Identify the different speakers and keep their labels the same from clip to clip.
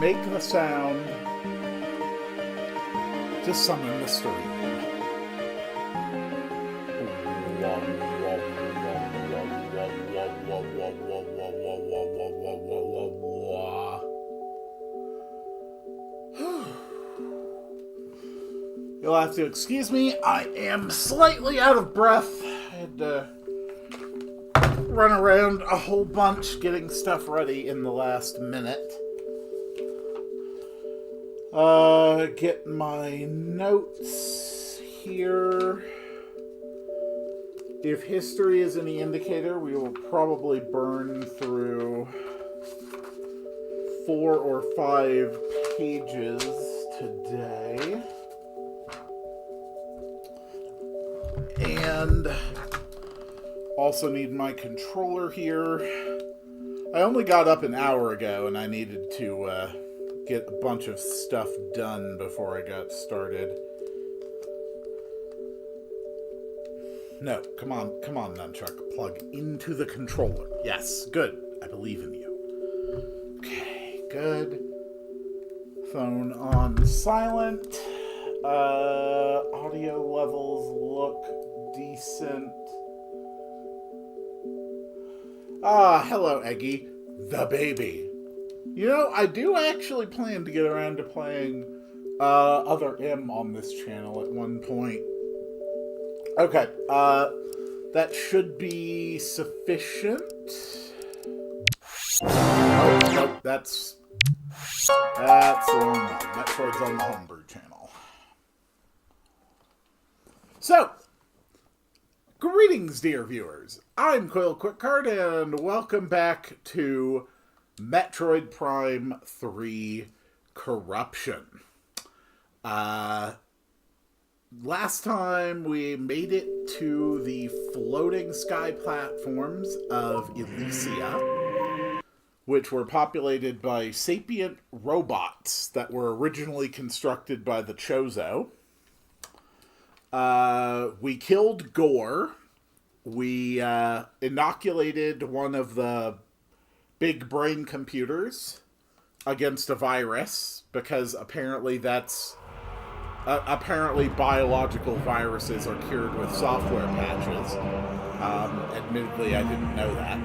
Speaker 1: Make the sound to summon the stream. You'll have to excuse me, I am slightly out of breath. I had to run around a whole bunch getting stuff ready in the last minute. Get my notes here. If history is any indicator, we will probably burn through 4 or 5 pages today. And also need my controller here. I only got up an hour ago and I needed to get a bunch of stuff done before I got started. No, come on, Nunchuck. Plug into the controller. Yes, good. I believe in you. Okay, good. Phone on silent. Audio levels look decent. Ah, hello, Eggy. The baby. You know, I do actually plan to get around to playing other M on this channel at one point. Okay, that should be sufficient. Oh, nope, that's the wrong one. Metroid's on the Homebrew channel. So, greetings, dear viewers. I'm Quill Quickcard, and welcome back to Metroid Prime 3 Corruption. Last time we made it to the floating sky platforms of Elysia, which were populated by sapient robots that were originally constructed by the Chozo. We killed Gore. We inoculated one of the big brain computers against a virus, because apparently biological viruses are cured with software patches. Admittedly, I didn't know that.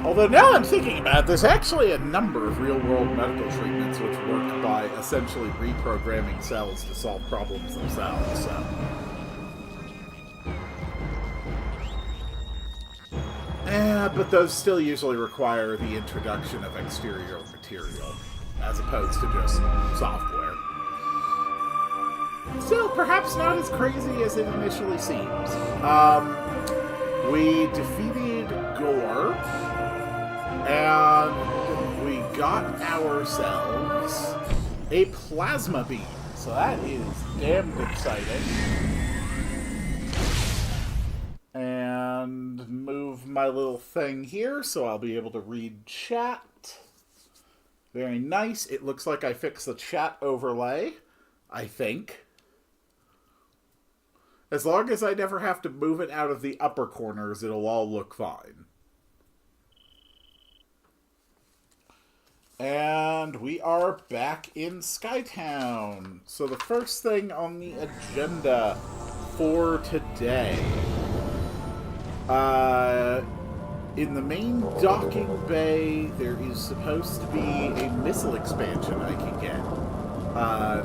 Speaker 1: Although now I'm thinking about it, there's actually a number of real-world medical treatments which work by essentially reprogramming cells to solve problems themselves, so. But those still usually require the introduction of exterior material, as opposed to just software. Still, perhaps not as crazy as it initially seems. We defeated Gore, and we got ourselves a plasma beam. So that is damned exciting. And move my little thing here so I'll be able to read chat. Very nice. It looks like I fixed the chat overlay, I think. As long as I never have to move it out of the upper corners, it'll all look fine. And we are back in Skytown. So the first thing on the agenda for today, in the main docking bay, there is supposed to be a missile expansion I can get,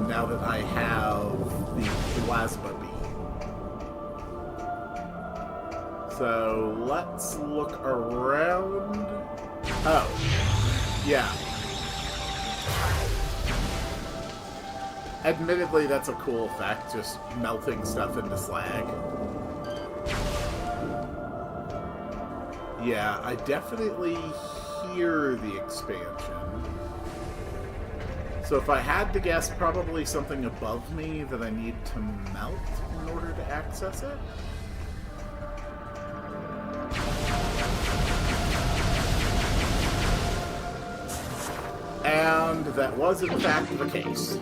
Speaker 1: now that I have the plasma beam. So let's look around. Oh, yeah. Admittedly, that's a cool effect, just melting stuff into slag. Yeah, I definitely hear the expansion. So if I had to guess, probably something above me that I need to melt in order to access it. And that was, in fact, the case.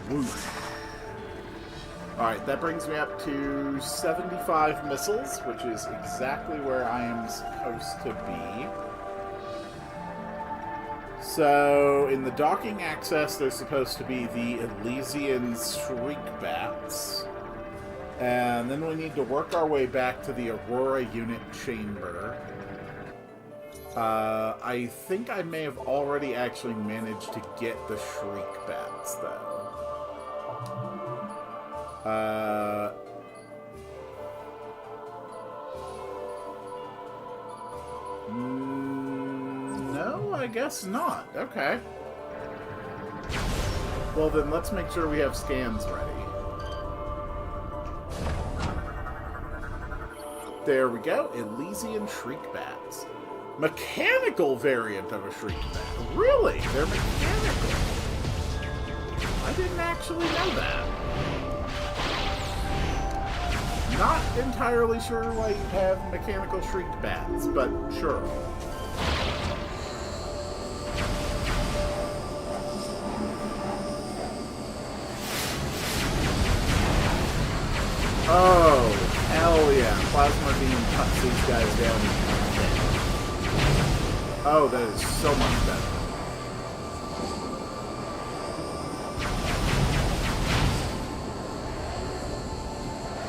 Speaker 1: Whoosh. Alright, that brings me up to 75 missiles, which is exactly where I am supposed to be. So, in the docking access, there's supposed to be the Elysian Shriek Bats. And then we need to work our way back to the Aurora unit chamber. I think I may have already actually managed to get the Shriek Bats, though. No, I guess not. Okay. Well, then let's make sure we have scans ready. There we go. Elysian Shriek Bats. Mechanical variant of a Shriek Bat. Really? They're mechanical. I didn't actually know that. Not entirely sure why you have mechanical Shriek Bats, but sure. Oh, hell yeah. Plasma beam cuts these guys down. Oh, that is so much better.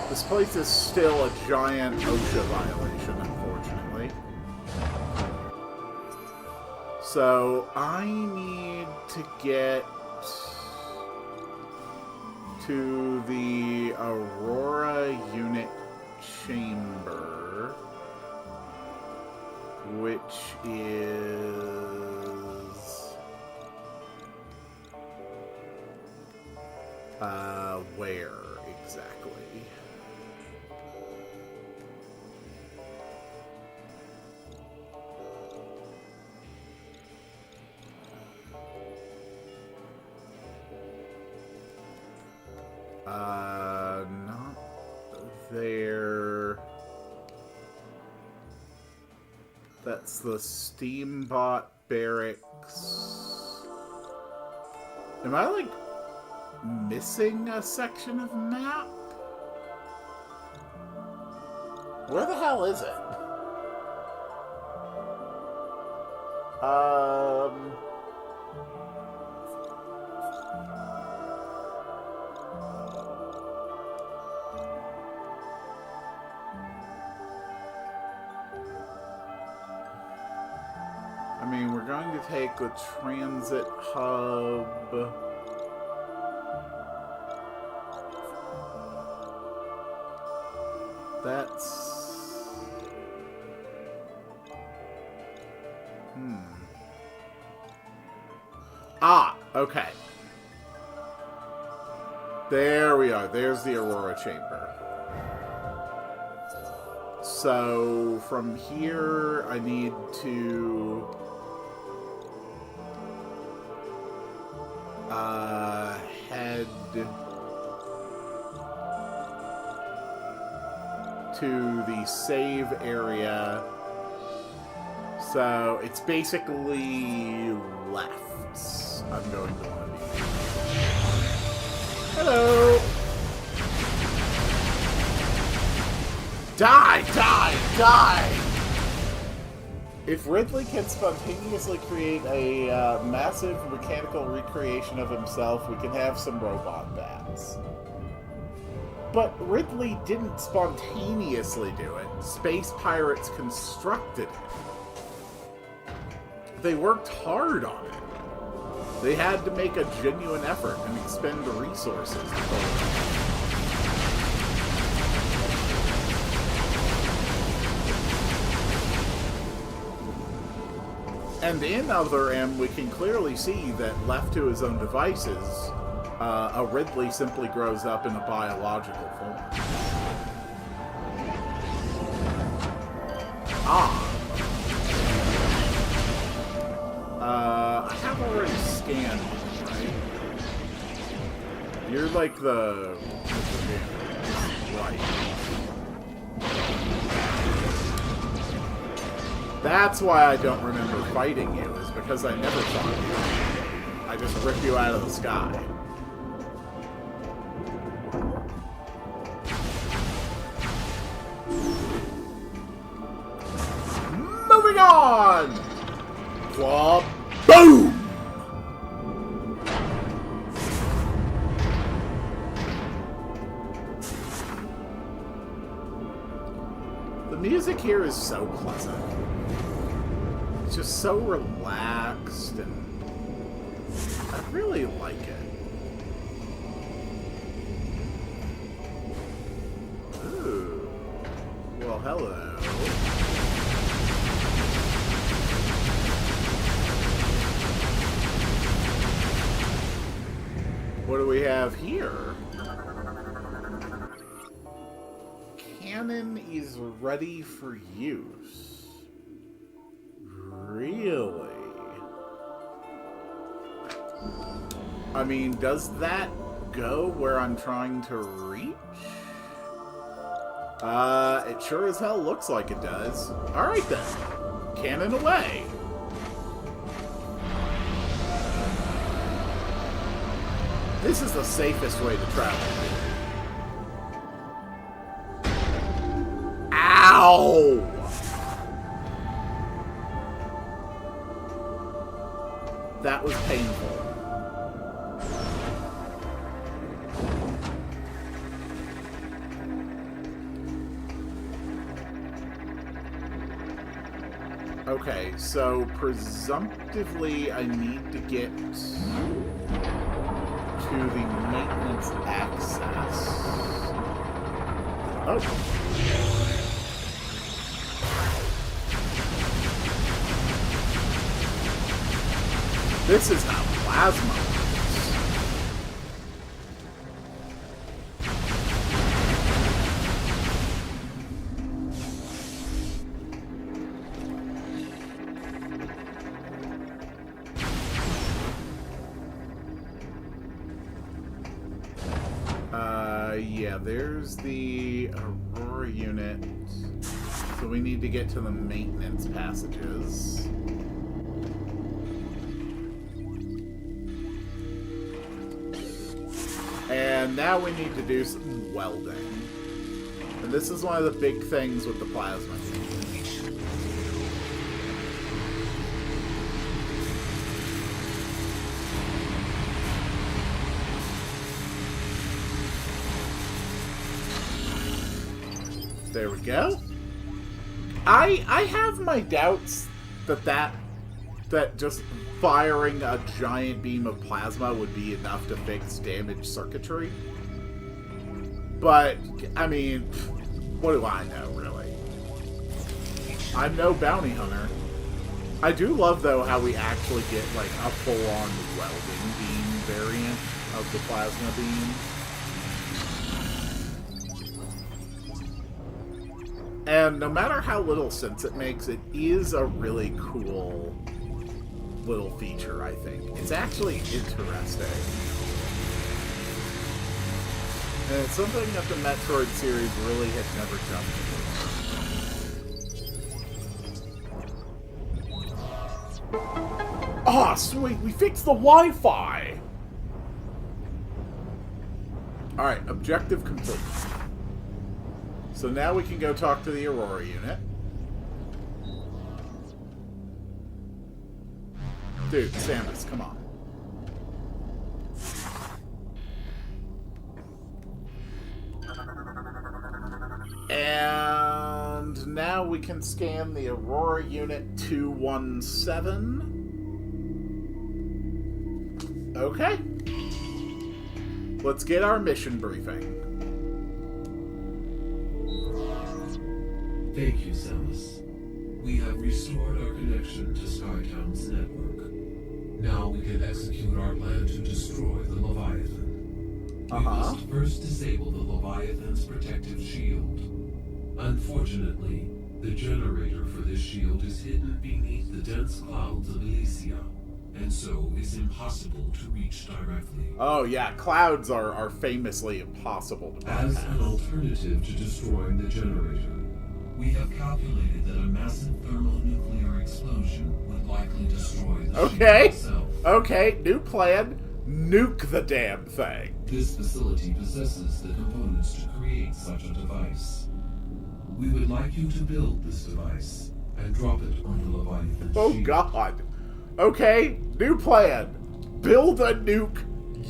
Speaker 1: This place is still a giant OSHA violation, unfortunately. So, I need to get to the Aurora unit chamber, which is... where exactly? Not there. That's the Steambot barracks. Am I, like, missing a section of map? Where the hell is it? I mean, we're going to take the transit hub. That's... Ah, okay. There we are. There's the Aurora chamber. So, from here, I need to head to the save area. So it's basically left. I'm going to want to be. Hello! Die! Die! Die! If Ridley can spontaneously create a massive mechanical recreation of himself, we can have some robot bats. But Ridley didn't spontaneously do it. Space Pirates constructed it. They worked hard on it. They had to make a genuine effort and expend resources to pull it off. And in Other M, we can clearly see that left to his own devices, a Ridley simply grows up in a biological form. I have already scanned, right? You're like the right. That's why I don't remember fighting you, is because I never fought you. I just rip you out of the sky. Moving on! Flop. Boom! The music here is so pleasant. It's just so relaxed, and I really like it. Ooh. Well, hello. What do we have here? Cannon is ready for use. Really? I mean, does that go where I'm trying to reach? It sure as hell looks like it does. Alright then. Cannon away. This is the safest way to travel. Ow! That was painful. Okay, so presumptively I need to get to the maintenance access. Oh. This is how plasma works. Yeah, there's the Aurora unit. So we need to get to the maintenance passages. And now we need to do some welding. And this is one of the big things with the plasma. There we go. I have my doubts that just firing a giant beam of plasma would be enough to fix damaged circuitry. But, I mean, what do I know, really? I'm no bounty hunter. I do love, though, how we actually get, like, a full-on welding beam variant of the plasma beam. And no matter how little sense it makes, it is a really cool little feature, I think. It's actually interesting. And it's something that the Metroid series really had never done before. Ah, sweet! We fixed the Wi-Fi! Alright, objective complete. So now we can go talk to the Aurora unit. Dude, Samus, come on. And now we can scan the Aurora Unit 217. Okay. Let's get our mission briefing.
Speaker 2: Thank you, Samus. We have restored our connection to Skytown's network. Now we can execute our plan to destroy the Leviathan. We must first disable the Leviathan's protective shield. Unfortunately, the generator for this shield is hidden beneath the dense clouds of Elysia, and so is impossible to reach directly.
Speaker 1: Oh yeah, clouds are famously impossible to bypass.
Speaker 2: As an alternative to destroying the generator, we have calculated that a massive thermonuclear explosion would likely destroy the shield itself.
Speaker 1: Okay, new plan. Nuke the damn thing.
Speaker 2: This facility possesses the components to create such a device. We would like you to build this device and drop it on the Leviathan
Speaker 1: Oh
Speaker 2: shield.
Speaker 1: God. Okay, new plan. Build a nuke,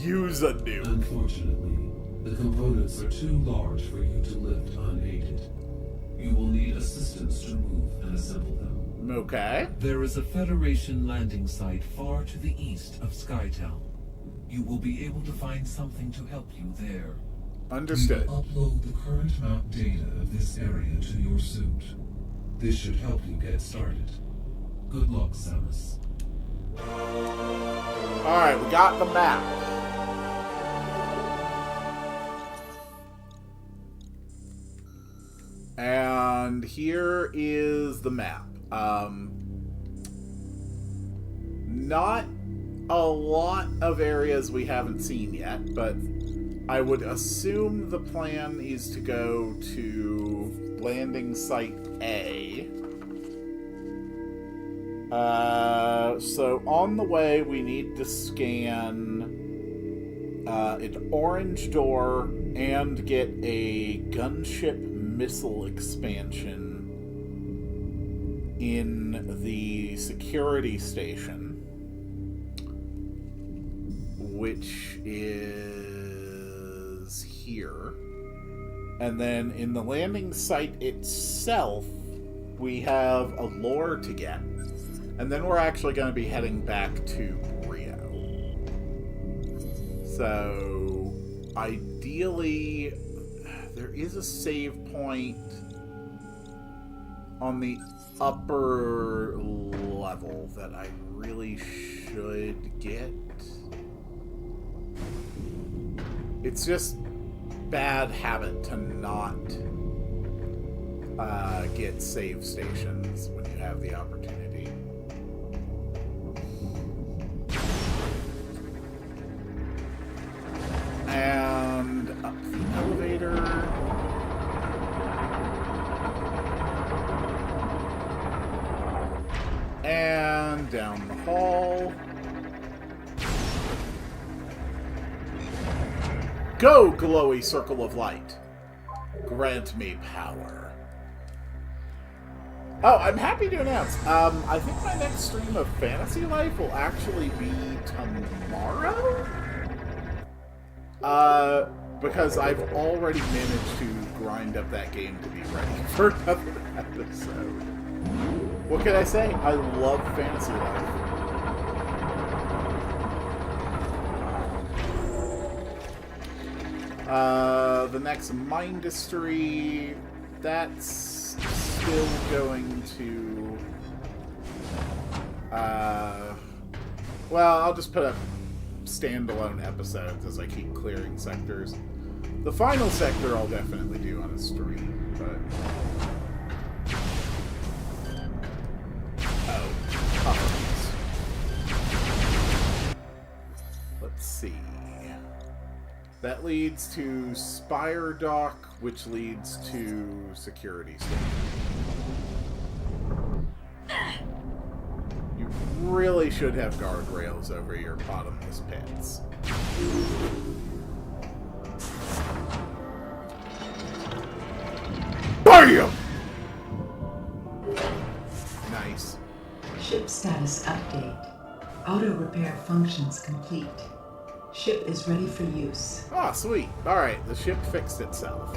Speaker 1: use a nuke.
Speaker 2: Unfortunately, the components are too large for you to lift unaided. You will need assistance to move and assemble them.
Speaker 1: Okay.
Speaker 2: There is a Federation landing site far to the east of Skytown. You will be able to find something to help you there.
Speaker 1: Understood.
Speaker 2: We will upload the current map data of this area to your suit. This should help you get started. Good luck, Samus.
Speaker 1: Alright, we got the map. And here is the map. Not a lot of areas we haven't seen yet, but I would assume the plan is to go to landing site A. So on the way, we need to scan an orange door and get a gunship missile expansion in the security station, which is here. And then in the landing site itself, we have a lore to get. And then we're actually going to be heading back to Rio. So, ideally, there is a save point on the upper level that I really should get. It's just bad habit to not get save stations when you have the opportunity. And up the elevator. And down the hall. Go, glowy circle of light. Grant me power. Oh, I'm happy to announce, I think my next stream of Fantasy Life will actually be tomorrow? Because I've already managed to grind up that game to be ready for another episode. What can I say? I love Fantasy Life. The next Mindustry, that's still going to... well, I'll just put up standalone episodes as I keep clearing sectors. The final sector I'll definitely do on a stream, but... Oh, puffins. see. That leads to Spire Dock, which leads to Security Station. You really should have guardrails over your bottomless pits. BAM! Nice.
Speaker 3: Ship status update. Auto repair functions complete. Ship is ready for use.
Speaker 1: Ah, sweet. Alright, the ship fixed itself.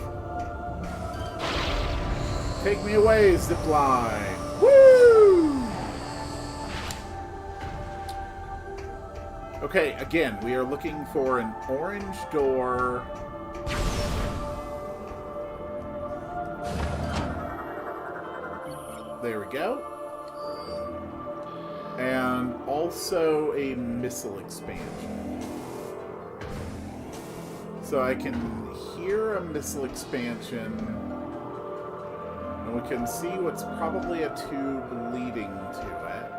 Speaker 1: Take me away, zipline. Woo! Okay, again, we are looking for an orange door. There we go. And also a missile expansion. So I can hear a missile expansion. And we can see what's probably a tube leading to it.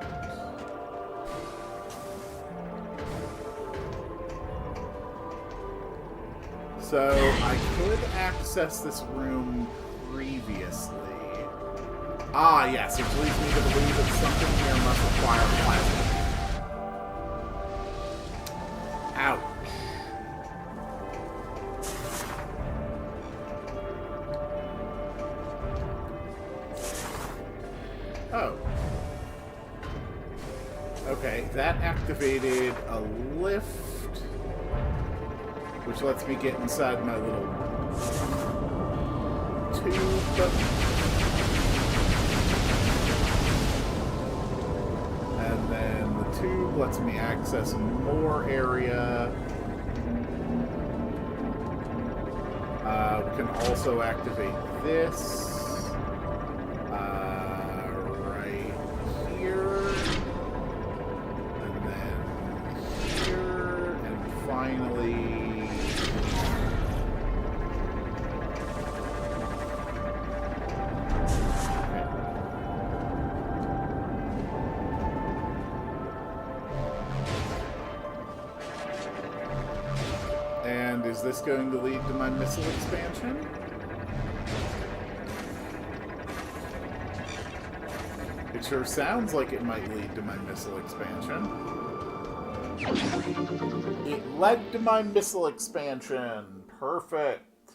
Speaker 1: So I could access this room previously. Ah, yes, which leads me to believe that something here must require plasma. Ouch. Oh. Okay, that activated a lift, which lets me get inside my little tube. And then the tube lets me access more area. We can also activate this. Right here. And then here. And finally... And is this going to lead to my missile expansion? It sure sounds like it might lead to my missile expansion. It led to my missile expansion. Perfect.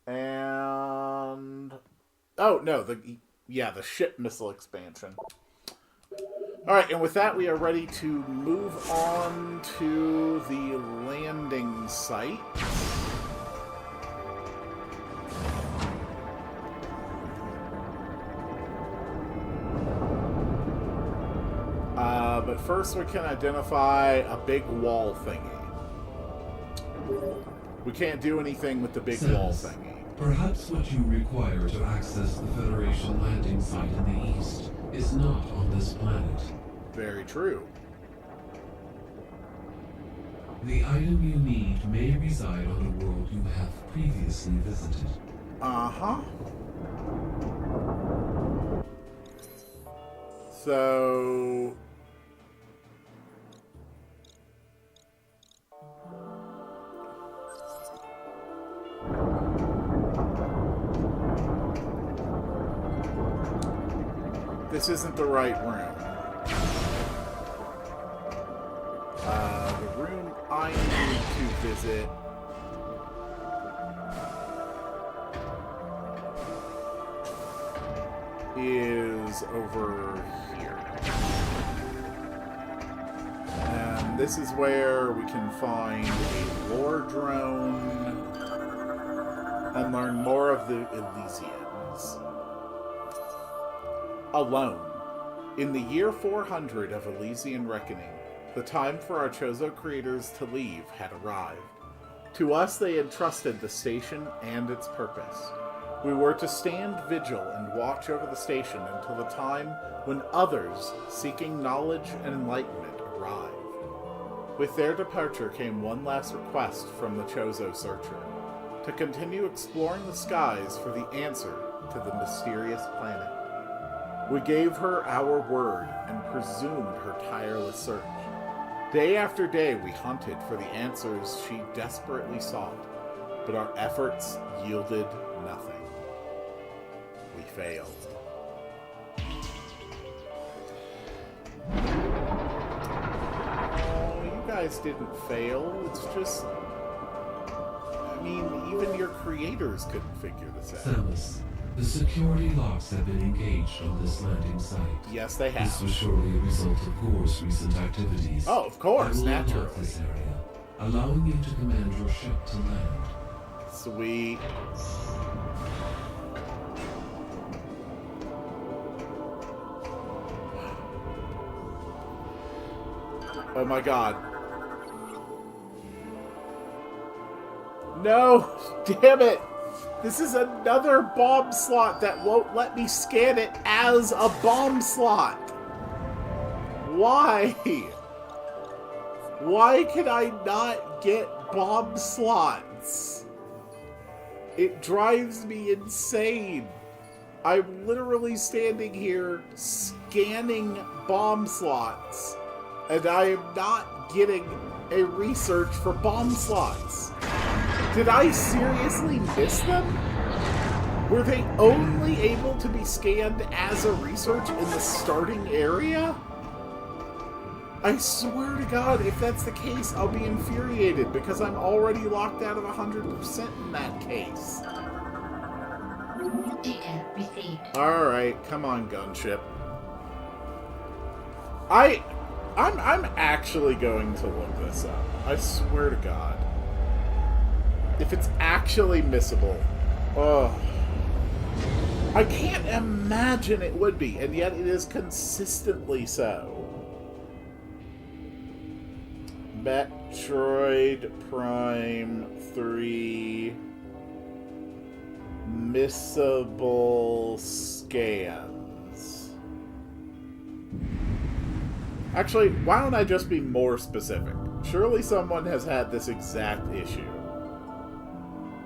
Speaker 1: And... oh, no. The ship missile expansion. Alright, and with that, we are ready to move on to the landing site. But first we can identify a big wall thingy. We can't do anything with the big wall thingy.
Speaker 2: Perhaps what you require to access the Federation landing site in the east is not on this planet.
Speaker 1: Very true.
Speaker 2: The item you need may reside on a world you have previously visited.
Speaker 1: Uh-huh. So... this isn't the right room. The room I need to visit is over here. And this is where we can find a lore drone and learn more of the Elysians. Alone. In the year 400 of Elysian Reckoning, the time for our Chozo creators to leave had arrived. To us they entrusted the station and its purpose. We were to stand vigil and watch over the station until the time when others, seeking knowledge and enlightenment, arrived. With their departure came one last request from the Chozo Searcher, to continue exploring the skies for the answer to the mysterious planet. We gave her our word and presumed her tireless search. Day after day, we hunted for the answers she desperately sought, but our efforts yielded nothing. We failed. Oh, you guys didn't fail. It's just... I mean, even your creators couldn't figure this out.
Speaker 2: Samus, the security locks have been engaged on this landing site.
Speaker 1: Yes, they have.
Speaker 2: This was surely a result of Gore's recent activities.
Speaker 1: Oh, of course,
Speaker 2: I will
Speaker 1: naturally.
Speaker 2: unlock this area, allowing you to command your ship to land.
Speaker 1: Sweet. Oh my god. No! Damn it! This is another bomb slot that won't let me scan it as a bomb slot! Why? Why can I not get bomb slots? It drives me insane. I'm literally standing here scanning bomb slots, and I am not getting a research for bomb slots. Did I seriously miss them? Were they only able to be scanned as a research in the starting area? I swear to God, if that's the case, I'll be infuriated because I'm already locked out of 100% in that case.
Speaker 4: Data received.
Speaker 1: Alright, come on, gunship. I'm actually going to look this up. I swear to God. If it's actually missable. Oh. I can't imagine it would be, and yet it is consistently so. Metroid Prime 3 missable scans. Actually, why don't I just be more specific? Surely someone has had this exact issue.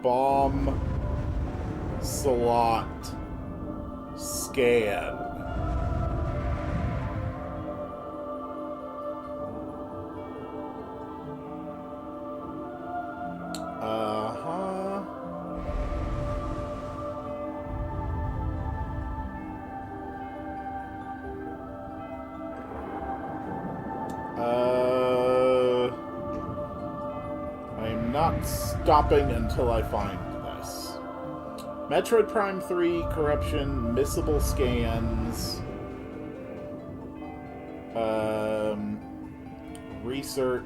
Speaker 1: Bomb slot scan. I'm not stopping until I find this. Metroid Prime 3 corruption, missable scans, research.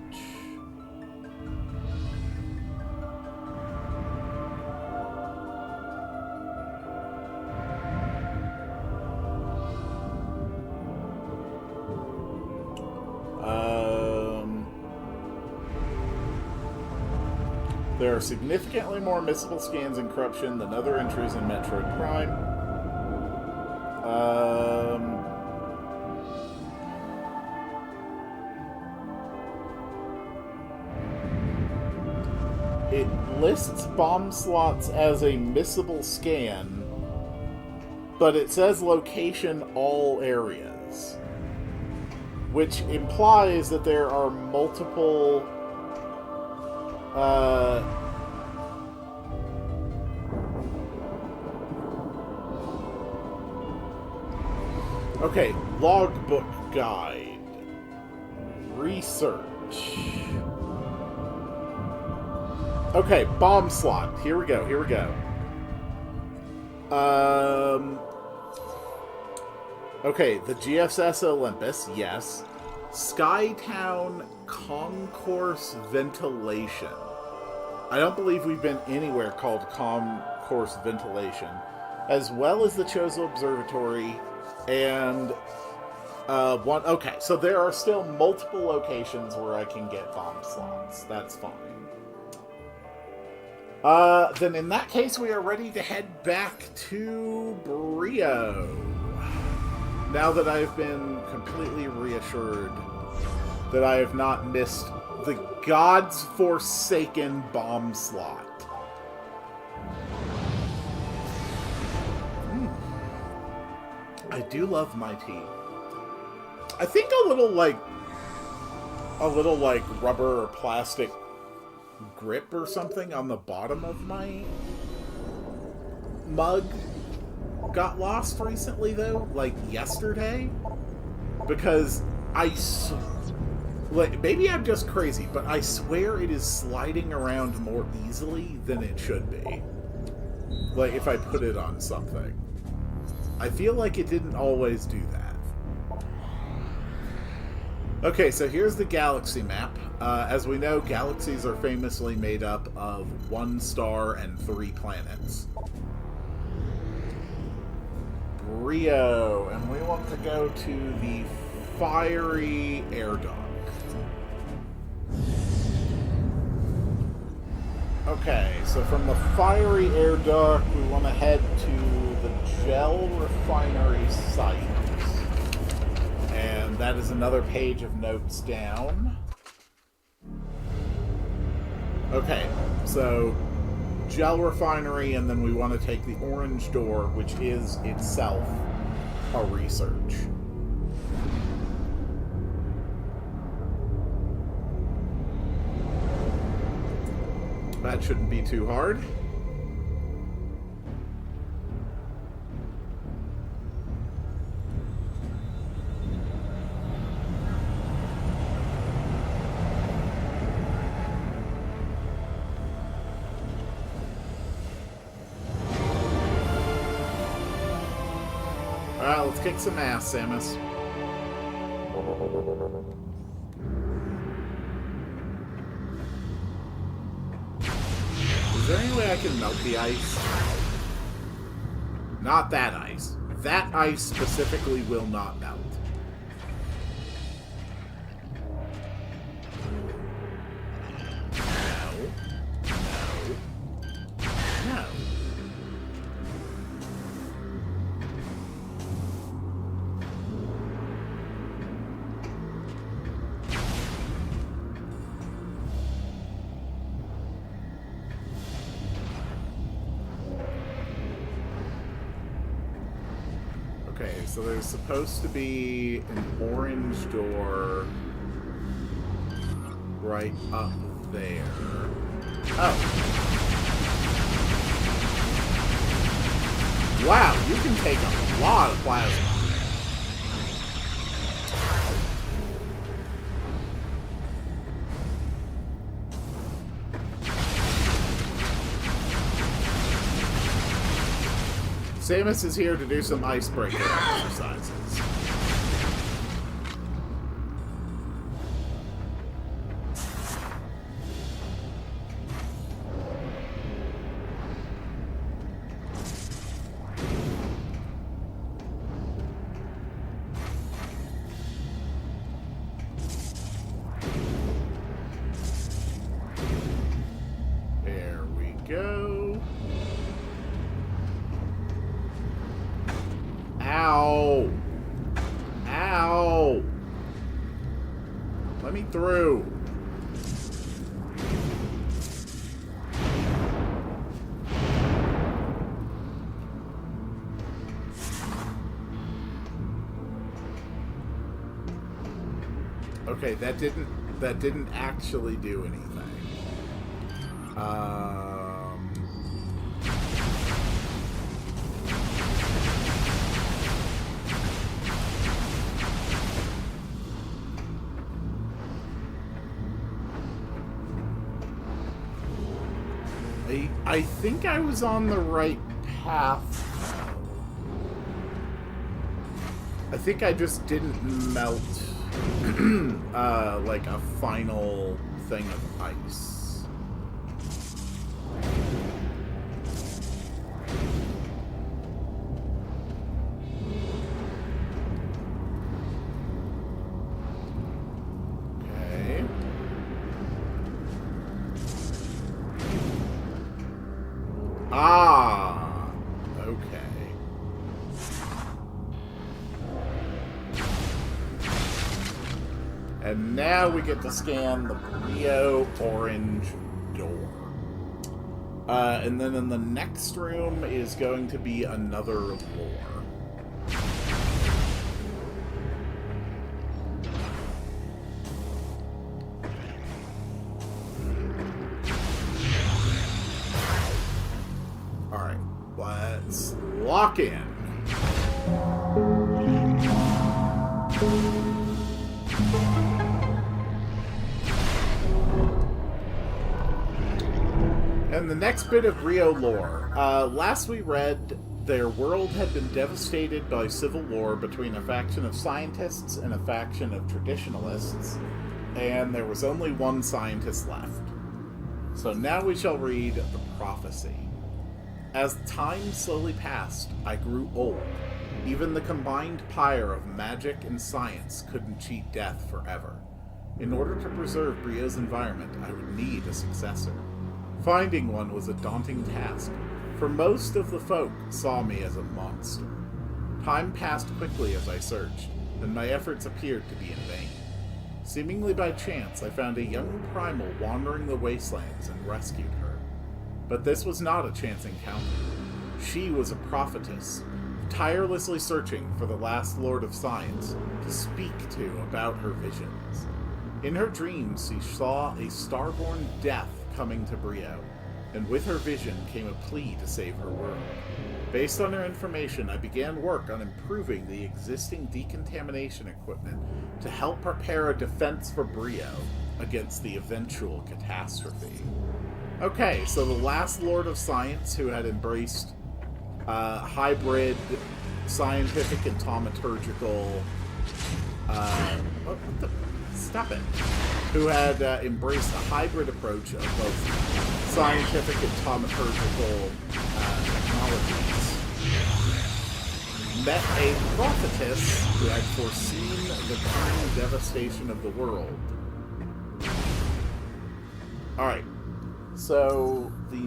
Speaker 1: There are significantly more missable scans and corruption than other entries in Metroid Prime. It lists bomb slots as a missable scan, but it says location all areas, which implies that there are multiple okay, logbook guide. Research. Okay, bomb slot. Here we go, here we go. Okay, the GSS Olympus, yes. Skytown Concourse Ventilation. I don't believe we've been anywhere called Concourse Ventilation. As well as the Chozo Observatory and one... Okay, so there are still multiple locations where I can get bomb slots. That's fine. Then in that case, we are ready to head back to Brio. Now that I've been completely reassured that I have not missed the God's forsaken bomb slot. I do love my tea. I think a little, like, a little, like, rubber or plastic grip or something on the bottom of my mug got lost recently, though, like yesterday, because like, maybe I'm just crazy, but I swear it is sliding around more easily than it should be. Like, if I put it on something. I feel like it didn't always do that. Okay, so here's the galaxy map. As we know, galaxies are famously made up of 1 star and 3 planets. Rio, and we want to go to the fiery air dock. Okay, so from the fiery air dock, we want to head to the gel refinery site. And that is another page of notes down. Okay, so gel refinery, and then we want to take the orange door, which is itself a research. That shouldn't be too hard. Alright, let's kick some ass, Samus. Is there any way I can melt the ice? Not that ice. That ice specifically will not melt. No. No. No. Okay, so there's supposed to be an orange door right up there. Oh. Wow, you can take a lot of plasma. Samus is here to do some icebreaker exercises. There we go. Ow! Ow! Let me through. Okay, that didn't actually do anything. I think I was on the right path. I think I just didn't melt like a final thing of ice. Okay. Ah, okay. And now we get to scan the Rio orange door. And then in the next room is going to be another lore. lock in. And the next bit of Brio lore. Last we read, their world had been devastated by civil war between a faction of scientists and a faction of traditionalists, and there was only one scientist left. So now we shall read the prophecy. As time slowly passed, I grew old. Even the combined pyre of magic and science couldn't cheat death forever. In order to preserve Brio's environment, I would need a successor. Finding one was a daunting task, for most of the folk saw me as a monster. Time passed quickly as I searched, and my efforts appeared to be in vain. Seemingly by chance, I found a young primal wandering the wastelands and rescued her. But this was not a chance encounter. She was a prophetess, tirelessly searching for the last Lord of Science to speak to about her visions. In her dreams, she saw a starborn death coming to Brio, and with her vision came a plea to save her world. Based on her information, I began work on improving the existing decontamination equipment to help prepare a defense for Brio against the eventual catastrophe. Okay, so the last Lord of Science who had embraced hybrid scientific and taumaturgical stop it. Who had embraced a hybrid approach of both scientific and taumaturgical technologies, met a prophetess who had foreseen the coming devastation of the world. Alright, so the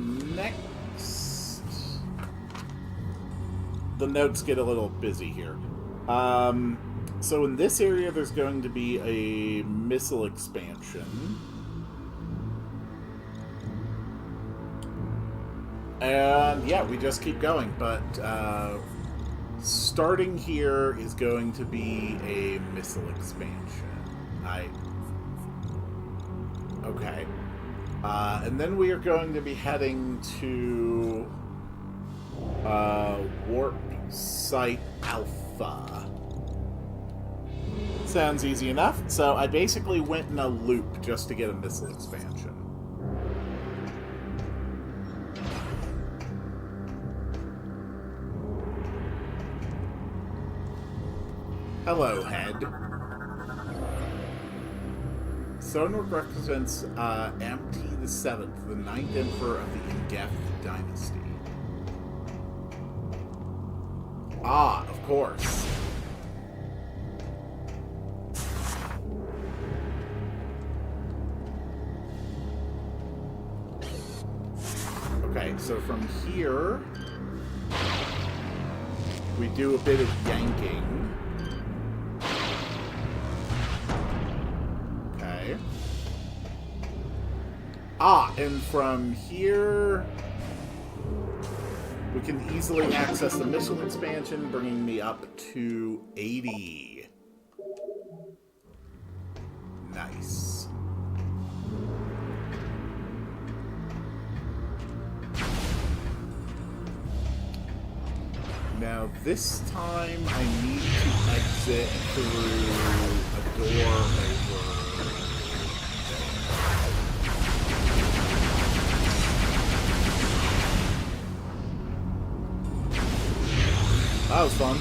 Speaker 1: notes get a little busy here. So in this area, there's going to be a missile expansion. And yeah, we just keep going, but starting here is going to be a missile expansion. Okay. And then we are going to be heading to Warp Site Alpha. Sounds easy enough. So I basically went in a loop just to get a missile expansion. Hello, head. Sonor represents Amti VII, the 9th Emperor of the Ingeth Dynasty. Ah, of course. Okay, so from here, we do a bit of yanking. Okay. Ah, and from here, we can easily access the missile expansion, bringing me up to 80. Nice. Now, this time I need to exit through a door over. That was fun.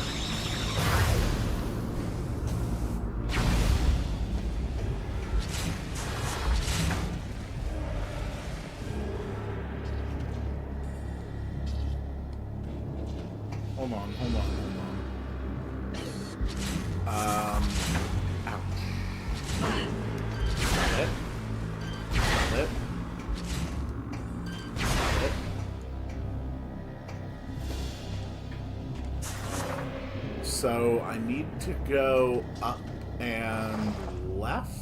Speaker 1: Hold on. Ouch. Got it. So I need to go up and left.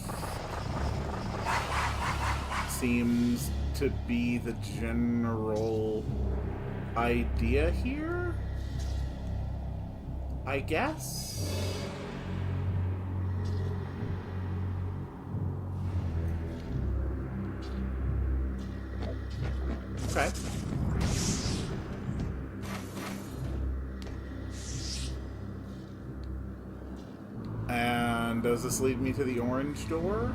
Speaker 1: Seems to be the general idea here, I guess. Okay. does this lead me to the orange door?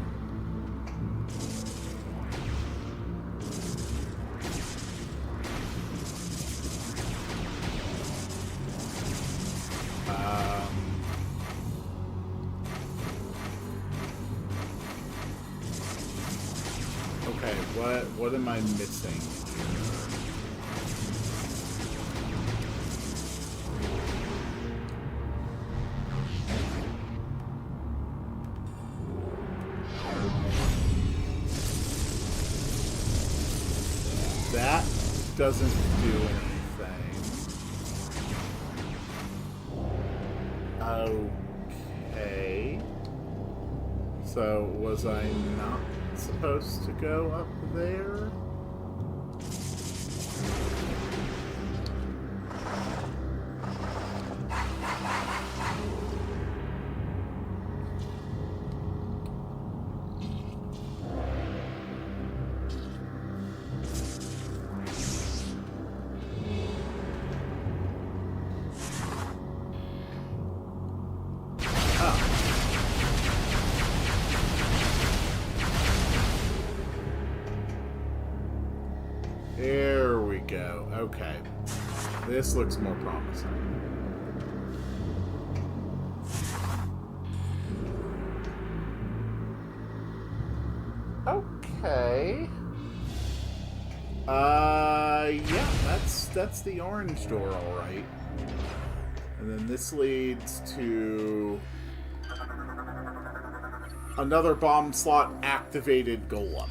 Speaker 1: Okay, what am I missing? That doesn't do anything. Okay. So, was I not supposed to go up there? There we go. Okay. This looks more promising. Okay. Yeah, that's the orange door, alright. And then this leads to another bomb slot activated golem.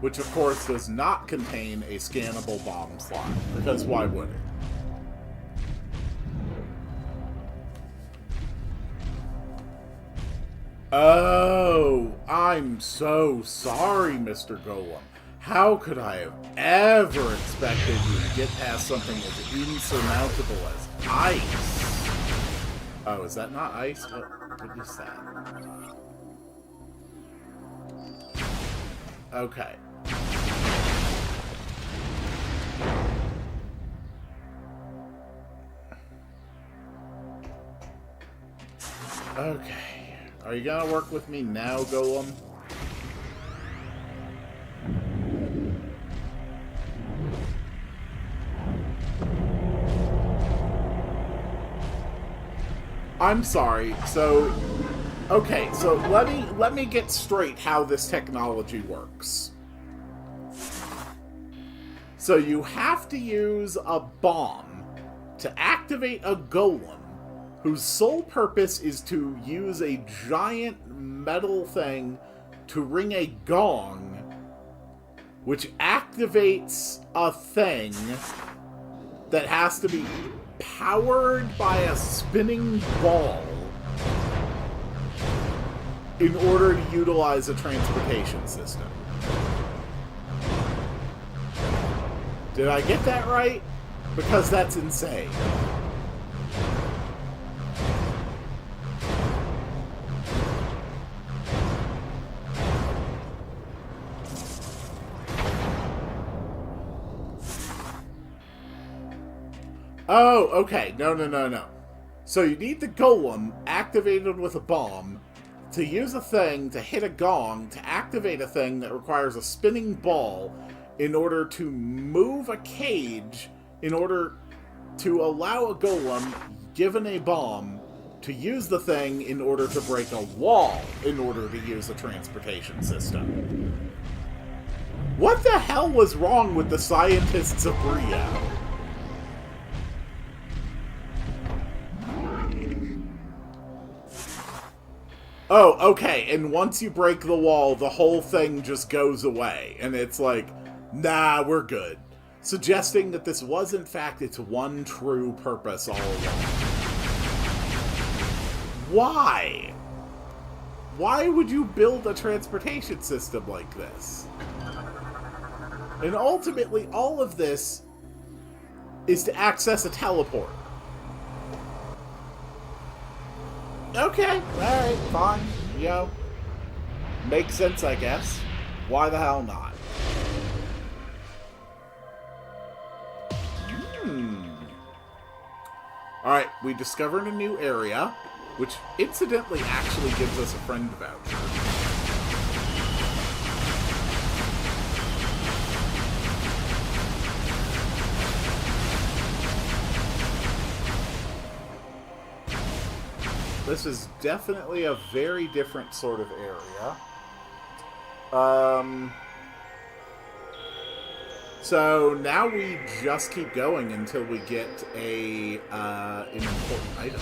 Speaker 1: Which, of course, does not contain a scannable bomb slot. Because why would it? Oh, I'm so sorry, Mr. Golem. How could I have ever expected you to get past something as insurmountable as ice? Oh, is that not ice? What is that? Okay. Okay. Are you gonna work with me now, Golem? I'm sorry. So, okay. So let me get straight how this technology works. So you have to use a bomb to activate a golem whose sole purpose is to use a giant metal thing to ring a gong, which activates a thing that has to be powered by a spinning ball in order to utilize a transportation system. Did I get that right? Because that's insane. Oh, okay. No. So you need the golem activated with a bomb to use a thing to hit a gong to activate a thing that requires a spinning ball in order to move a cage in order to allow a golem, given a bomb, to use the thing in order to break a wall in order to use a transportation system. What the hell was wrong with the scientists of Rio? Oh, okay, and once you break the wall, the whole thing just goes away, and it's like, nah, we're good. Suggesting that this was, in fact, its one true purpose all along. Why? Why would you build a transportation system like this? And ultimately, all of this is to access a teleporter. Okay, alright, fine. You know, makes sense, I guess. Why the hell not? Alright, we discovered a new area. which incidentally actually gives us a friend voucher. This is definitely a very different sort of area. So now we just keep going until we get an important item.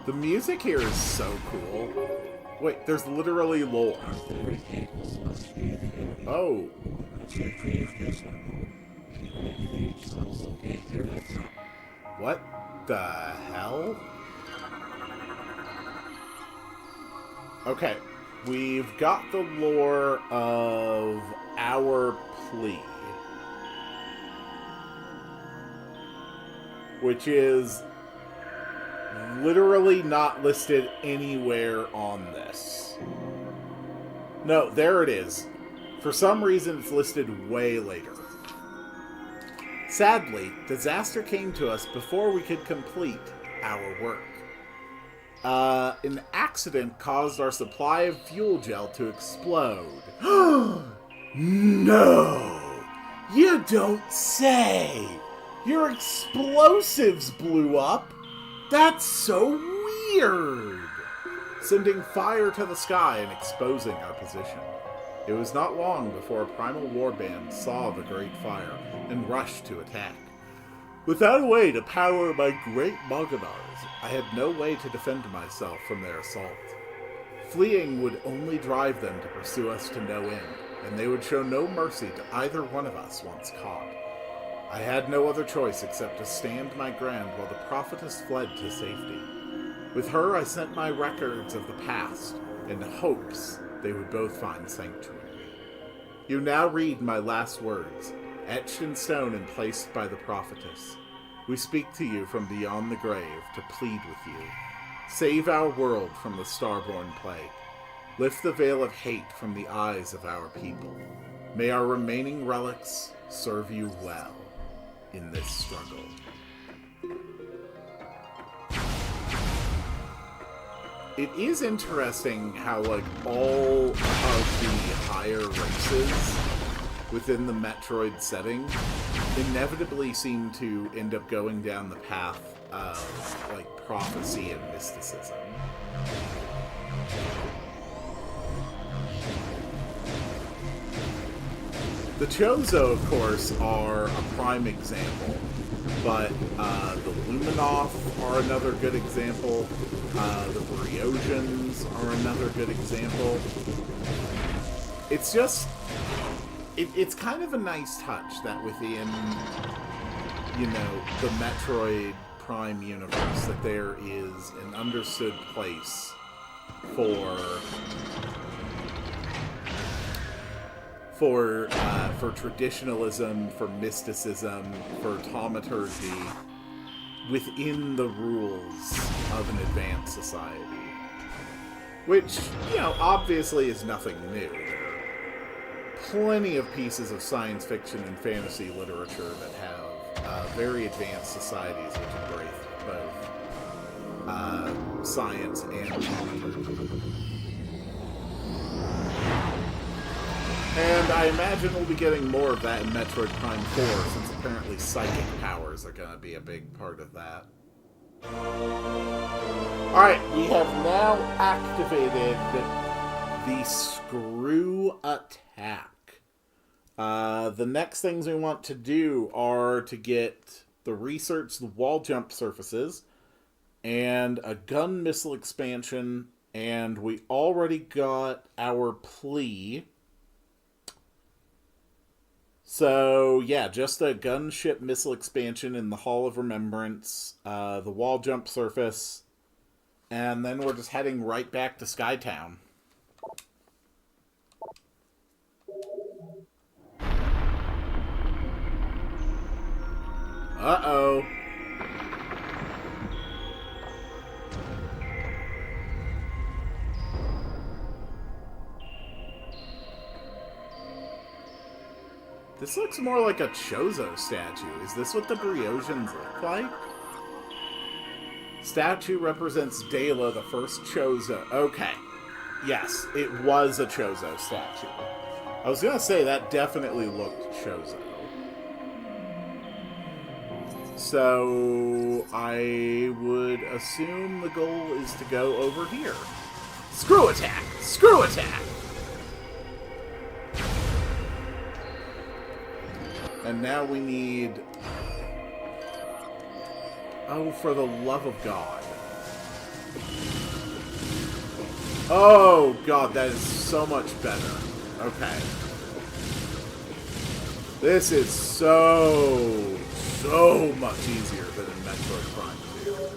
Speaker 1: The music here is so cool. Wait, there's literally lore. Oh. What the hell? Okay, we've got the lore of our plea, which is literally not listed anywhere on this. No, there it is. For some reason, it's listed way later. Sadly, disaster came to us before we could complete our work. An accident caused our supply of fuel gel to explode. No! You don't say! Your explosives blew up? That's so weird! Sending fire to the sky and exposing our position. It was not long before a primal warband saw the great fire and rushed to attack. Without a way to power my great Mogonars, I had no way to defend myself from their assault. Fleeing would only drive them to pursue us to no end, and they would show no mercy to either one of us once caught. I had no other choice except to stand my ground while the prophetess fled to safety. With her, I sent my records of the past, in hopes they would both find sanctuary. You now read my last words, etched in stone and placed by the prophetess. We speak to you from beyond the grave to plead with you. Save our world from the starborn plague. Lift the veil of hate from the eyes of our people. May our remaining relics serve you well in this struggle. It is interesting how, like, all of the higher races within the Metroid setting inevitably seem to end up going down the path of, like, prophecy and mysticism. The Chozo, of course, are a prime example, but the Luminoth are another good example. The Briosians are another good example. It's just, it's kind of a nice touch that within, you know, the Metroid Prime universe, that there is an understood place for traditionalism, for mysticism, for taumaturgy within the rules of an advanced society. Which, you know, obviously is nothing new. There are plenty of pieces of science fiction and fantasy literature that have very advanced societies which embrace both science and taumaturgy. And I imagine we'll be getting more of that in Metroid Prime 4, since apparently psychic powers are going to be a big part of that. Alright, we have now activated the screw attack. The next things we want to do are to get the research the wall jump surfaces, and a gun missile expansion, and we already got our plea. So, yeah, just a gunship missile expansion in the Hall of Remembrance, the wall jump surface, and then we're just heading right back to Skytown. Uh-oh. This looks more like a Chozo statue. Is this what the Briosians look like? Statue represents Dela, the first Chozo. Okay. Yes, it was a Chozo statue. I was gonna say, that definitely looked Chozo. So, I would assume the goal is to go over here. Screw attack! Screw attack! And now we need... Oh, for the love of God. Oh, God, that is so much better. Okay. This is so much easier than in Metroid Prime 2.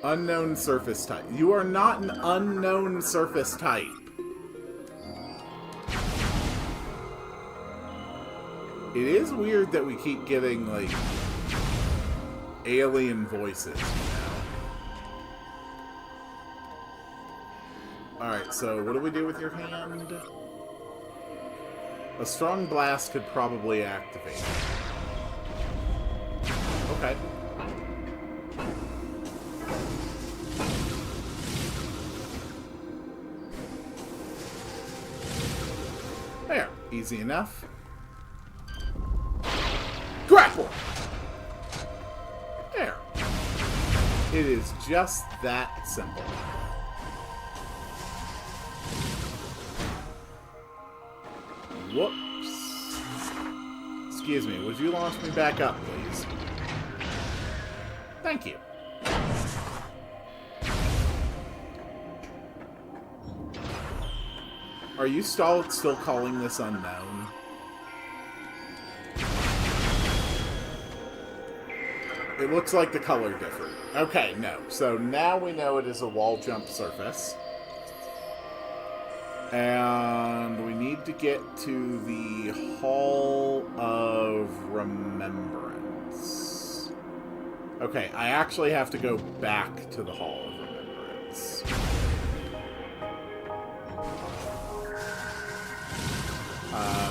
Speaker 1: Unknown surface type. You are not an unknown surface type. It is weird that we keep getting, like, alien voices, you know? Alright, so what do we do with your hand? A strong blast could probably activate. Okay. There. Easy enough. Grapple! There. It is just that simple. Whoops. Excuse me, would you launch me back up, please? Thank you. Are you still calling this unknown? It looks like the color differed. Okay, no. So now we know it is a wall jump surface. And we need to get to the Hall of Remembrance. Okay, I actually have to go back to the Hall of Remembrance.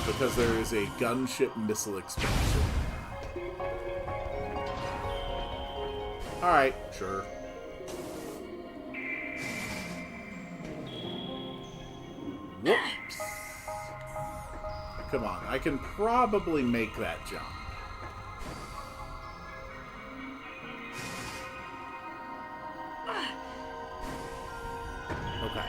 Speaker 1: Because there is a gunship missile expansion. Alright, sure. Whoops. Come on, I can probably make that jump. Okay.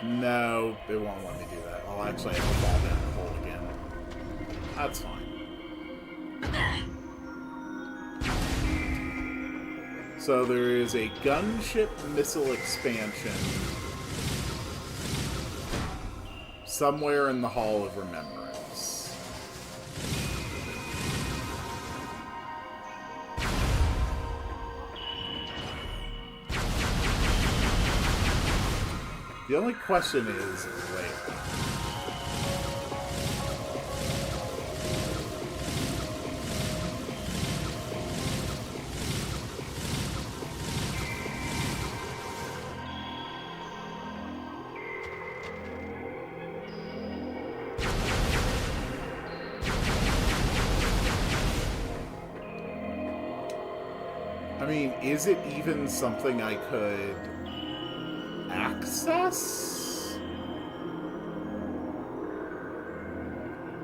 Speaker 1: No, it won't let me do that. I'll actually have to fall down the hole again. That's fine. So there is a gunship missile expansion somewhere in the Hall of Remembrance. The only question is, wait. I mean, is it even something I could access?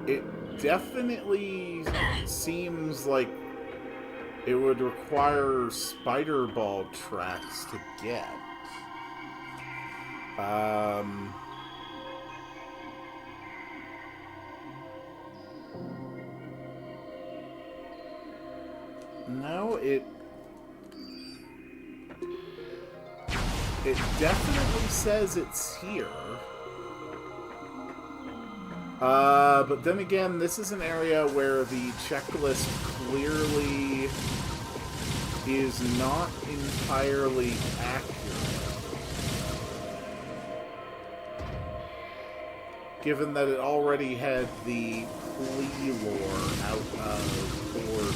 Speaker 1: It definitely seems like it would require spider ball tracks to get. No, it definitely says it's here. But then again, this is an area where the checklist clearly is not entirely accurate. Given that it already had the plea lore out of order.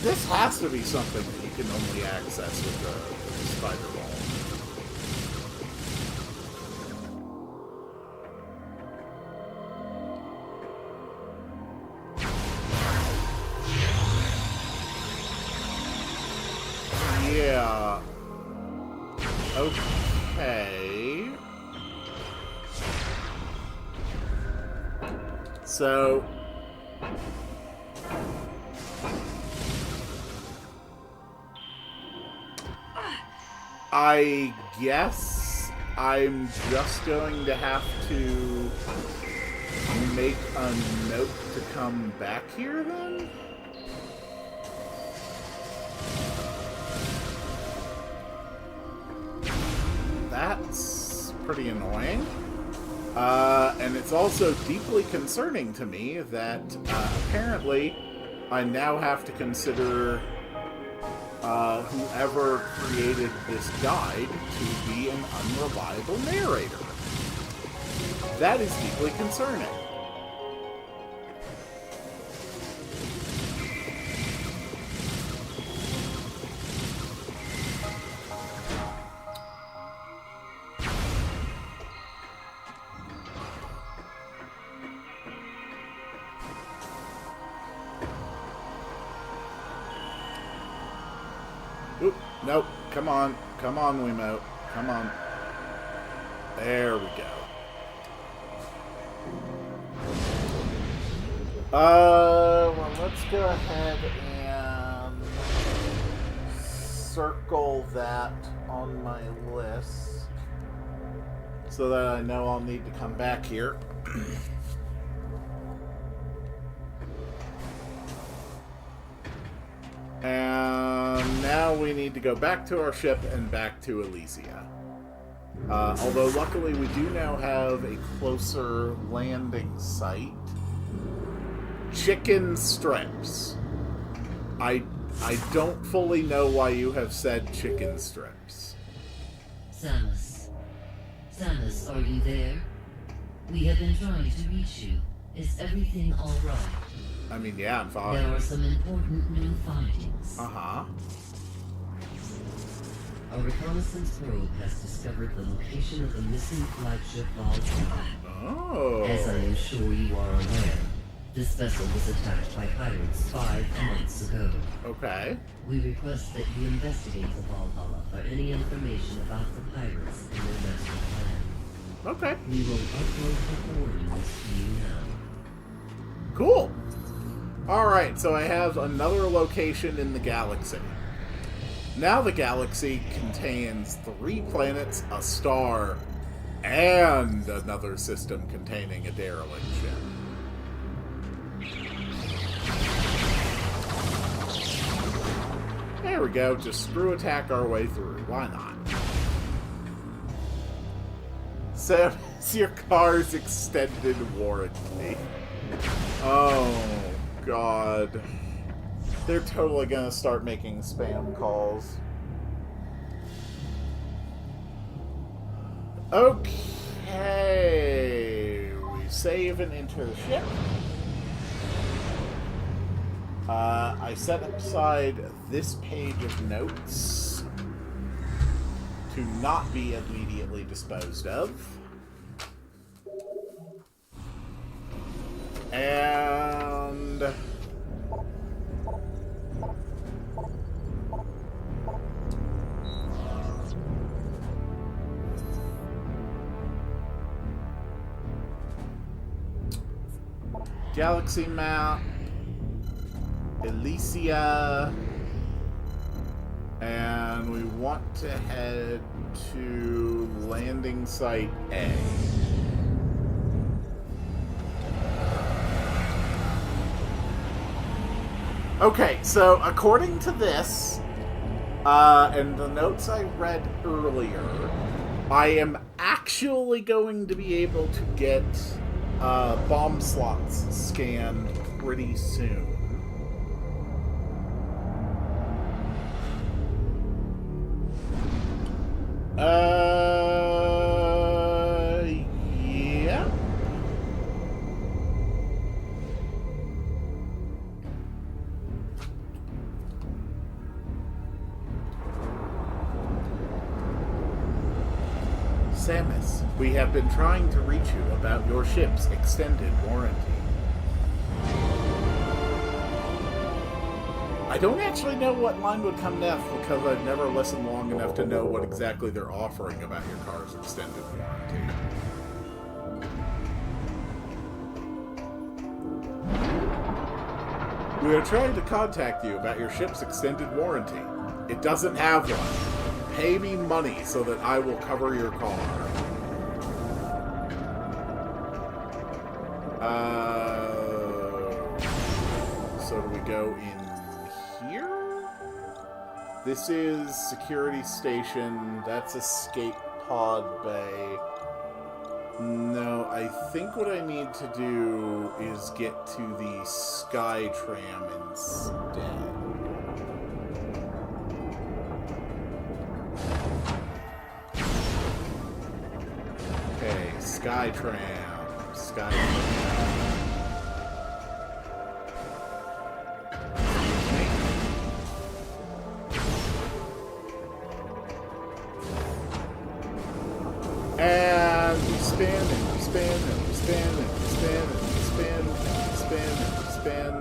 Speaker 1: This has to be something that you can only access with the spider ball. Yeah. Okay. So... I guess I'm just going to have to make a note to come back here then? That's pretty annoying. And it's also deeply concerning to me that apparently I now have to consider whoever created this guide to be an unreliable narrator. That is deeply concerning. Oop, nope. Come on, Wiimote. Come on. There we go. Well, let's go ahead and circle that on my list so that I know I'll need to come back here. And now we need to go back to our ship and back to Elysia. Although luckily we do now have a closer landing site. Chicken strips. I don't fully know why you have said chicken strips.
Speaker 4: Samus. Samus, are you there? We have been trying to reach you. Is everything alright?
Speaker 1: I mean, yeah, I'm fine.
Speaker 4: There are some important new findings.
Speaker 1: Uh-huh.
Speaker 4: A reconnaissance probe has discovered the location of the missing flagship Welding.
Speaker 1: Oh.
Speaker 4: As I am sure you are aware, this vessel was attacked by pirates 5 months ago.
Speaker 1: Okay.
Speaker 4: We request that you investigate the Valhalla for any information about the pirates and their master plan.
Speaker 1: Okay.
Speaker 4: We will upload the coordinates to you now.
Speaker 1: Cool. Alright, so I have another location in the galaxy. Now the galaxy contains 3 planets, a star, and another system containing a derelict ship. There we go, just screw attack our way through. Why not? Samus, your car's extended warranty. Oh, God. They're totally gonna start making spam calls. Okay. We save and enter the ship. I set aside this page of notes to not be immediately disposed of. And galaxy map, Elysia, and we want to head to landing site A. Okay, so according to this, and the notes I read earlier, I am actually going to be able to get bomb slots scanned pretty soon. Yeah. Samus, we have been trying to reach you about your ship's extended warranty. I don't actually know what line would come next because I've never listened long enough to know what exactly they're offering about your car's extended warranty. We are trying to contact you about your ship's extended warranty. It doesn't have one. Pay me money so that I will cover your car. So do we go in here? This is security station. That's escape pod bay. No, I think what I need to do is get to the Sky Tram instead. Okay, Sky Tram. Sky Tram. And we spin and we spin and we spin and we spin and we spin and we spin and we spin.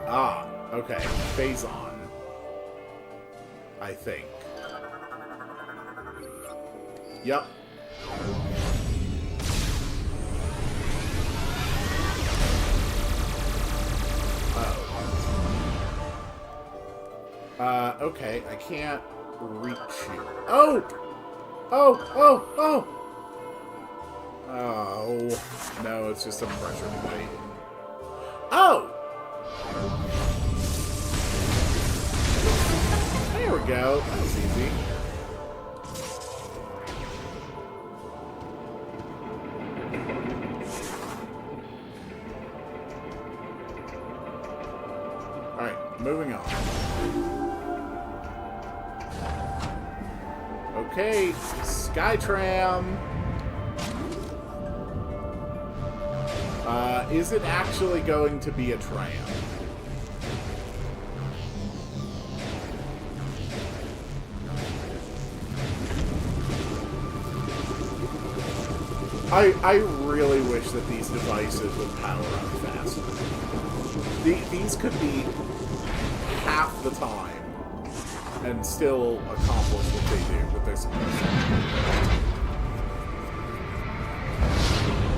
Speaker 1: Ah, okay. Phase on. I think. Yep. Okay, I can't reach you. Oh! Oh! Oh! Oh! Oh. No, it's just a pressure plate. Oh! There we go. That was easy. Alright, moving on. Okay, Skytram. Is it actually going to be a tram? I really wish that these devices would power up faster. These could be half the time and still accomplish what they do with this.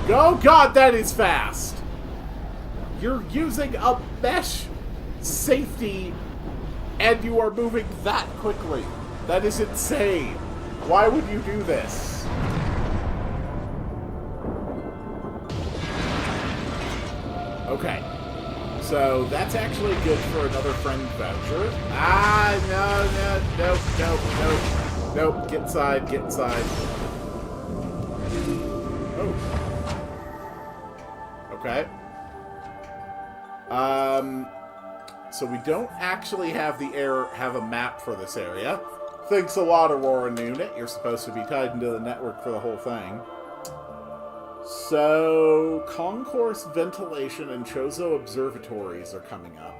Speaker 1: Oh god, that is fast! You're using a mesh safety and you are moving that quickly. That is insane. Why would you do this? Okay. So that's actually good for another friend voucher. Ah, nope. Get inside, get inside. Oh. Okay. So we don't actually have have a map for this area. Thanks a lot, Aurora Unit. You're supposed to be tied into the network for the whole thing. So, Concourse Ventilation and Chozo Observatories are coming up.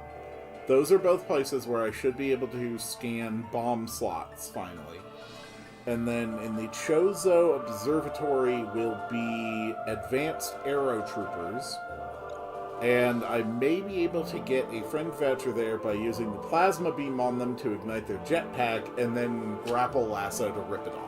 Speaker 1: Those are both places where I should be able to scan bomb slots, finally. And then in the Chozo Observatory will be Advanced Aero Troopers. And I may be able to get a friend voucher there by using the plasma beam on them to ignite their jetpack, and then grapple lasso to rip it off.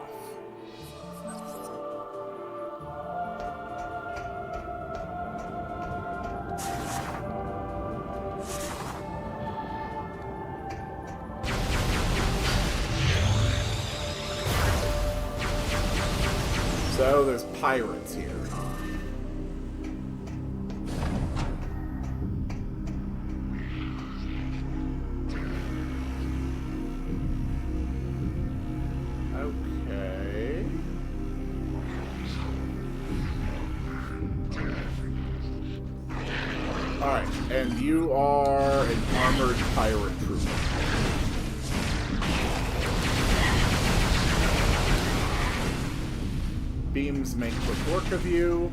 Speaker 1: So there's pirates here. Alright, and you are an armored pirate trooper. Beams make quick work of you.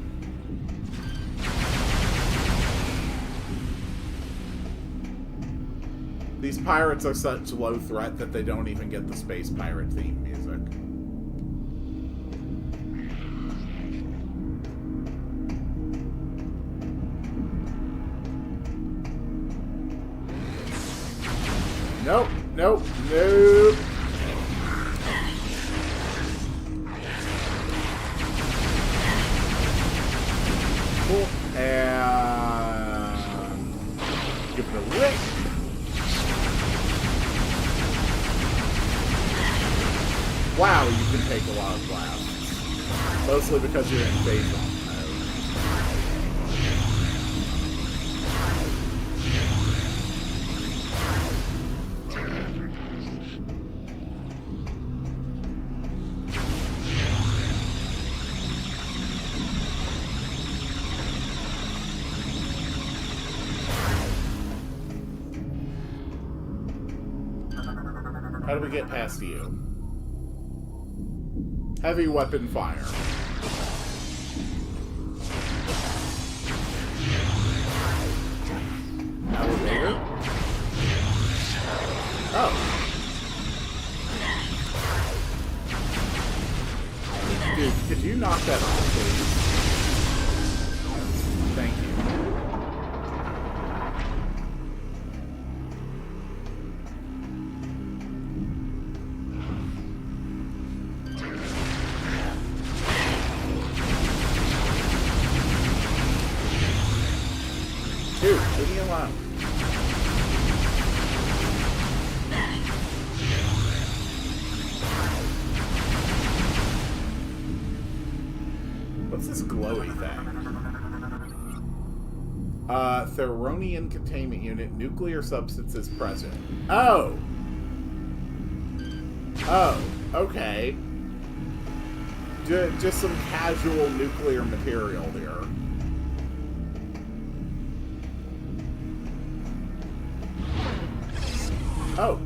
Speaker 1: These pirates are such low threat that they don't even get the space pirate theme music. Nope, nope, nope. Cool. And give it a lick. Wow, you can take a lot of blasts. Mostly because you're in phase on mode. How do we get past you? Heavy weapon fire. Elevator. Oh. Dude, could you knock that off, please? Thank you. Dude, leave me alone. What's this glowy thing? Theronian containment unit, nuclear substances present. Oh! Oh, okay. Just some casual nuclear material here. Oh.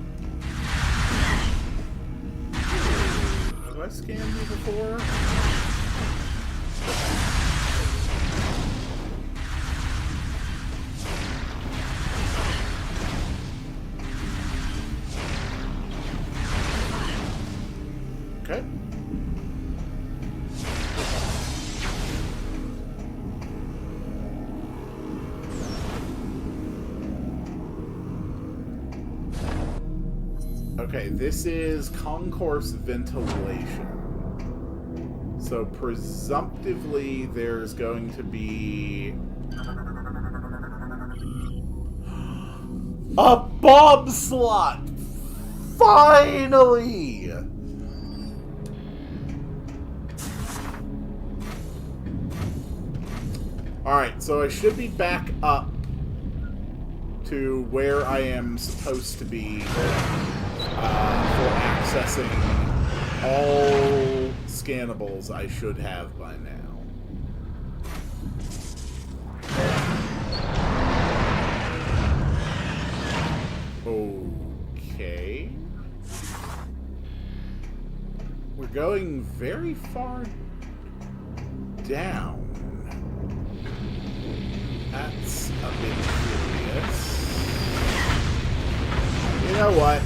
Speaker 1: Have I scanned you before? Okay. Okay, this is concourse ventilation. So presumptively there's going to be a bomb slot! Finally! Alright, so I should be back up to where I am supposed to be for accessing all scannables I should have by now. Okay. We're going very far down. That's a bit curious. You know what?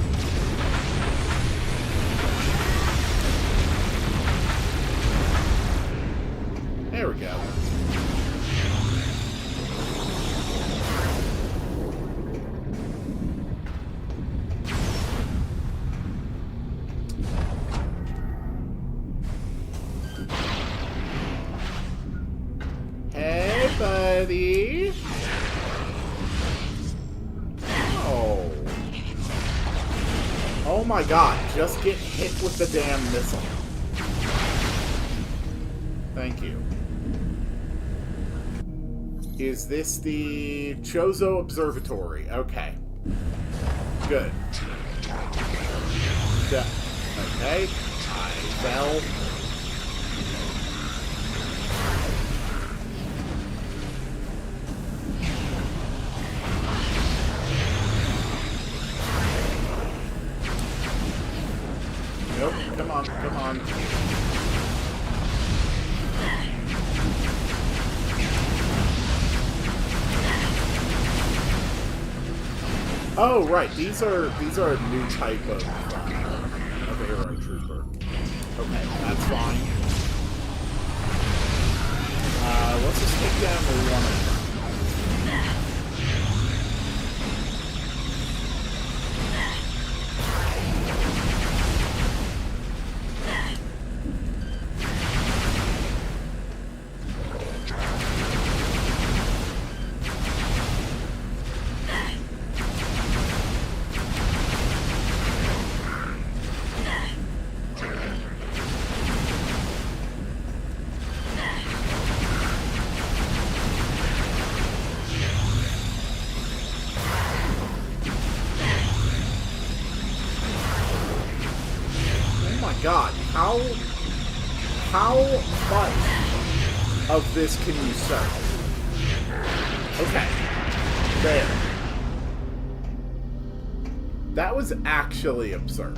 Speaker 1: There we go. Hey, buddy. Oh. Oh my god, just get hit with the damn missile. Thank you. Is this the Chozo Observatory? Okay. Good. Okay. I fell. Oh, right. These are a new type of arrow trooper. Okay, that's fine. Let's just take down one of them. God, how much of this can you serve? Okay, there. That was actually absurd.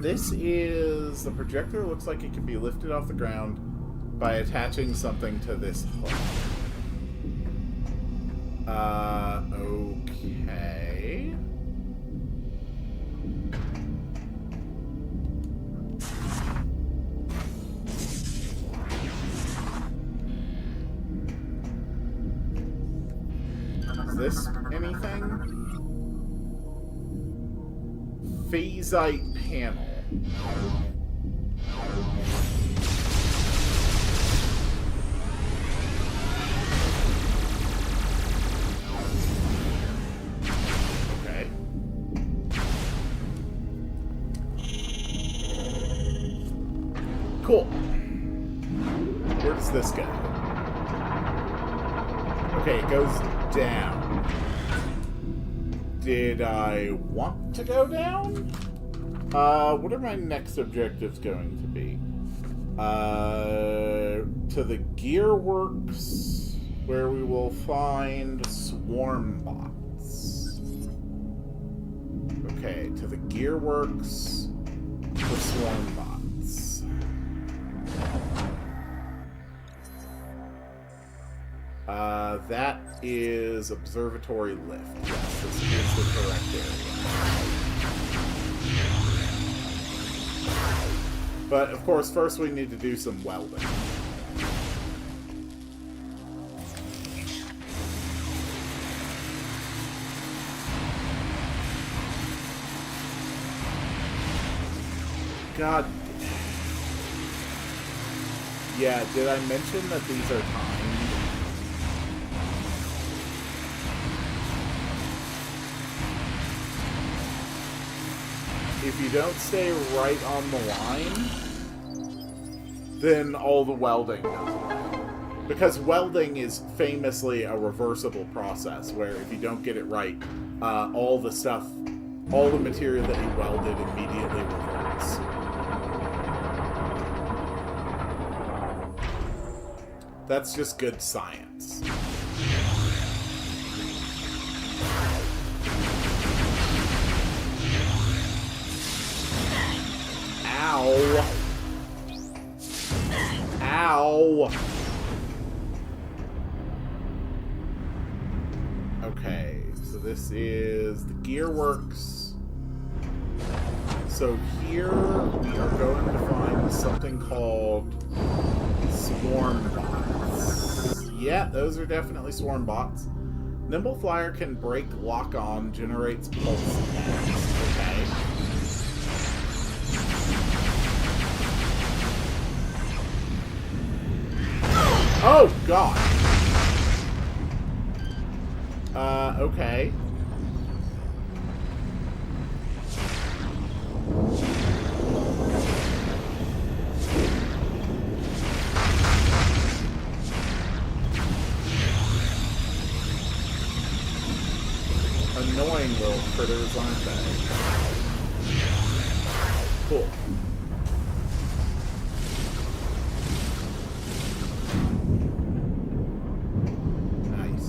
Speaker 1: This is... The projector looks like it can be lifted off the ground by attaching something to this hook. Okay... This anything? Phasite panel. Okay. Cool. Where does this go? Okay, it goes down. Did I want to go down? What are my next objectives going to be? To the gearworks, where we will find swarm bots. Okay, to the gearworks for swarm bots. That is observatory lift. Yes, this is the correct area. But, of course, first we need to do some welding. God. Yeah, did I mention that these are timed? If you don't stay right on the line, then all the welding goes away. Because welding is famously a reversible process, where if you don't get it right, all the material that you welded immediately reverts. That's just good science. Ow. Ow. Okay, so this is the gearworks. So here we are going to find something called swarm bots. Yeah, those are definitely swarm bots. Nimble Flyer can break lock-on, generates pulse attacks. Okay. Oh, God. Okay. Annoying little critters, aren't they? Cool. Nice.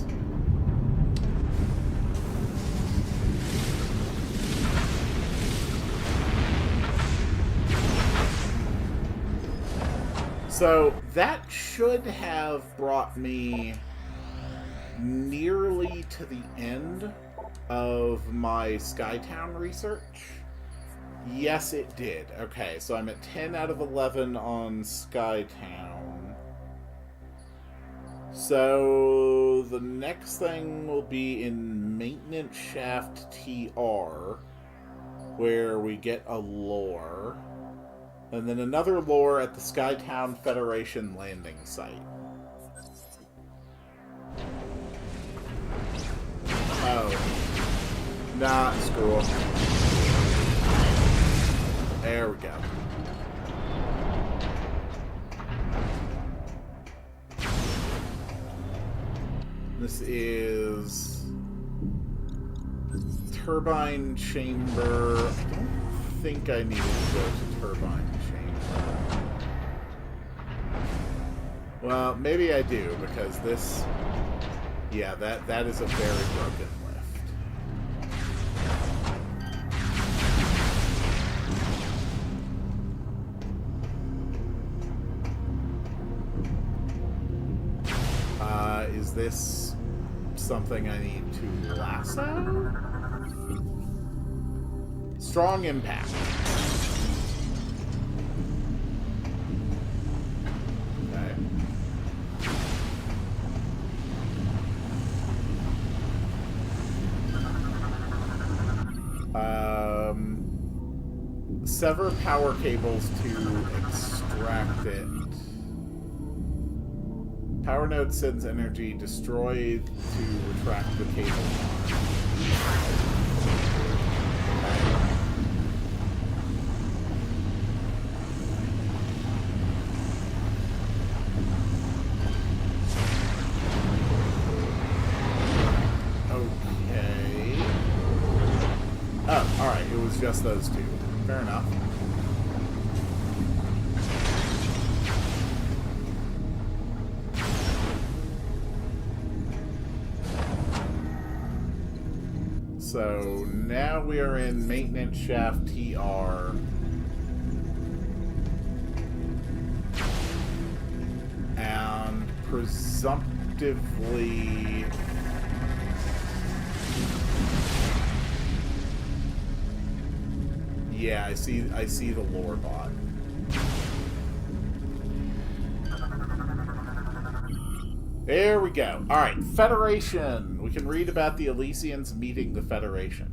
Speaker 1: So that should have brought me nearly to the end of my Skytown research? Yes, it did. Okay, so I'm at 10 out of 11 on Skytown. So the next thing will be in Maintenance Shaft TR, where we get a lore. And then another lore at the Skytown Federation landing site. Oh. Nah, screw 'em. There we go. This is Turbine Chamber. I don't think I needed to go to Turbine Chamber. Well, maybe I do, because this... Yeah, that is a very broken lift. Is this something I need to lasso? Strong impact. Okay. Sever power cables to extract it. Power node sends energy. Destroy to retract the cable. Okay. Oh, alright. It was just those two. Fair enough. So now we are in Maintenance Shaft TR. And presumptively... Yeah, I see the lore bot. There we go. Alright, Federation. We can read about the Elysians meeting the Federation.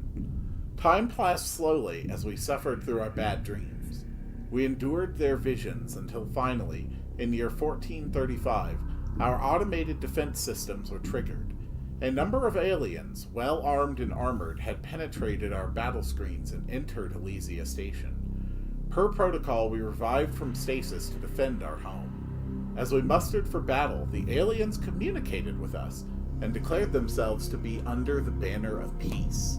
Speaker 1: Time passed slowly as we suffered through our bad dreams. We endured their visions until finally, in year 1435, our automated defense systems were triggered. A number of aliens, well armed and armored, had penetrated our battle screens and entered Elysia Station. Per protocol, we revived from stasis to defend our home. As we mustered for battle, the aliens communicated with us and declared themselves to be under the banner of peace.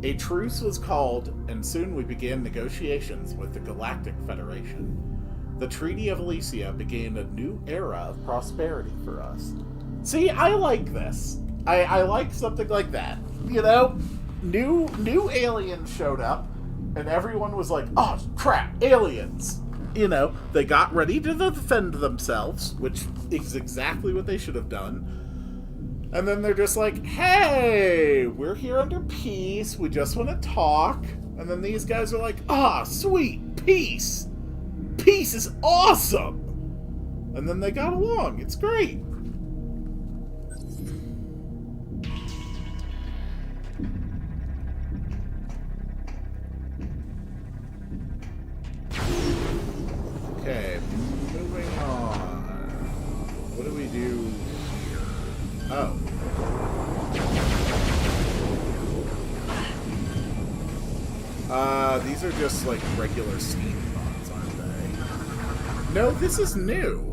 Speaker 1: A truce was called, and soon we began negotiations with the Galactic Federation. The Treaty of Elysia began a new era of prosperity for us. See, I like this. I like something like that. You know, new aliens showed up, and everyone was like, oh, crap, aliens. You know, they got ready to defend themselves, which is exactly what they should have done. And then they're just like, hey, we're here under peace. We just want to talk. And then these guys are like, ah, sweet, peace. Peace is awesome. And then they got along. It's great. Okay, moving on. What do we do here? Oh. These are just like regular steam bots, aren't they? No, this is new.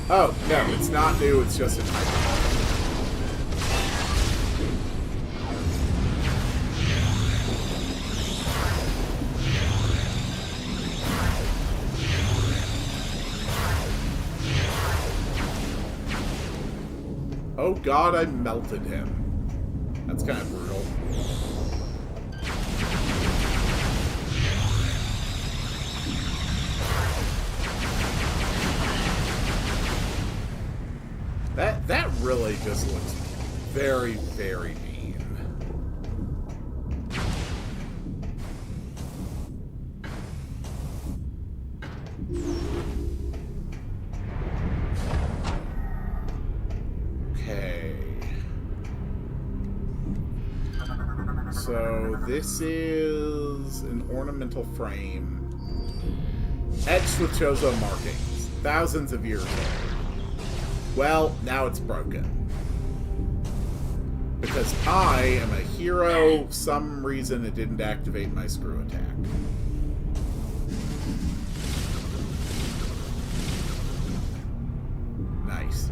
Speaker 1: Oh, no, it's not new, it's just a type. Oh god, I melted him. That's kind of brutal. That really just looks very, very mean. Okay. So this is an ornamental frame etched with Chozo markings, thousands of years old. Well, now it's broken. Because I am a hero, some reason it didn't activate my screw attack. Nice.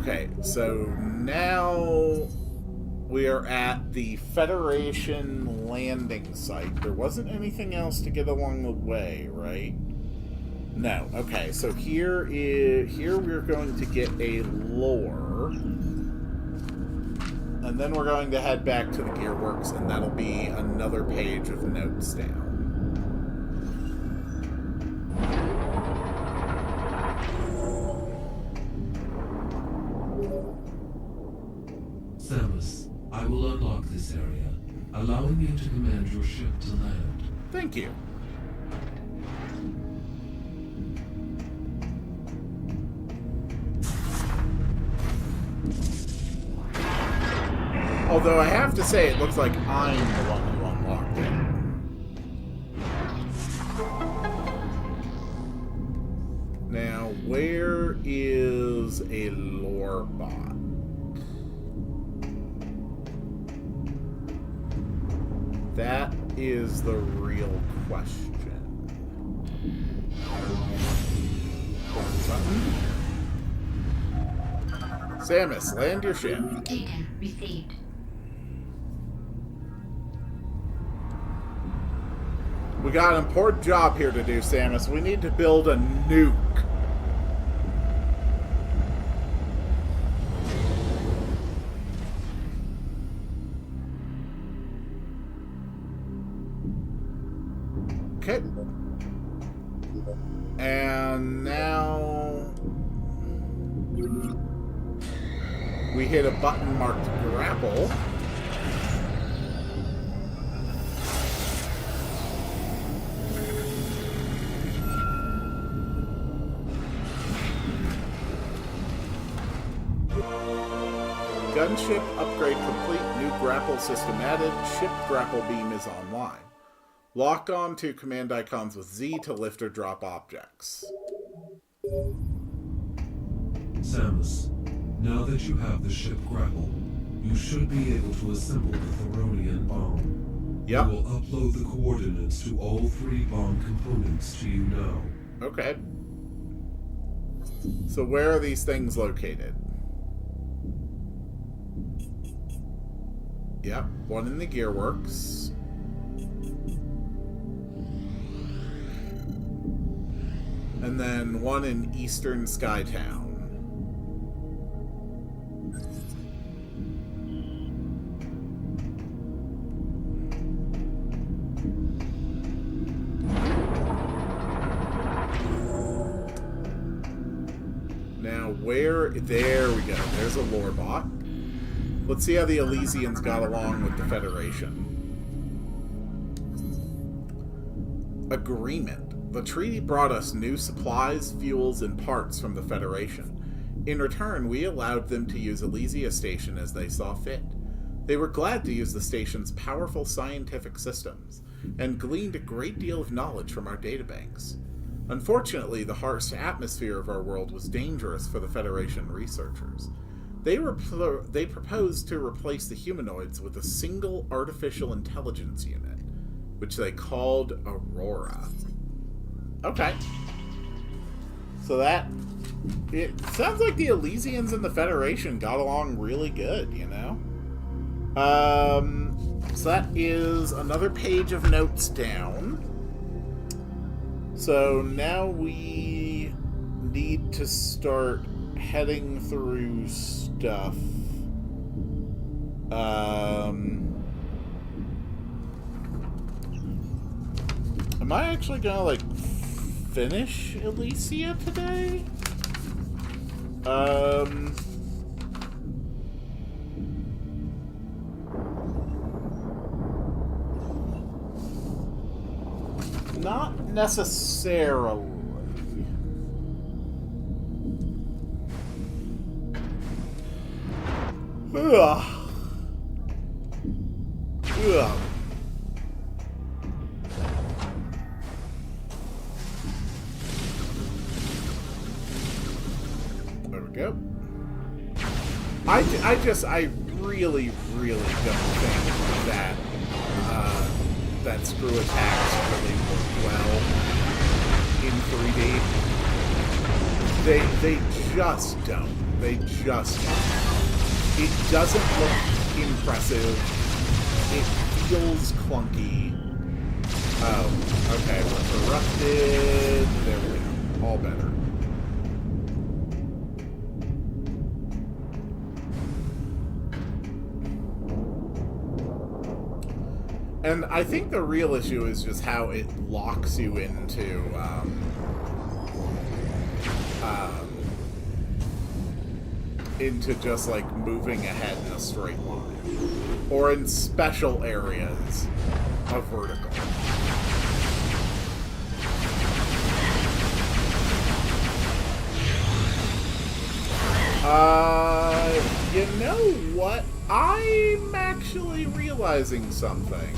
Speaker 1: Okay, so now we are at the Federation landing site. There wasn't anything else to get along the way, right? No. Okay, so here we're going to get a lore. And then we're going to head back to the Gearworks, and that'll be another page of notes down.
Speaker 2: Samus, I will unlock this area, allowing you to command your ship to land.
Speaker 1: Thank you. Although I have to say, it looks like I'm the one who unlocked it. Now, where is a lore bot? That is the real question. Button. Samus, land your ship.
Speaker 5: Data received.
Speaker 1: We got an important job here to do, Samus. We need to build a nuke. Okay. And now we hit a button marked grapple. Gunship upgrade complete. New grapple system added. Ship grapple beam is online. Lock on to command icons with Z to lift or drop objects.
Speaker 2: Samus, now that you have the ship grapple, you should be able to assemble the Theronian bomb.
Speaker 1: Yep.
Speaker 2: I will upload the coordinates to all 3 bomb components to you now.
Speaker 1: Okay. So where are these things located? Yep, one in the Gearworks. And then one in Eastern Skytown. Now, where... There we go. There's a lore bot. Let's see how the Elysians got along with the Federation. Agreement. The treaty brought us new supplies, fuels, and parts from the Federation. In return, we allowed them to use Elysia Station as they saw fit. They were glad to use the station's powerful scientific systems, and gleaned a great deal of knowledge from our databanks. Unfortunately, the harsh atmosphere of our world was dangerous for the Federation researchers. They proposed to replace the humanoids with a single artificial intelligence unit, which they called Aurora. Okay. So it sounds like the Elysians and the Federation got along really good, you know? So that is another page of notes down. So now we need to start heading through stuff. Am I actually gonna, like, finish Elysia today? Not necessarily. Ugh. Ugh. There we go. I really, really don't think that that screw attacks really work well in 3D. They just don't. They just don't. It doesn't look impressive. It feels clunky. Oh, okay, we're corrupted. There we go. All better. And I think the real issue is just how it locks you into just like moving ahead in a straight line, or in special areas of vertical. You know what? I'm actually realizing something.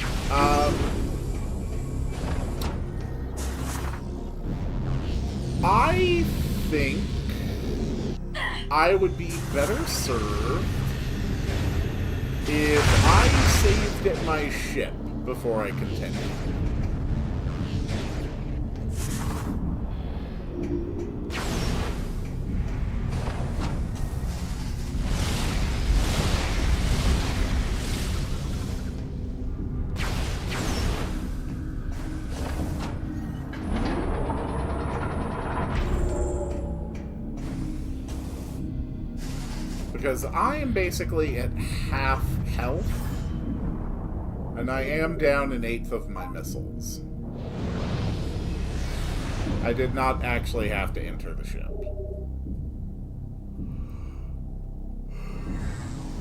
Speaker 1: I think I would be better served if I saved at my ship before I continue. Because I am basically at half health, and I am down an eighth of my missiles. I did not actually have to enter the ship.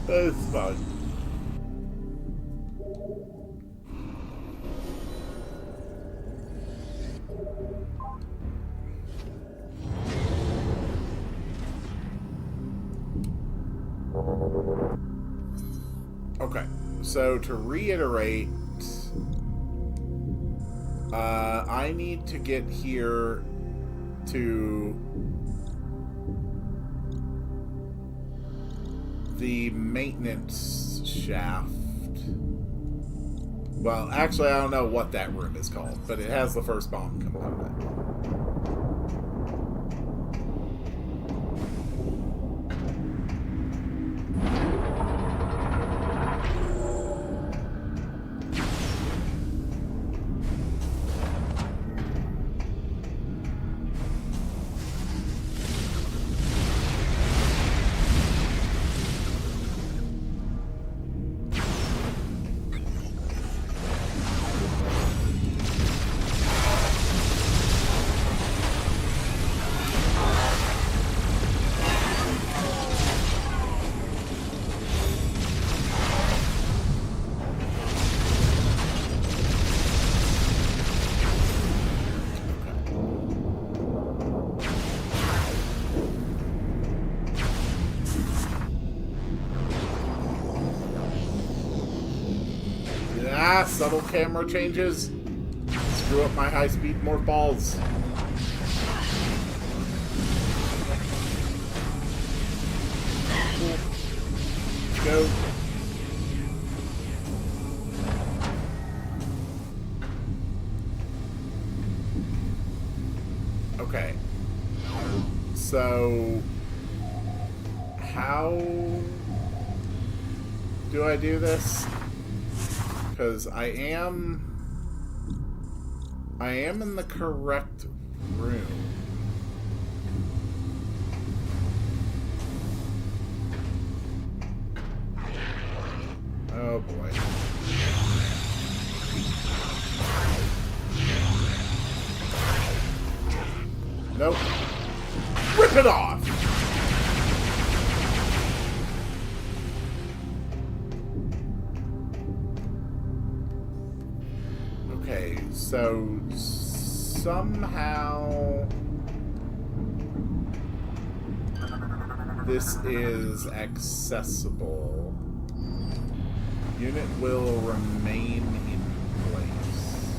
Speaker 1: That's fine. Okay, so to reiterate, I need to get here to the maintenance shaft. Well, actually, I don't know what that room is called, but it has the first bomb component. Subtle camera changes screw up my high-speed morph balls. Cool. Let's go. Okay. So how do I do this? Because I am in the correct room. Oh boy. Nope. Rip it off! so somehow this is accessible. Unit will remain in place.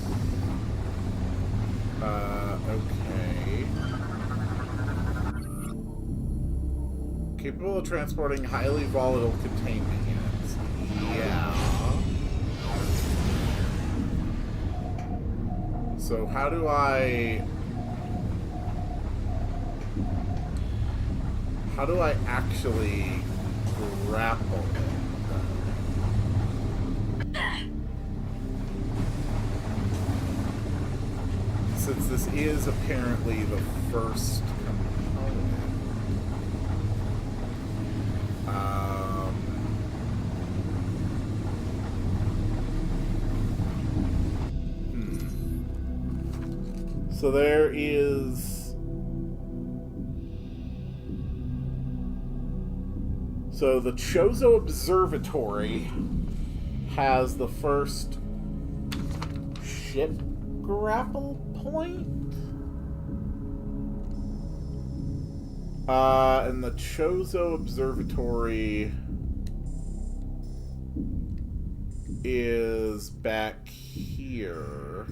Speaker 1: Okay. Capable of transporting highly volatile containment units. Yeah. So how do I actually grapple it? Since this is apparently the first component. So there is... So the Chozo Observatory has the first ship grapple point? And the Chozo Observatory is back here.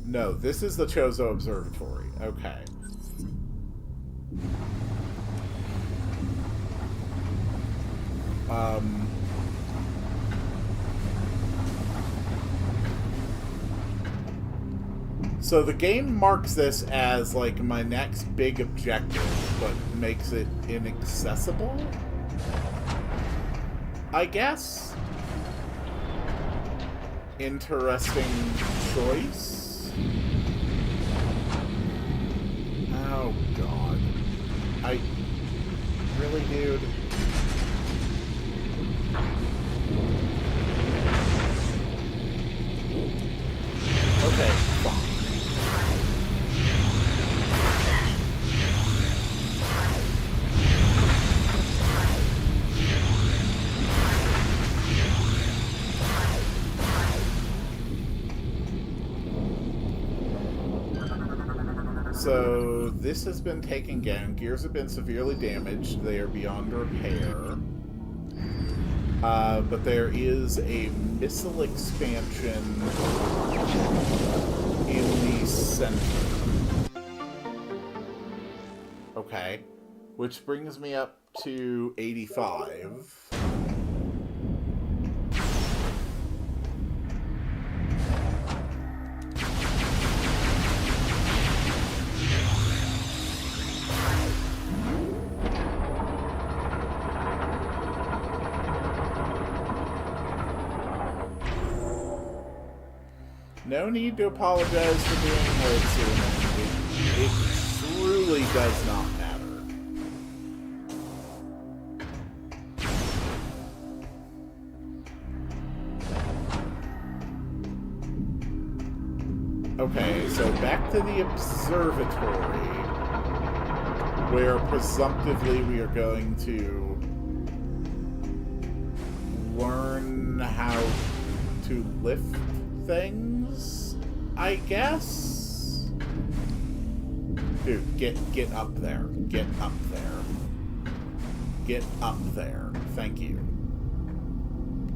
Speaker 1: No, this is the Chozo Observatory. Okay. So the game marks this as like my next big objective, but makes it inaccessible? I guess? Interesting choice. Oh god. Really, dude? Okay, fine. So, this has been taken down. Gears have been severely damaged. They are beyond repair. But there is a missile expansion in the center. Okay. Which brings me up to 85. No need to apologize for being late, Susan. It truly does not matter. Okay, so back to the observatory, where presumptively we are going to learn how to lift things, I guess? Dude, get up there. Get up there. Get up there. Thank you.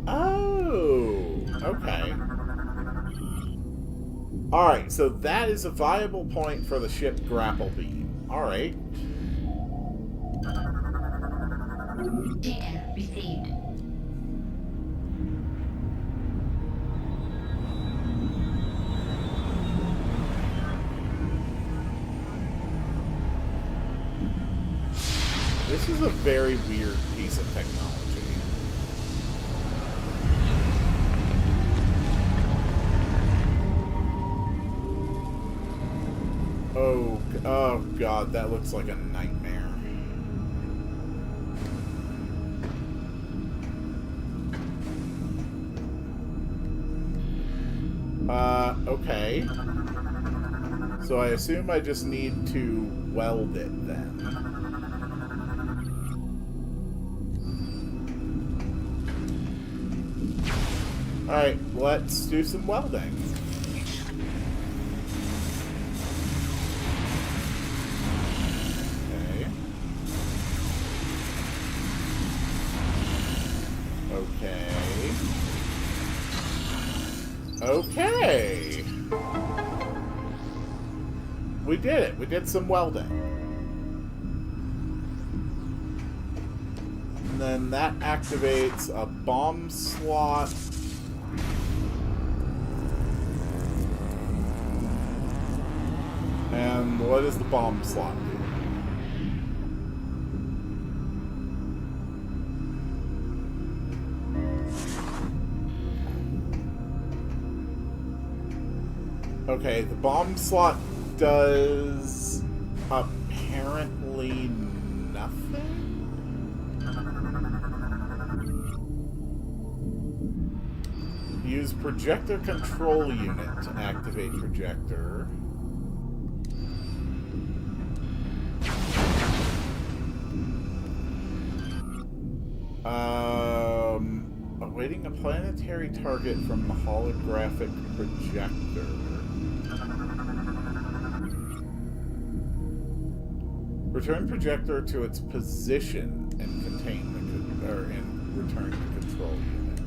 Speaker 1: Oh, okay. Alright, so that is a viable point for the ship grapple beam. Alright.
Speaker 5: Data received.
Speaker 1: This is a very weird piece of technology. Oh god, that looks like a nightmare. Okay. So I assume I just need to weld it then. Alright, let's do some welding. Okay. We did it. We did some welding. And then that activates a bomb slot. And what does the bomb slot do? Okay, the bomb slot does apparently nothing? Use projector control unit to activate projector. Awaiting a planetary target from the holographic projector. Return projector to its position and contain the return to control unit.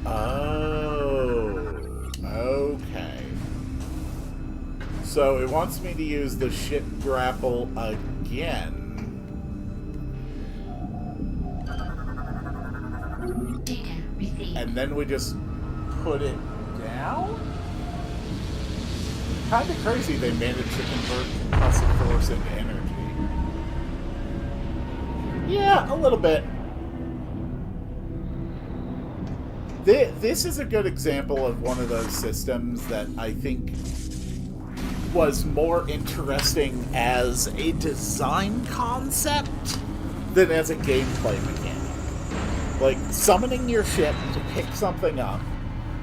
Speaker 1: Oh, okay. So it wants me to use the ship grapple again.
Speaker 5: Data received.
Speaker 1: And then we just put it down? Kind of crazy they managed to convert compressive force into energy. Yeah, a little bit. This is a good example of one of those systems that I think was more interesting as a design concept than as a gameplay mechanic. Like, summoning your ship to pick something up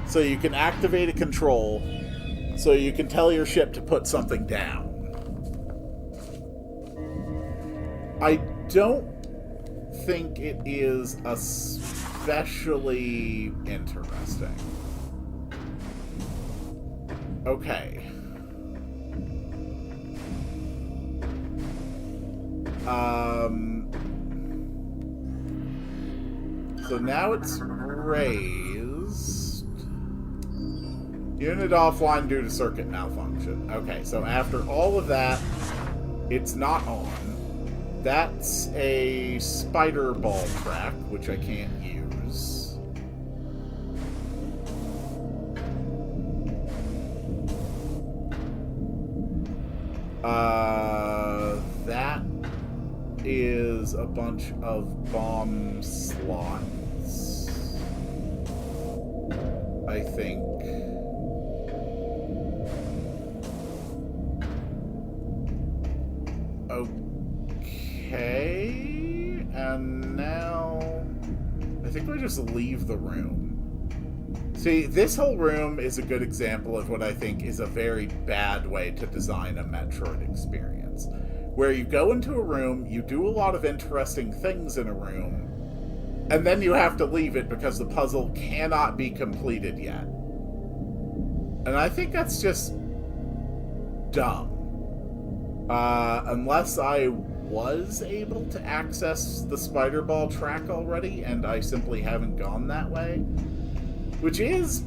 Speaker 1: so you can activate a control so you can tell your ship to put something down. I don't think it is especially interesting. Okay. So now it's raised. Unit offline due to circuit malfunction. Okay, so after all of that, it's not on. That's a spider ball track, which I can't use. That is a bunch of bomb slots, I think. Okay, and now I think we just leave the room. See, this whole room is a good example of what I think is a very bad way to design a Metroid experience. Where you go into a room, you do a lot of interesting things in a room, and then you have to leave it because the puzzle cannot be completed yet. And I think that's just dumb. Unless I was able to access the spider ball track already, and I simply haven't gone that way. Which is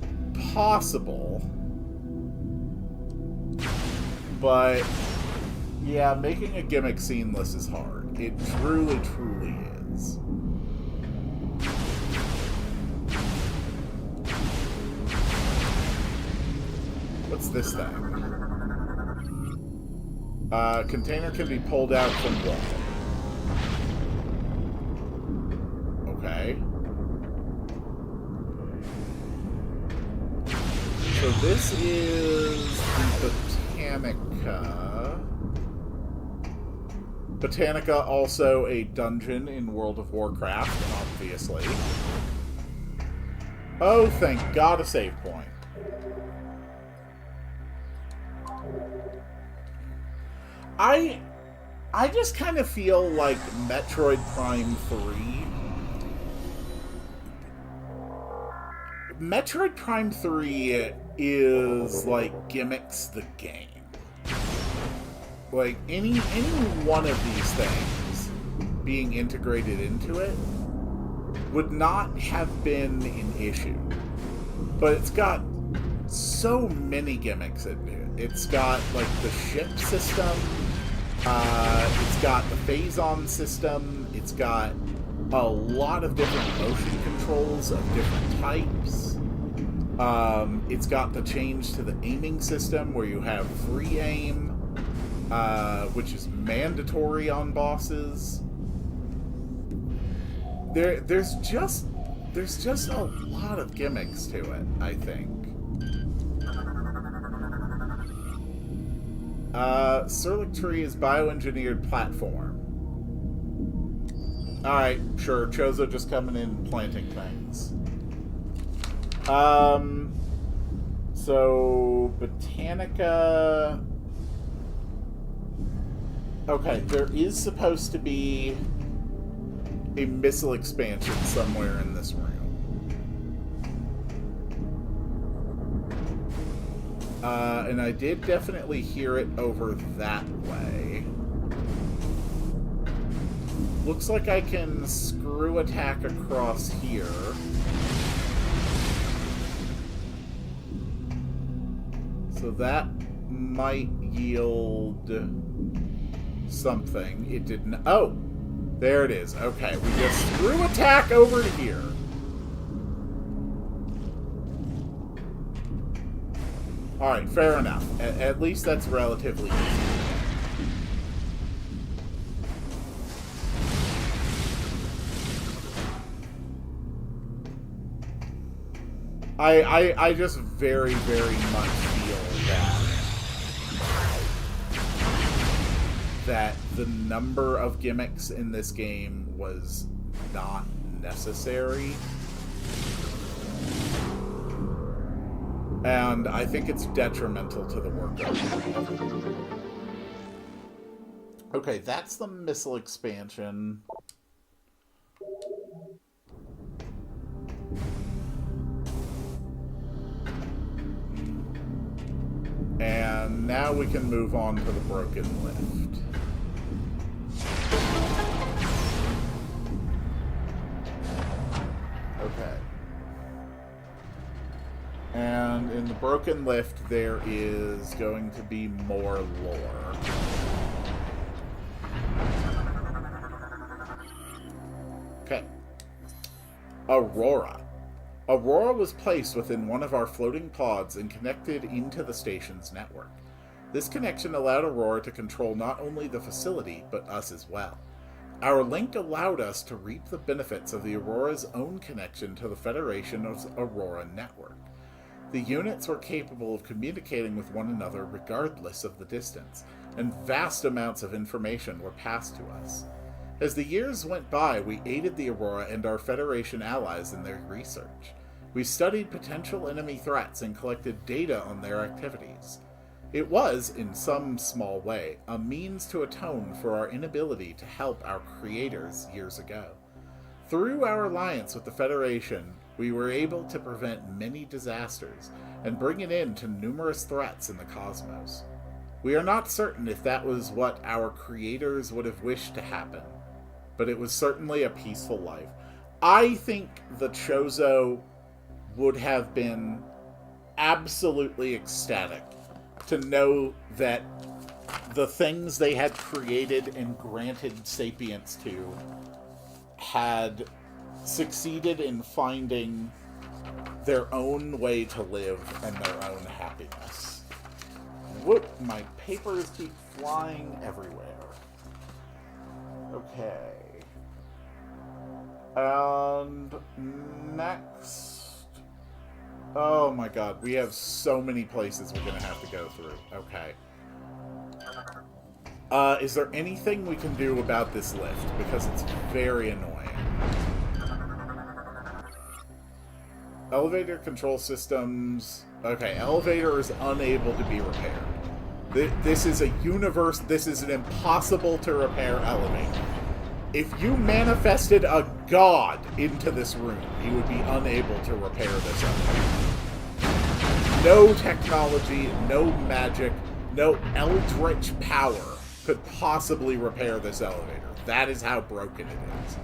Speaker 1: possible. But yeah, making a gimmick seamless is hard. It truly, truly is. What's this thing? Container can be pulled out from wall. Okay. So this is the Botanica. Botanica, also a dungeon in World of Warcraft, obviously. Oh, thank God, a save point. I just kind of feel like Metroid Prime 3 Metroid Prime 3 is like gimmicks the game. Like any one of these things being integrated into it would not have been an issue. But it's got so many gimmicks in it. It's got like the ship system, it's got the phase-on system, it's got a lot of different motion controls of different types. It's got the change to the aiming system where you have free aim, which is mandatory on bosses. There's just a lot of gimmicks to it, I think. Serlic Tree is bioengineered platform. Alright, sure. Chozo just coming in and planting things. So, Botanica... Okay, there is supposed to be a missile expansion somewhere in this room. And I did definitely hear it over that way. Looks like I can screw attack across here. So that might yield something. It didn't. Oh! There it is. Okay, we just screw attack over to here. Alright, fair enough. At least that's relatively easy. I just very, very much feel that the number of gimmicks in this game was not necessary. And I think it's detrimental to the work of it. Okay, that's the missile expansion. And now we can move on to the broken lift. Okay. And in the broken lift, there is going to be more lore. Okay. Aurora. Aurora was placed within one of our floating pods and connected into the station's network. This connection allowed Aurora to control not only the facility, but us as well. Our link allowed us to reap the benefits of the Aurora's own connection to the Federation's Aurora network. The units were capable of communicating with one another regardless of the distance, and vast amounts of information were passed to us. As the years went by, we aided the Aurora and our Federation allies in their research. We studied potential enemy threats and collected data on their activities. It was, in some small way, a means to atone for our inability to help our creators years ago. Through our alliance with the Federation, we were able to prevent many disasters and bring an end to numerous threats in the cosmos. We are not certain if that was what our creators would have wished to happen, but it was certainly a peaceful life. I think the Chozo would have been absolutely ecstatic to know that the things they had created and granted sapience to had succeeded in finding their own way to live and their own happiness. Whoop, my papers keep flying everywhere. Okay. And next... Oh my god, we have so many places we're gonna have to go through. Okay. Is there anything we can do about this lift? Because it's very annoying. Elevator control systems... Okay, elevator is unable to be repaired. This is a universe... This is an impossible to repair elevator. if you manifested a god into this room, he would be unable to repair this elevator. No technology, no magic, no eldritch power could possibly repair this elevator. That is how broken it is.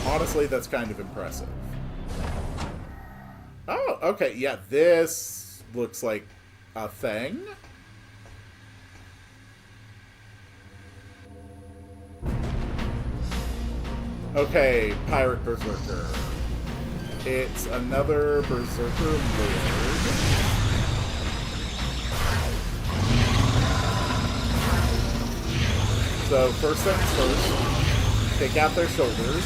Speaker 1: Honestly, that's kind of impressive. Oh, okay, yeah, this looks like a thing. Okay, Pirate Berserker. It's another Berserker Lord. So, first things first, take out their shoulders.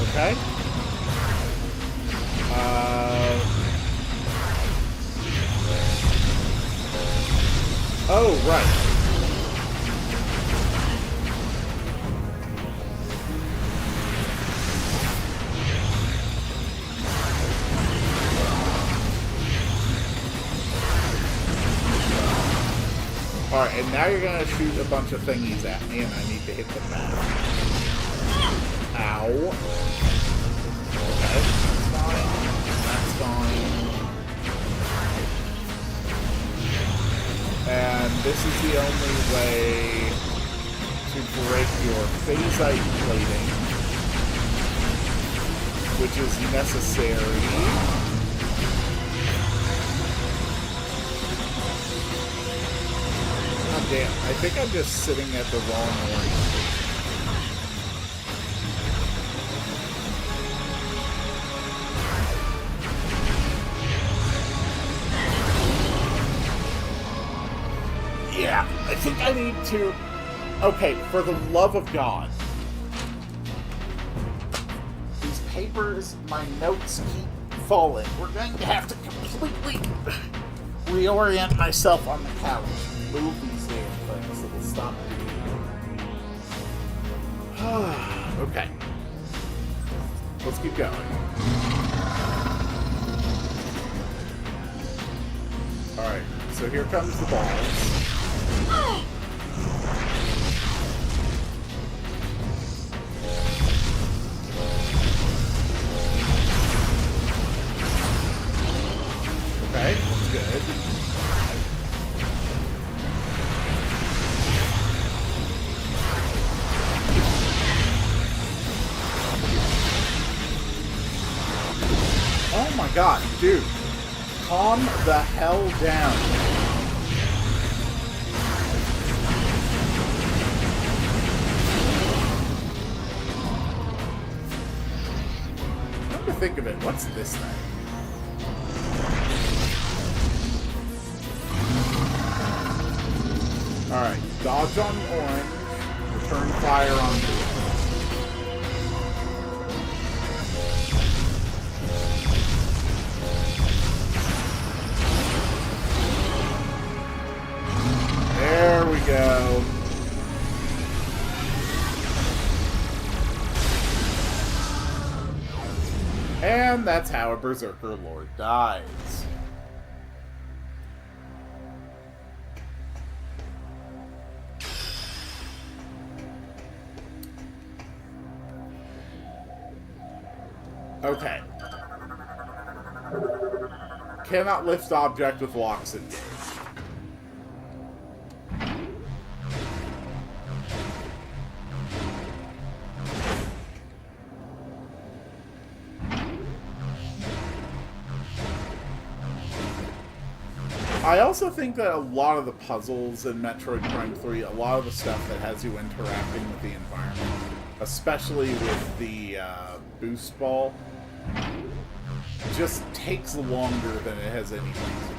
Speaker 1: Okay. Oh, right. Alright, and now you're gonna shoot a bunch of thingies at me, and I need to hit them back. Ow. Okay, that's fine. That's fine. And this is the only way to break your phasite plating, which is necessary. Oh, damn, I think I'm just sitting at the wrong orientation. Yeah, I think I need to... Okay, for the love of God. These papers, my notes keep falling. We're going to have to completely reorient myself on the couch. Move these damn things so they'll stop moving. Okay. Let's keep going. Alright, so here comes the balls. Okay, that's good. Oh my god, dude. Calm the hell down. Come to think of it, what's this thing? Alright, dodge on orange, return fire on blue. There we go. And that's how a Berserker Lord dies. Okay. Cannot lift object with locks engaged. I also think that a lot of the puzzles in Metroid Prime 3, a lot of the stuff that has you interacting with the environment, especially with the boost ball, just takes longer than it has any reason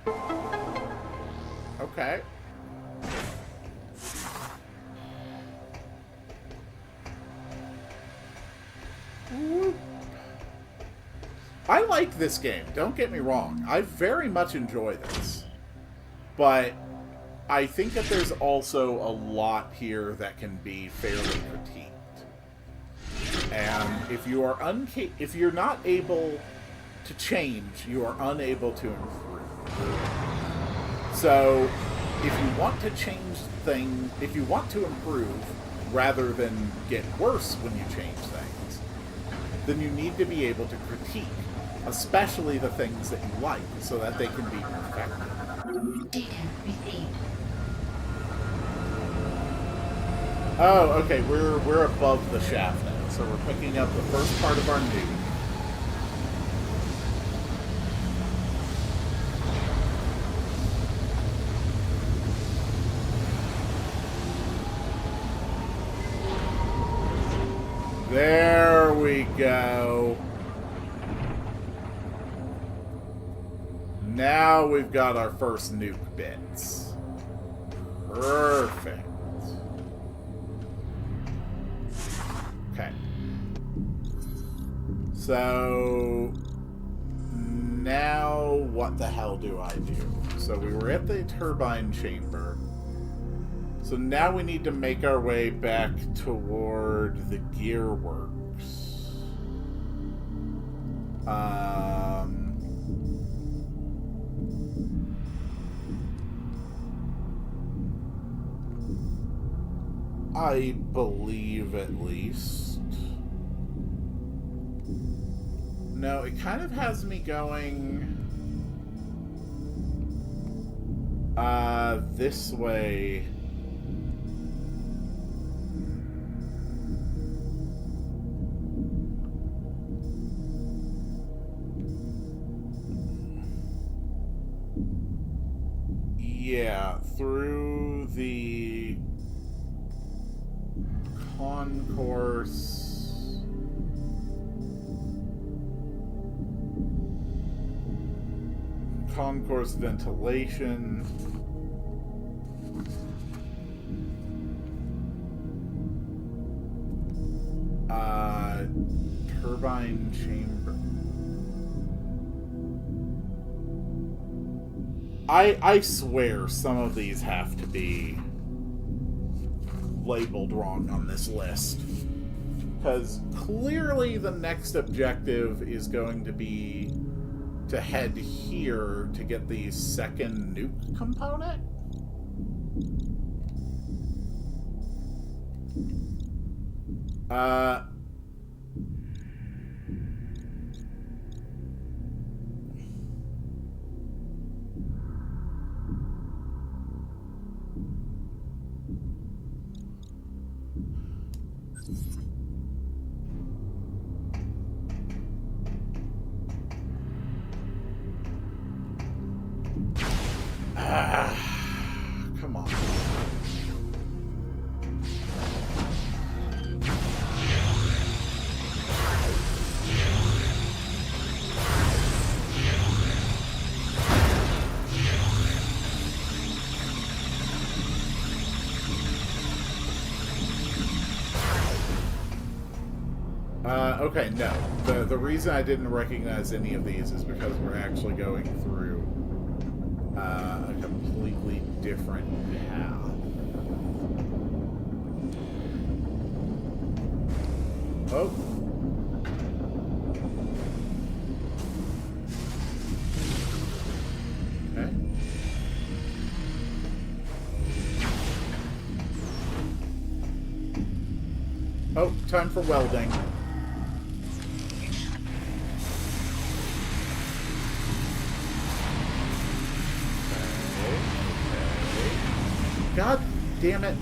Speaker 1: to. Okay. I like this game, don't get me wrong. I very much enjoy this. But I think that there's also a lot here that can be fairly critiqued. And if you are if you're not able to change, you are unable to improve. So, if you want to change things, if you want to improve rather than get worse when you change things, then you need to be able to critique, especially the things that you like, so that they can be perfected.
Speaker 5: Data received.
Speaker 1: Oh, okay, we're above the shaft now, so we're picking up the first part of our nuke. There we go. Now we've got our first nuke bits. Perfect. Okay. So now what the hell do I do? So we were at the turbine chamber. So now we need to make our way back toward the gear works. I believe, at least. No, it kind of has me going this way. Yeah, through the concourse. Concourse ventilation. Turbine chamber. I swear some of these have to be labeled wrong on this list. Because clearly the next objective is going to be to head here to get the second nuke component. Come on. Okay, no. The reason I didn't recognize any of these is because we're actually going through a completely different path. Oh. Okay. Oh, time for welding. God damn it.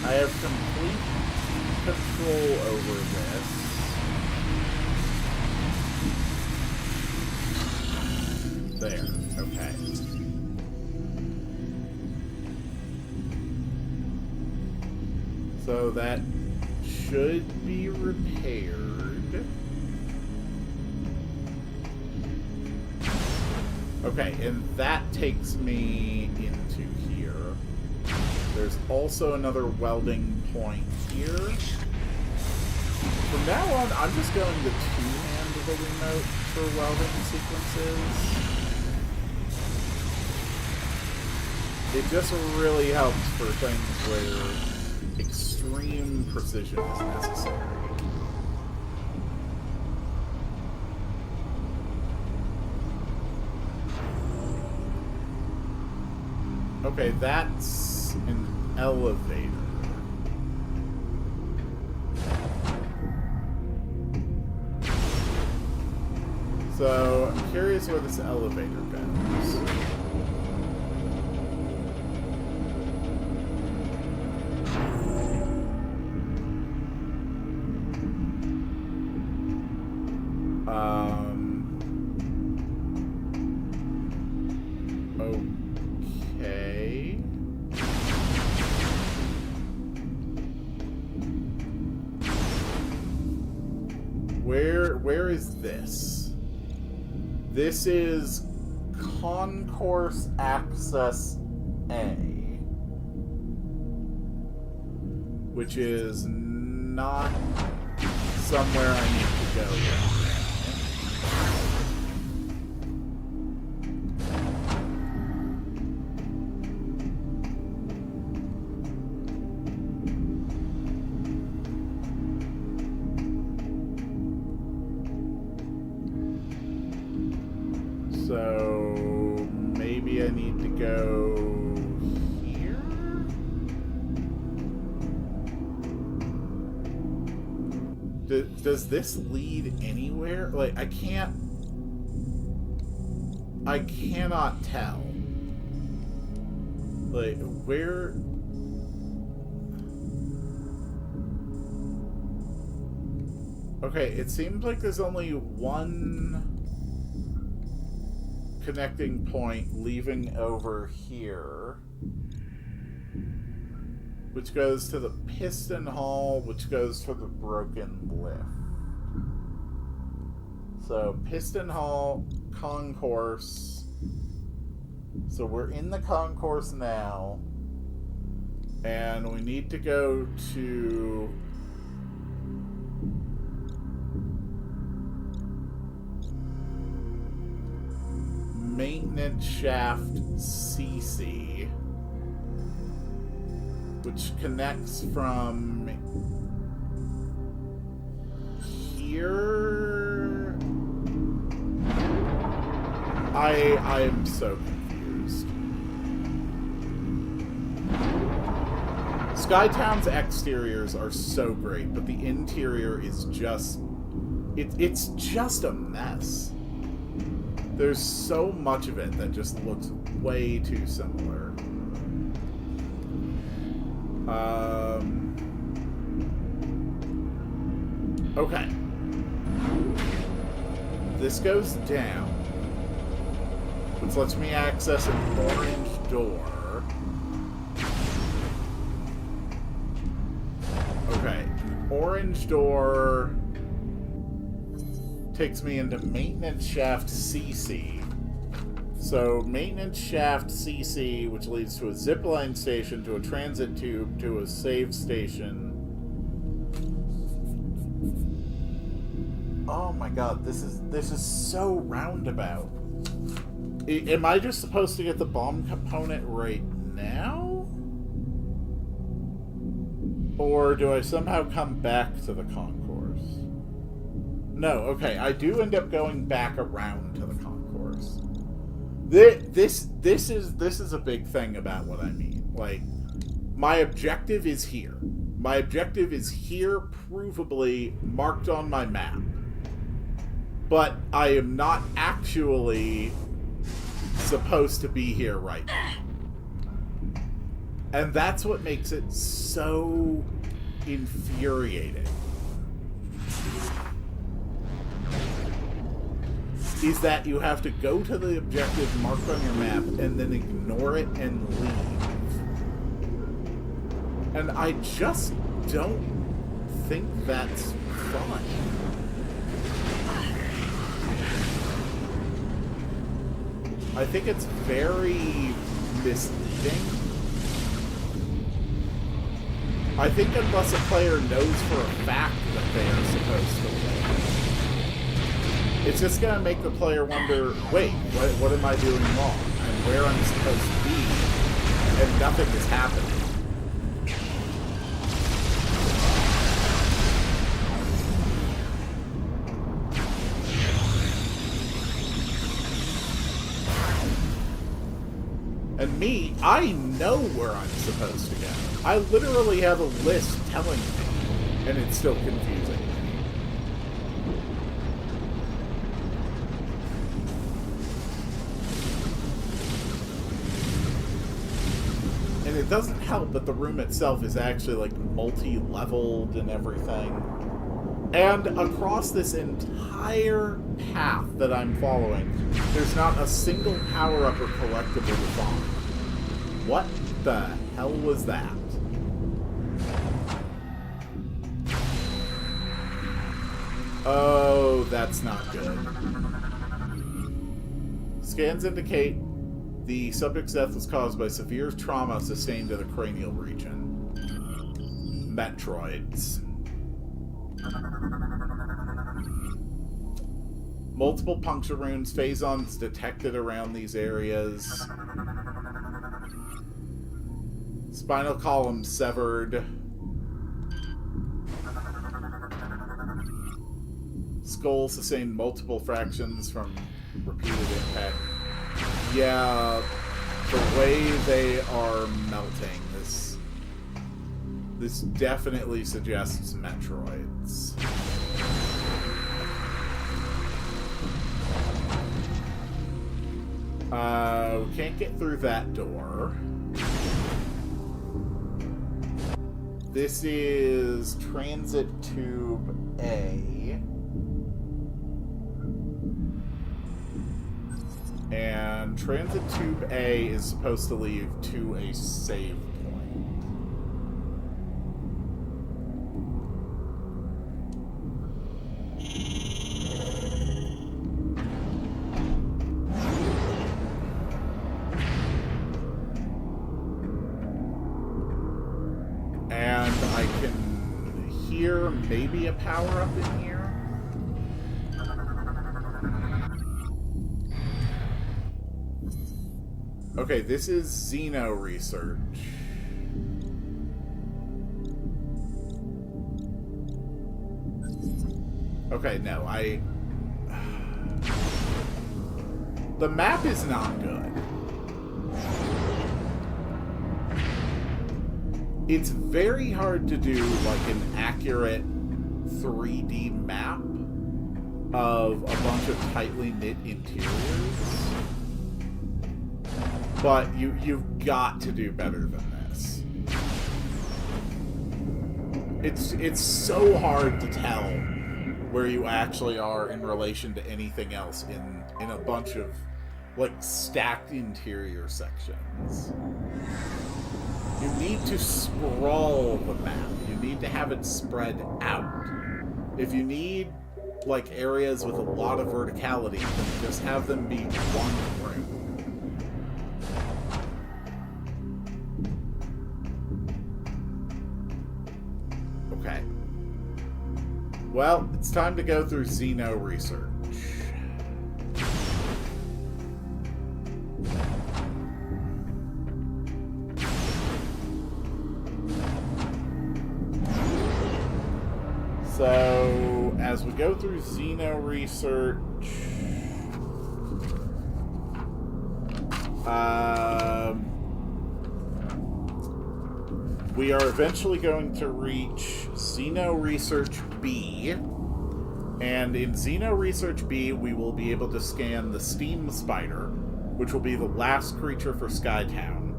Speaker 1: I have complete control over this. There. Okay. So that should be repaired. Okay, and that takes me into here. There's also another welding point here. From now on, I'm just going to two-hand the remote for welding sequences. It just really helps for things where extreme precision is necessary. Okay, that's an elevator. So, I'm curious where this elevator goes. Okay. Where is this? This is Concourse Access A, which is not somewhere I need to go yet. So maybe I need to go here? Does this lead anywhere? Like, I cannot tell. Like, where... Okay, it seems like there's only one connecting point leaving over here, which goes to the piston hall, which goes to the broken lift. So piston hall, concourse. So we're in the concourse now, and we need to go to maintenance shaft CC, which connects from here. I am so confused. Skytown's exteriors are so great, but the interior is just... It's just a mess. There's so much of it that just looks way too similar. Okay. This goes down, which lets me access an orange door. Okay, an orange door takes me into maintenance shaft CC. So maintenance shaft CC, which leads to a zipline station, to a transit tube, to a save station. Oh my god, this is so roundabout. Am I just supposed to get the bomb component right now? Or do I somehow come back to the concourse? No, okay, I do end up going back around to the concourse. This is a big thing about what I mean. Like, my objective is here. My objective is here, provably marked on my map. But I am not actually supposed to be here right now. And that's what makes it so infuriating. Is that you have to go to the objective marked on your map and then ignore it and leave. And I just don't think that's fun. I think it's very misleading. I think unless a player knows for a fact that they are supposed to win, it's just going to make the player wonder, wait, what am I doing wrong? I'm where I'm supposed to be, and nothing is happening. And me, I know where I'm supposed to go. I literally have a list telling me, and it's still confusing. And it doesn't help that the room itself is actually like multi-leveled and everything. And across this entire path that I'm following, there's not a single power-up or collectible to find. What the hell was that? Oh, that's not good. Scans indicate the subject's death was caused by severe trauma sustained in the cranial region. Metroids. Multiple puncture wounds, phasons detected around these areas. Spinal column severed. Skull sustained multiple fractions from repeated impact. Yeah, the way they are melting, this definitely suggests Metroids. We can't get through that door. This is Transit Tube A. And Transit Tube A is supposed to lead to a save point. And I can hear maybe a power-up in here. Okay, this is Xeno research. Okay, no, the map is not good. It's very hard to do, like, an accurate 3D map of a bunch of tightly knit interiors. But you've got to do better than this. It's so hard to tell where you actually are in relation to anything else in a bunch of, like, stacked interior sections. You need to sprawl the map. You need to have it spread out. If you need, like, areas with a lot of verticality, then just have them be one room. Okay. Well, it's time to go through Xeno research. So, as we go through Xeno research, we are eventually going to reach Xeno Research B, and in Xeno Research B, we will be able to scan the Steam Spider, which will be the last creature for Skytown,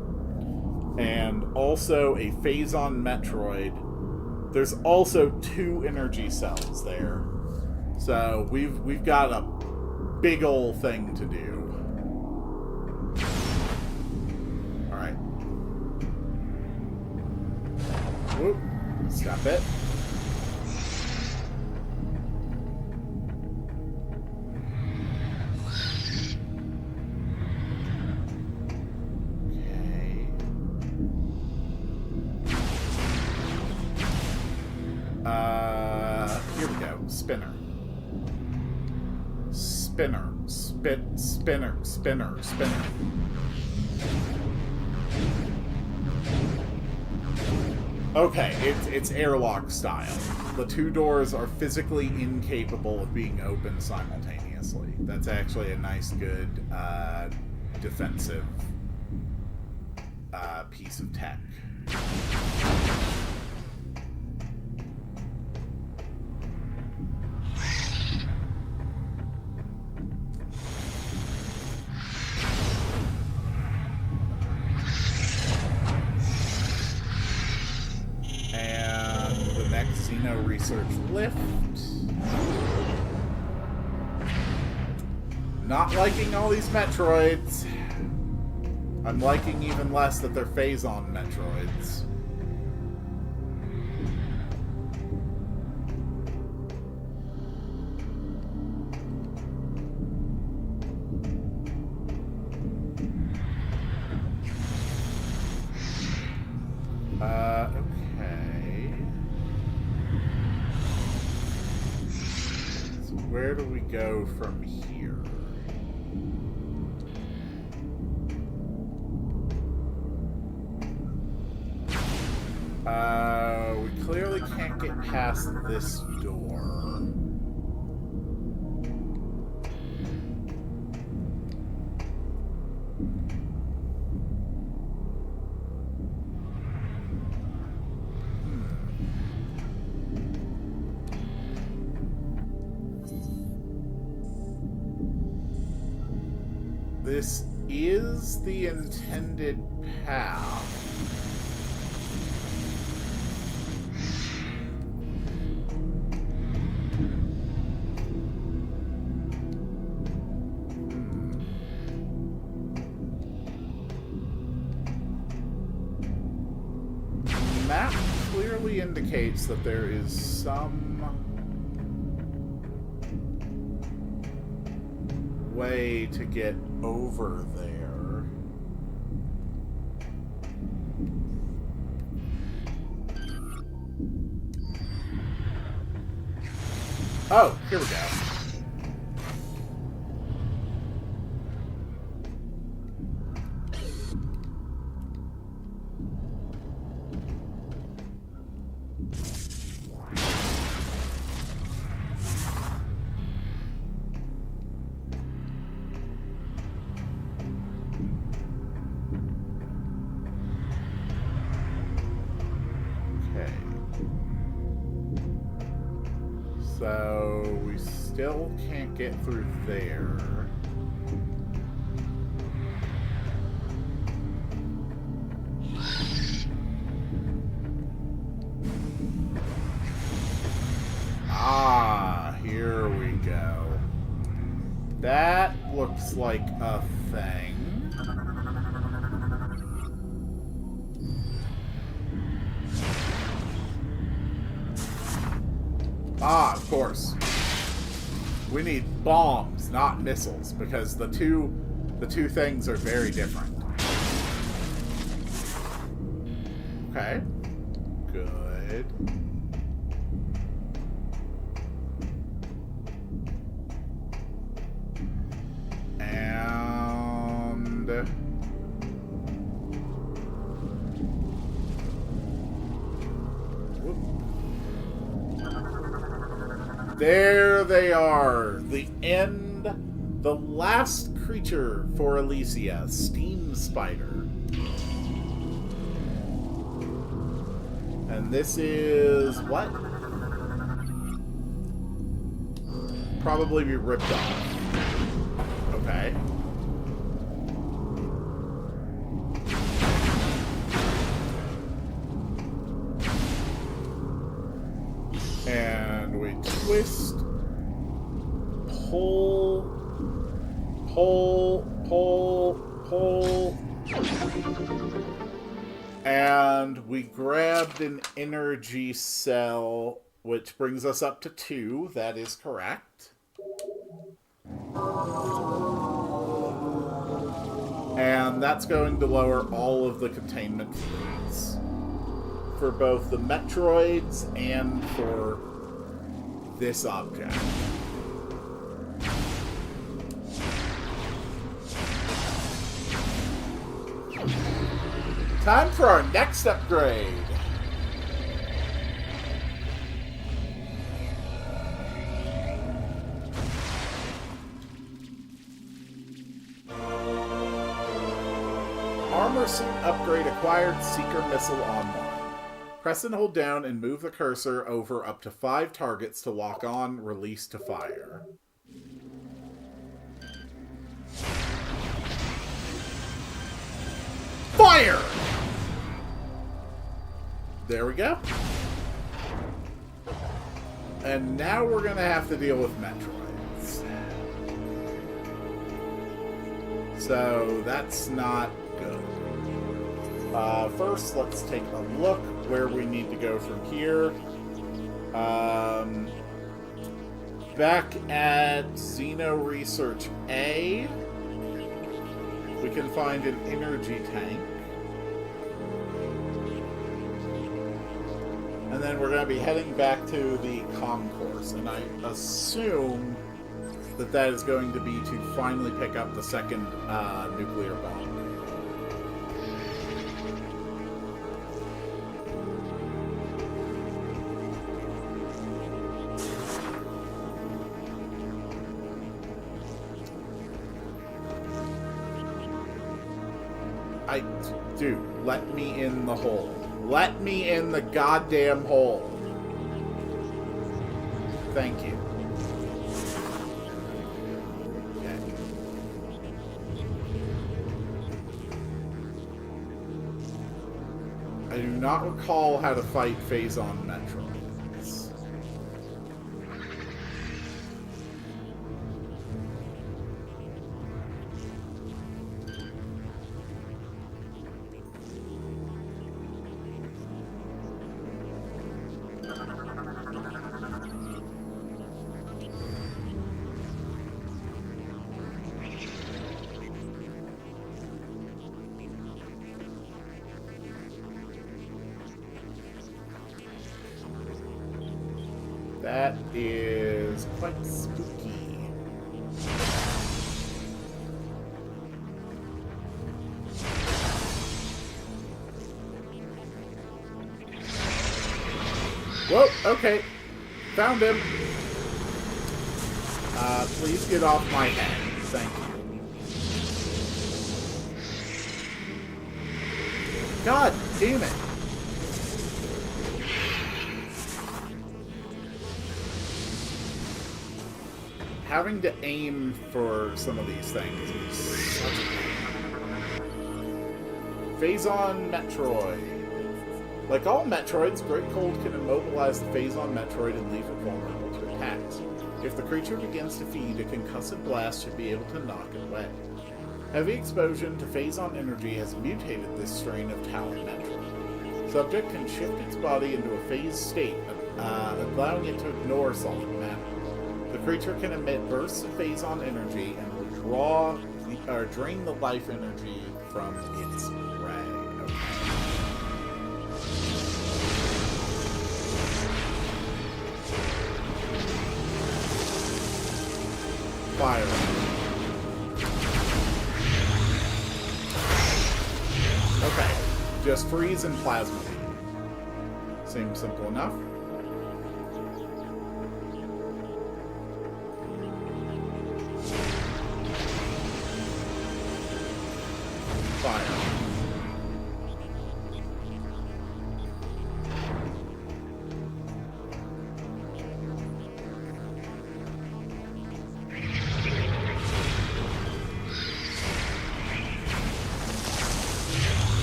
Speaker 1: and also a Phazon Metroid. There's also 2 energy cells there, so we've got a big ol' thing to do. Whoop. Stop it. Okay. Here we go. Spinner. Spinner. Spinner. Okay, it's airlock style. The 2 doors are physically incapable of being opened simultaneously. That's actually a nice, good, defensive piece of tech. And the next Xeno Research lift. Not liking all these Metroids. I'm liking even less that they're Phazon Metroids. Okay. So where do we go from here? We clearly can't get past this door. This is the intended path. The map clearly indicates that there is some way to get over there. Oh, here we go. So we still can't get through there. Ah, here we go. That looks like a thing. Ah, of course. We need bombs, not missiles, because the two things are very different. Okay. Good. And there they are. The end. The last creature for Elysia. Steam Spider. And this is what? Probably be ripped off. Okay. And we twist, pull, pull, pull, pull, and we grabbed an energy cell, which brings us up to 2. That is correct. And that's going to lower all of the containment fluids for both the Metroids and for this object. Time for our next upgrade. Armor armor suit upgrade acquired. Seeker missile online. Press and hold down and move the cursor over up to 5 targets to lock on. Release to fire. Fire! There we go. And now we're going to have to deal with Metroids. So that's not good. First, let's take a look where we need to go from here. Back at Xeno Research A, we can find an energy tank. And then we're going to be heading back to the concourse. And I assume that that is going to be to finally pick up the second nuclear bomb. Dude, let me in the hole. Let me in the goddamn hole. Thank you. Okay. I do not recall how to fight Phazon Metroids. That is quite spooky. Whoa, okay. Found him. Please get off my head. Thank you. God damn it. Having to aim for some of these things is such a pain. Phazon Metroid. Like all Metroids, Great Cold can immobilize the Phazon Metroid and leave it vulnerable to attacks. If the creature begins to feed, a concussive blast should be able to knock it away. Heavy exposure to Phazon energy has mutated this strain of Tower Metroid. Subject can shift its body into a phased state, allowing it to ignore solid matter. The creature can emit bursts of Phazon energy and withdraw or drain the life energy from its prey. Okay. Fire. Okay. Just freeze and plasma beam. Seems simple enough. Fire.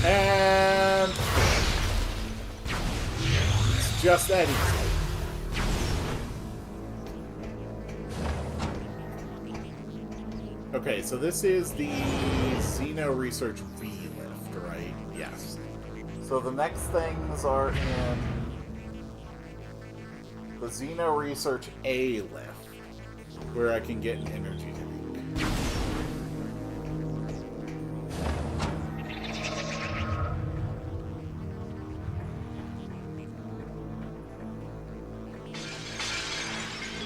Speaker 1: And it's just that easy. Okay, so this is the Xeno Research V lift, right? Yes. So the next things are in the Xeno Research A lift, where I can get an energy tank.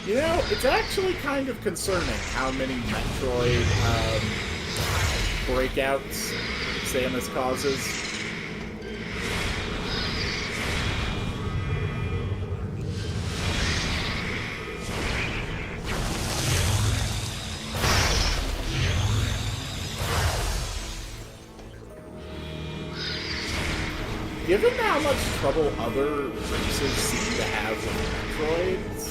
Speaker 1: You know, it's actually kind of concerning how many Metroid breakouts Samus causes. given how much trouble other races seem to have with Metroids,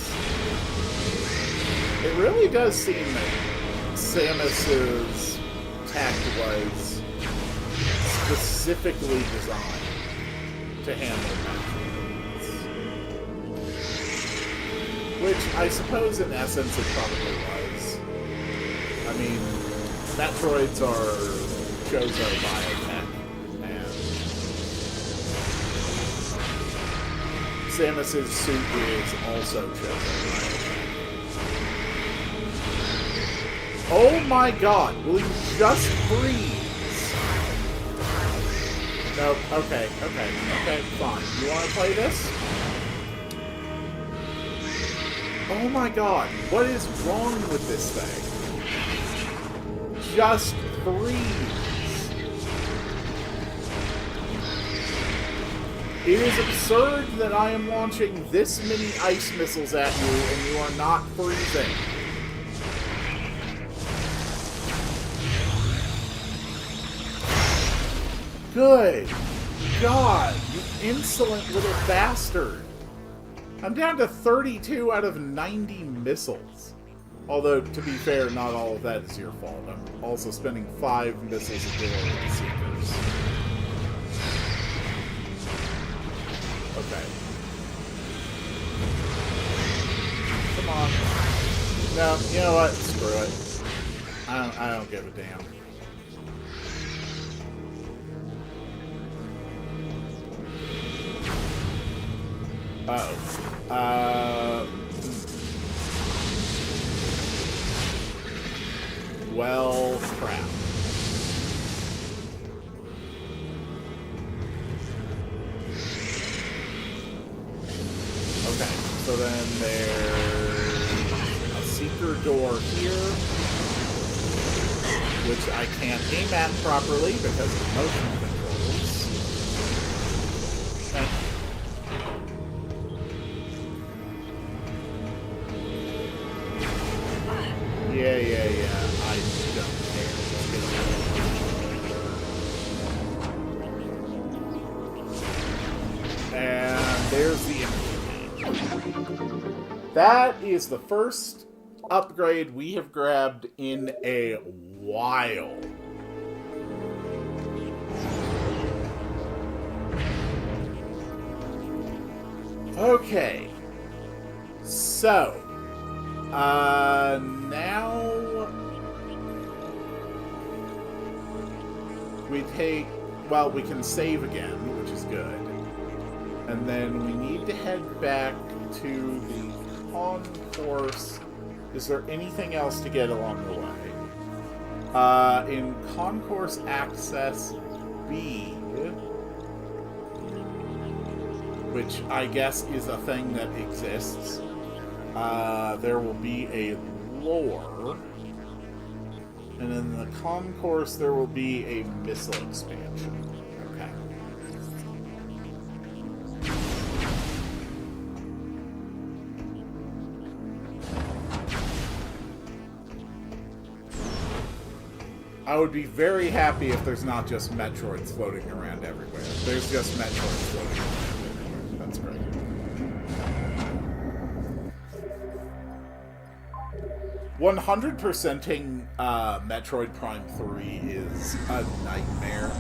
Speaker 1: it really does seem that Samus's tech was specifically designed to handle Metroids. Which I suppose in essence it probably was. I mean, Metroids are Jozo biotech, and Samus's suit is also Jozo biotech. Oh my god, will you just freeze? No, okay, fine. You want to play this? Oh my god, what is wrong with this thing? Just freeze. It is absurd that I am launching this many ice missiles at you and you are not freezing. Good God, you insolent little bastard. I'm down to 32 out of 90 missiles. Although, to be fair, not all of that is your fault. I'm also spending 5 missiles a day with the Seekers. Okay. Come on. No, you know what? Screw it. I don't give a damn. Well, crap. Okay, so then there's a Seeker door here, which I can't aim at properly because of motion controls. And yeah. I don't care. And there's the image. That is the first upgrade we have grabbed in a while. Okay. So, now we take, well, we can save again, which is good. And then we need to head back to the concourse. Is there anything else to get along the way? In Concourse Access B, which I guess is a thing that exists, there will be a lore, and in the concourse there will be a missile expansion. Okay. I would be very happy if there's not just Metroids floating around everywhere. If there's just Metroids floating around everywhere, that's great. 100%ing Metroid Prime 3 is a nightmare,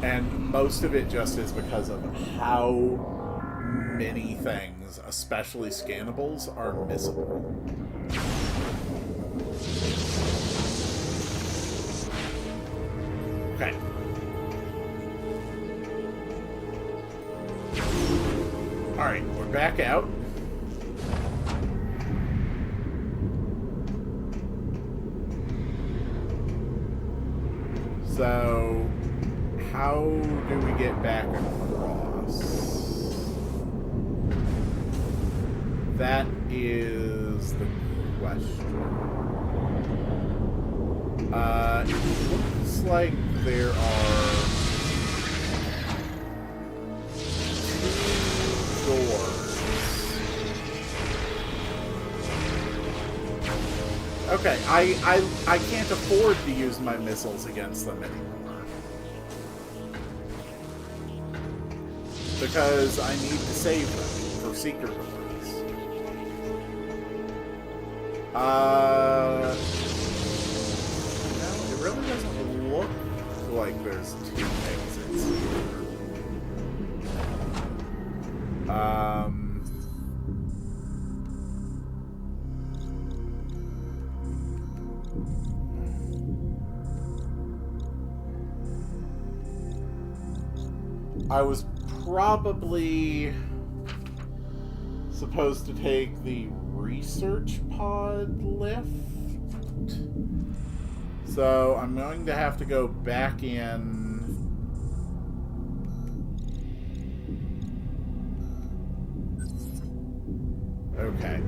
Speaker 1: and most of it just is because of how many things, especially scannables, are missable. Okay. Alright, we're back out. So, how do we get back across? That is the question. It looks like there are 2 doors. Okay, I can't afford to use my missiles against them anymore. because I need to save them for secret doors. No, it really doesn't look like there's two exits here. I was probably supposed to take the research pod lift. So I'm going to have to go back in. Okay.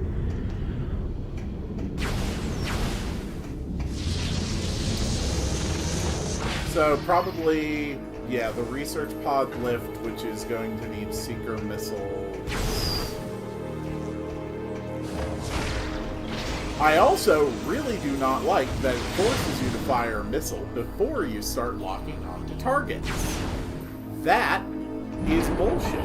Speaker 1: So probably, yeah, the research pod lift, which is going to need seeker missiles. I also really do not like that it forces you to fire a missile before you start locking onto targets. That is bullshit.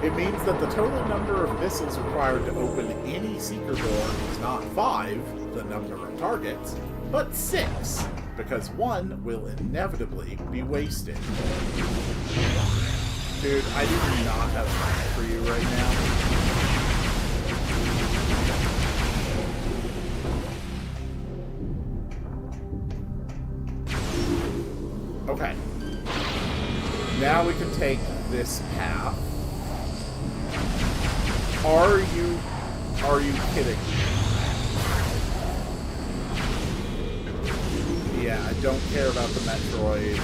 Speaker 1: It means that the total number of missiles required to open any seeker door is not 5, the number of targets, but 6, because 1 will inevitably be wasted. Dude, I do not have time for you right now. Okay. Now we can take this path. Are you kidding me? Yeah, I don't care about the Metroids.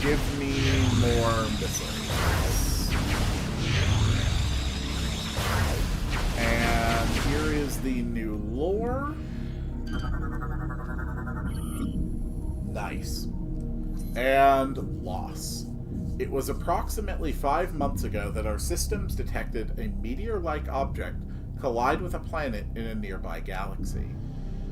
Speaker 1: Give me more missiles. And here is the new lore. Nice. And loss. It was approximately 5 months ago that our systems detected a meteor-like object collide with a planet in a nearby galaxy.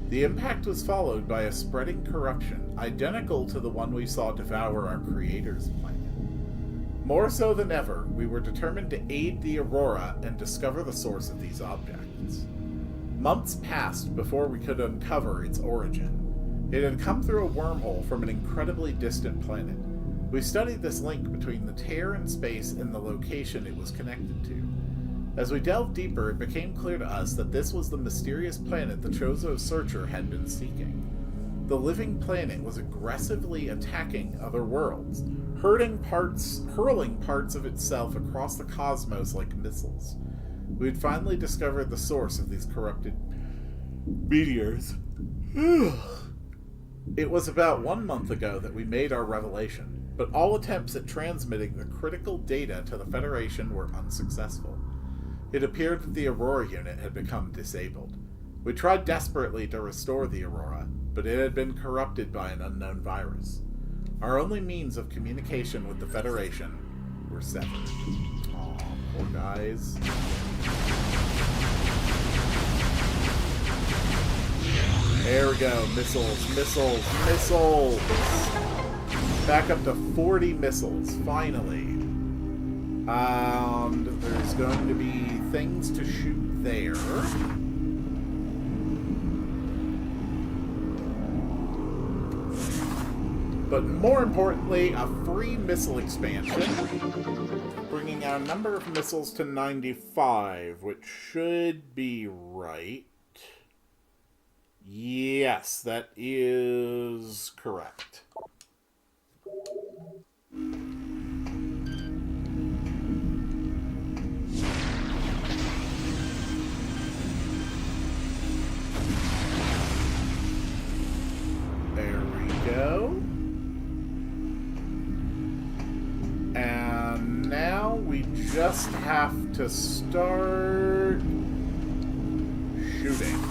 Speaker 1: The impact was followed by a spreading corruption, identical to the one we saw devour our creator's planet. More so than ever, we were determined to aid the Aurora and discover the source of these objects. Months passed before we could uncover its origin. It had come through a wormhole from an incredibly distant planet. We studied this link between the tear in space and the location it was connected to. As we delved deeper, it became clear to us that this was the mysterious planet the Chozo Searcher had been seeking. The living planet was aggressively attacking other worlds, hurling parts of itself across the cosmos like missiles. We had finally discovered the source of these corrupted meteors. It was about 1 month ago that we made our revelation, but all attempts at transmitting the critical data to the Federation were unsuccessful. It appeared that the Aurora unit had become disabled. We tried desperately to restore the Aurora, but it had been corrupted by an unknown virus. Our only means of communication with the Federation were severed. Aw, poor guys. There we go. Missiles, missiles, missiles! Back up to 40 missiles, finally. And there's going to be things to shoot there. But more importantly, a free missile expansion, bringing our number of missiles to 95, which should be right. Yes, that is correct. There we go. And now we just have to start shooting.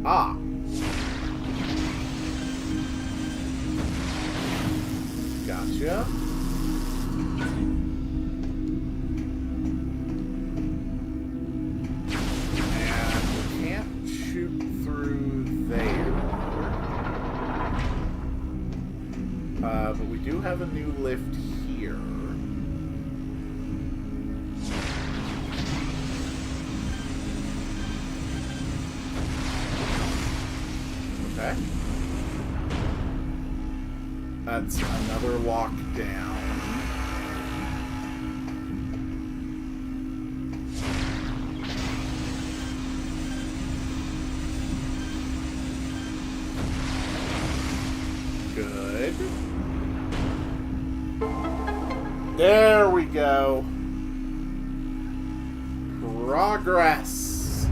Speaker 1: Ah. Gotcha. And we can't shoot through there. But we do have a new lift here. Okay. That's another walk down. Good. There we go. Progress.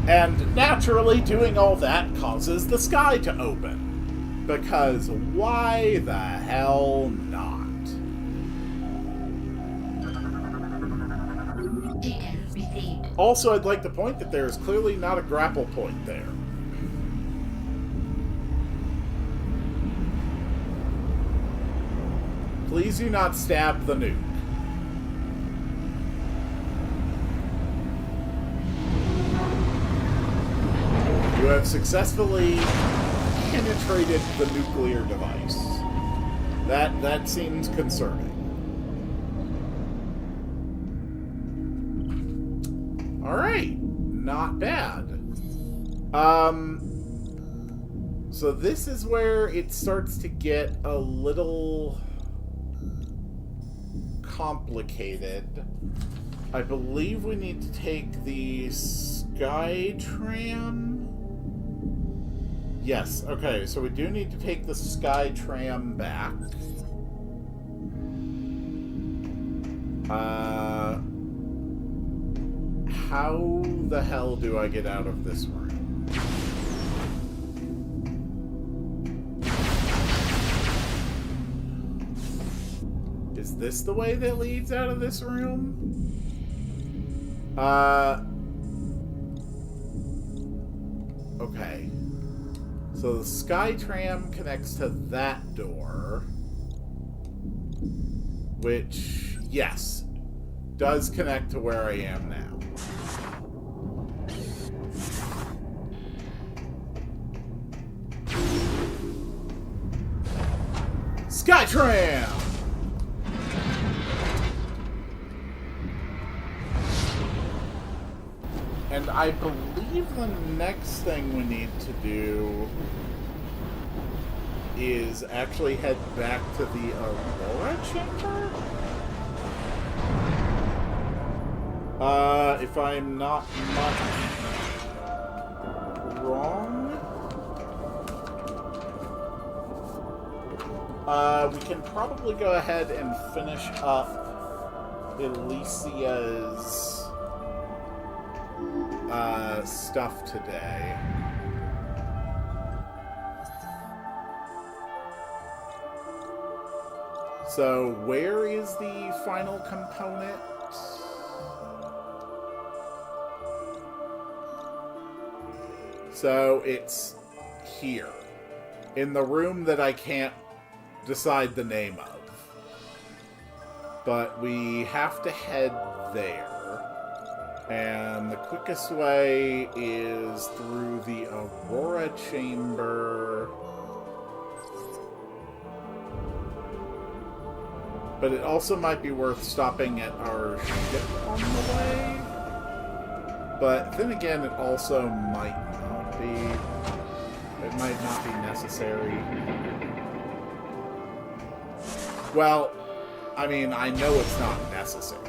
Speaker 1: And naturally, doing all that causes the sky to open. Because why the hell not?
Speaker 5: Data received.
Speaker 1: Also, I'd like to point that there is clearly not a grapple point there. Please do not stab the nuke. You have successfully penetrated the nuclear device. That seems concerning. Alright. Not bad. So this is where it starts to get a little complicated. I believe we need to take the Sky Tram. Yes, okay, so we do need to take the Sky Tram back. How the hell do I get out of this room? Is this the way that leads out of this room? Okay. So the Sky Tram connects to that door. Which, yes, does connect to where I am now. Sky Tram! And I believe the next thing we need to do is actually head back to the Aurora Chamber? If I'm not much wrong. We can probably go ahead and finish up Alicia's stuff today. So, where is the final component? So, it's here. In the room that I can't decide the name of. But we have to head there. And the quickest way is through the Aurora Chamber. But it also might be worth stopping at our ship on the way. But then again, it also might not be. It might not be necessary. Well, I mean, I know it's not necessary.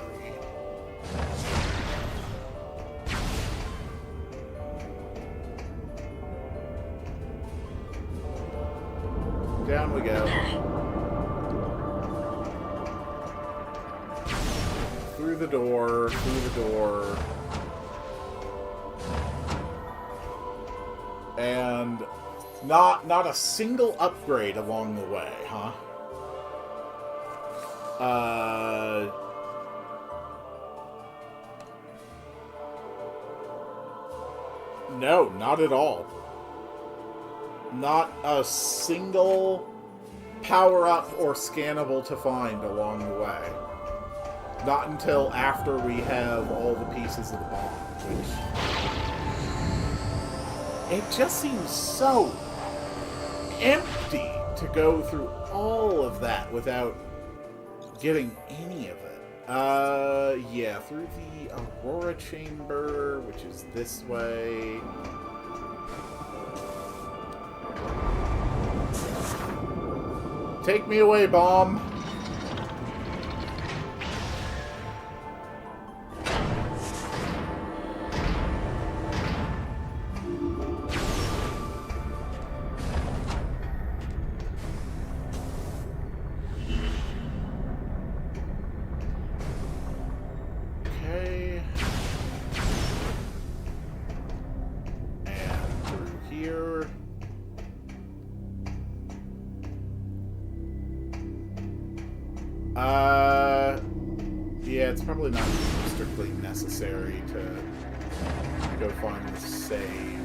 Speaker 1: Down we go. Through the door, through the door. And not a single upgrade along the way, huh? No, not at all. Not a single power-up or scannable to find along the way. Not until after we have all the pieces of the bomb, which... It just seems so empty. to go through all of that without getting any of it. Yeah, through the Aurora Chamber, which is this way. Take me away, bomb! Okay. And through here. Yeah, it's probably not strictly necessary to go find the save.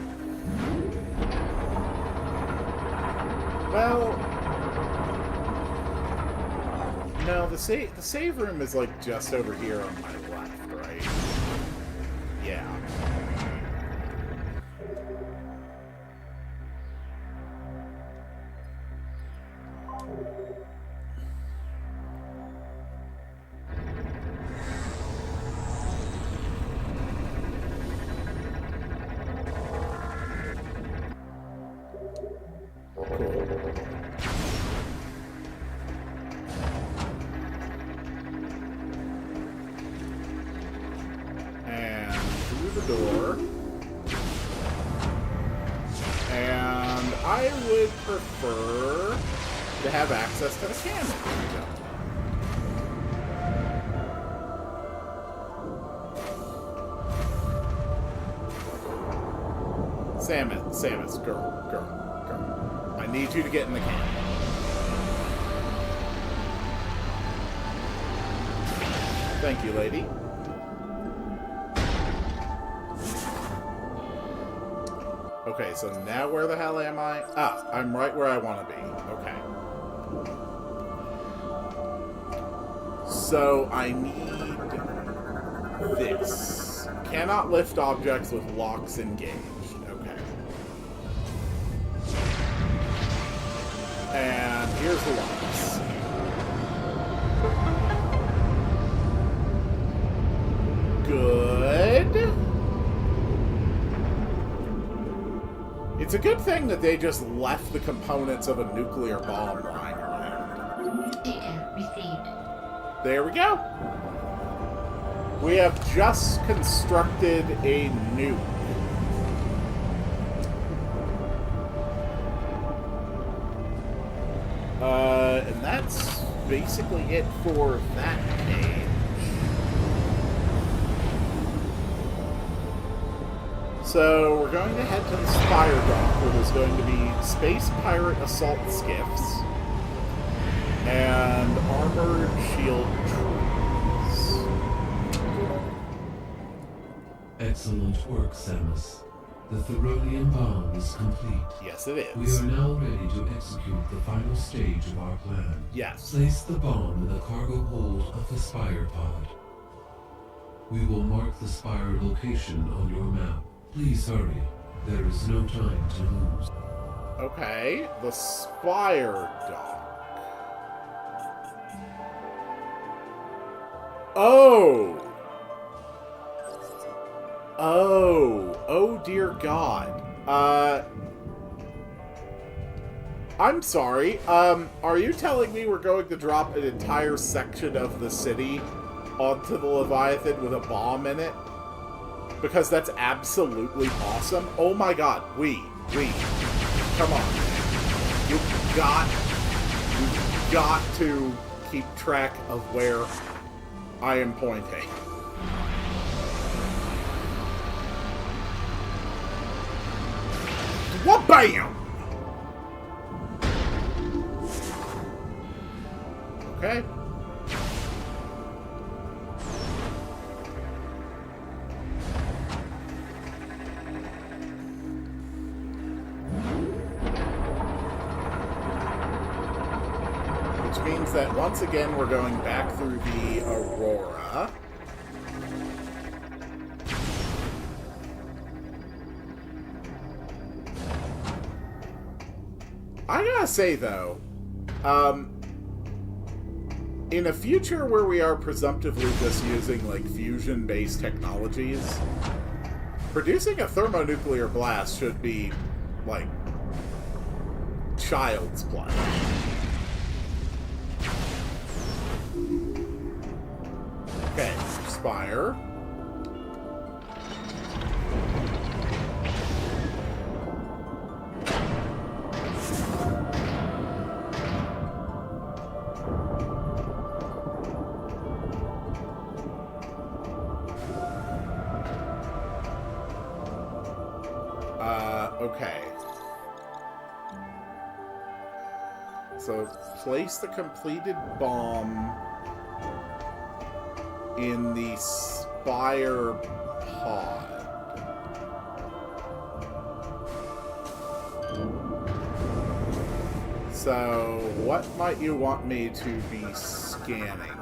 Speaker 1: Well, no, the save room is like just over here on my left, right? Yeah. Door. And I would prefer to have access to the cannon. Samus, girl. I need you to get in the cannon. Thank you, lady. Okay, so now where the hell am I? Ah, I'm right where I want to be. Okay. So I need this. Cannot lift objects with locks engaged. Okay. And here's the locks. Good. It's a good thing that they just left the components of a nuclear bomb lying around.
Speaker 5: Data received.
Speaker 1: There we go. We have just constructed a nuke. And that's basically it for that page. So we're going to head to the Spire Dock, where there's going to be space pirate assault skiffs and armored shield troops.
Speaker 2: Excellent work, Samus. The Thuronian bomb is complete.
Speaker 1: Yes, it is.
Speaker 2: We are now ready to execute the final stage of our plan.
Speaker 1: Yes.
Speaker 2: Place the bomb in the cargo hold of the Spire pod. We will mark the Spire location on your map. Please hurry. There is no time to lose.
Speaker 1: Okay, the Spire Dock. Oh! Oh dear God. I'm sorry. Are you telling me we're going to drop an entire section of the city onto the Leviathan with a bomb in it? Because that's absolutely awesome. Oh my God. We. Come on. You've got to keep track of where I am pointing. Wha-bam! Okay. Which means that once again we're going back through the Aurora. I gotta say, though, in a future where we are presumptively just using, like, fusion-based technologies, producing a thermonuclear blast should be, like, child's play. Okay, Spire. Okay. So, place the completed bomb in the Spire pod. So, what might you want me to be scanning here?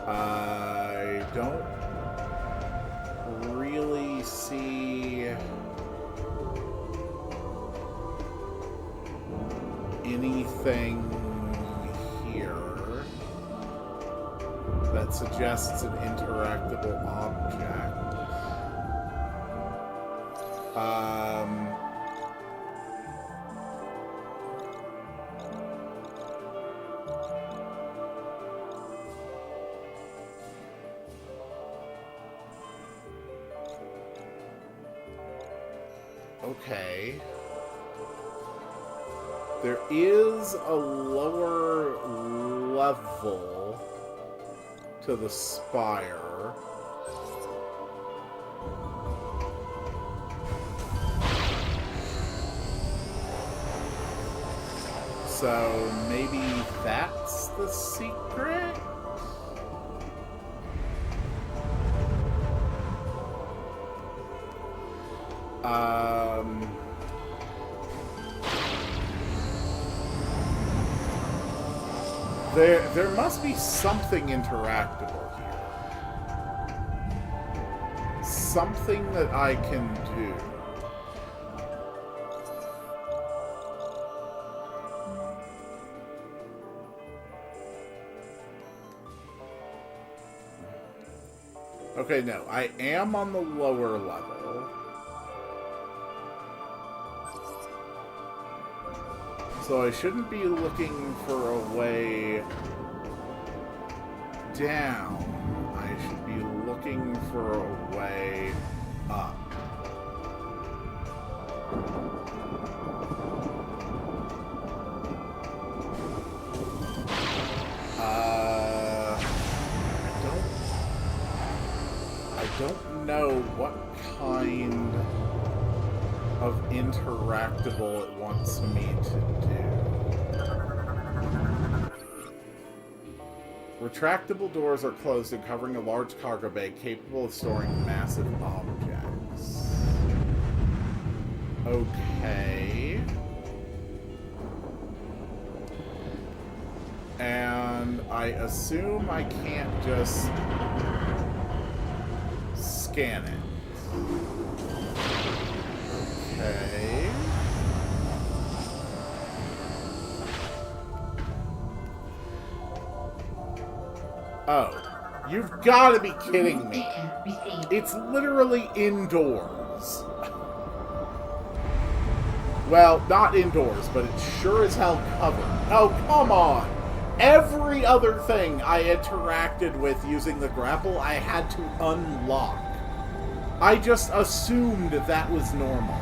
Speaker 1: I don't really see anything here that suggests an interactable object. Okay. There is a lower level to the spire. So maybe that's the secret? There must be something interactable here. Something that I can do. Okay, no. I am on the lower level. So I shouldn't be looking for a way down. I should be looking for a way up. I don't know what kind of interactable it wants me to do. Retractable doors are closed and covering a large cargo bay capable of storing massive objects. Okay. And I assume I can't just scan it. Okay. Oh, you've got to be kidding me. It's literally indoors. Well, not indoors, but it's sure as hell covered. Oh, come on. Every other thing I interacted with using the grapple, I had to unlock. I just assumed that was normal.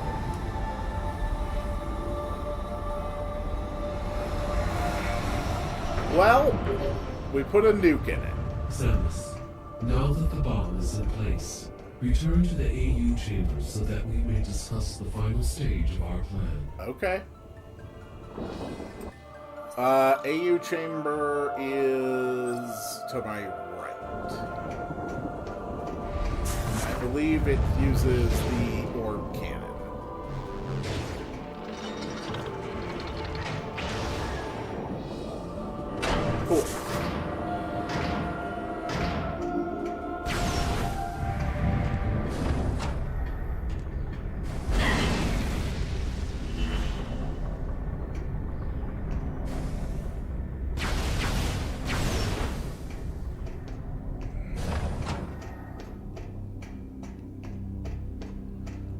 Speaker 1: Well, we put a nuke in it.
Speaker 2: Samus, now that the bomb is in place, return to the AU chamber so that we may discuss the final stage of our plan.
Speaker 1: Okay. AU chamber is to my right. I believe it uses the orb cannon. Cool.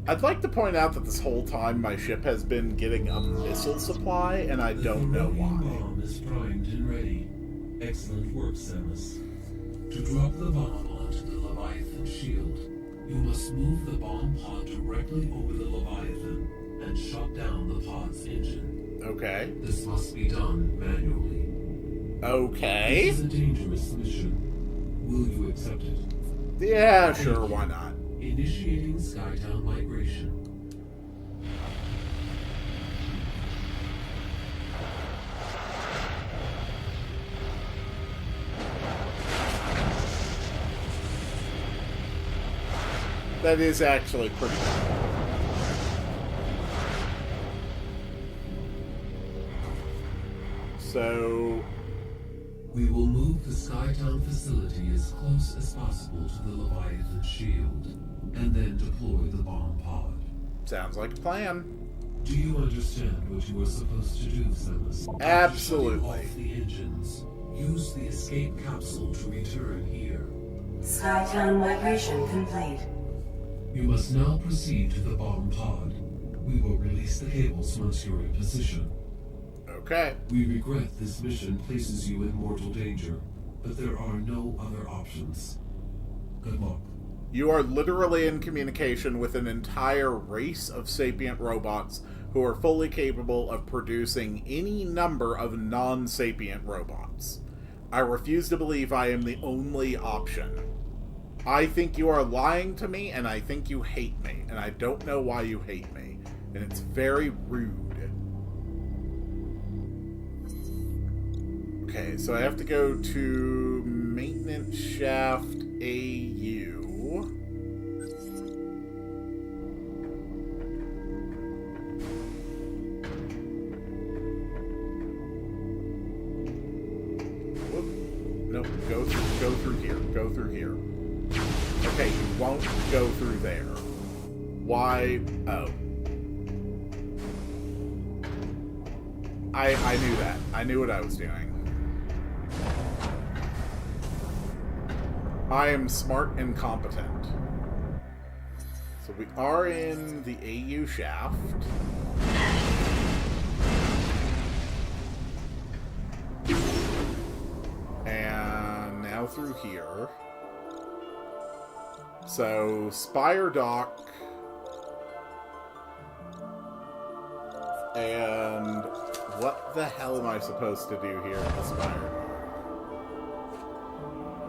Speaker 1: I'd like to point out that this whole time my ship has been getting a missile supply, and I don't know why.
Speaker 2: The bomb is primed and ready. Excellent work, Samus. To drop the bomb onto the Leviathan shield, you must move the bomb pod directly over the Leviathan and shut down the pod's engine.
Speaker 1: Okay.
Speaker 2: This must be done manually.
Speaker 1: Okay.
Speaker 2: This is a dangerous mission. Will you accept it?
Speaker 1: Yeah, sure, why not?
Speaker 2: Initiating Skytown migration.
Speaker 1: That is actually pretty cool. So...
Speaker 2: We will move the Skytown facility as close as possible to the Leviathan shield, and then deploy the bomb pod.
Speaker 1: sounds like a plan.
Speaker 2: Do you understand what you are supposed to do, Samus?
Speaker 1: Absolutely.
Speaker 2: Shutting off the engines. Use the escape capsule to return here.
Speaker 6: Skytown migration complete.
Speaker 2: You must now proceed to the bomb pod. We will release the cables once you're in position.
Speaker 1: Okay.
Speaker 2: We regret this mission places you in mortal danger, but there are no other options. Good luck.
Speaker 1: You are literally in communication with an entire race of sapient robots who are fully capable of producing any number of non-sapient robots. I refuse to believe I am the only option. I think you are lying to me, and I think you hate me, and I don't know why you hate me, and it's very rude. Okay, so I have to go to Maintenance Shaft AU. Whoop. Nope, go through here. Go through here. Okay, you won't go through there. Why? Oh. I knew that. I knew what I was doing. I am smart and competent. So we are in the AU shaft. And now through here. So, Spire Dock. And what the hell am I supposed to do here at the Spire Dock?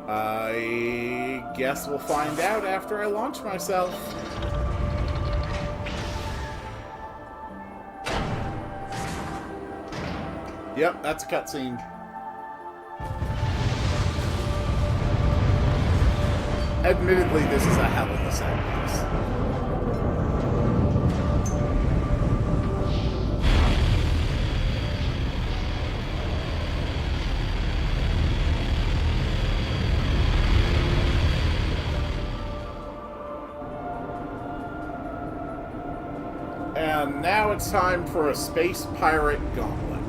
Speaker 1: I guess we'll find out after I launch myself. Yep, that's a cutscene. Admittedly, this is a hell of a set piece. And now it's time for a Space Pirate Gauntlet.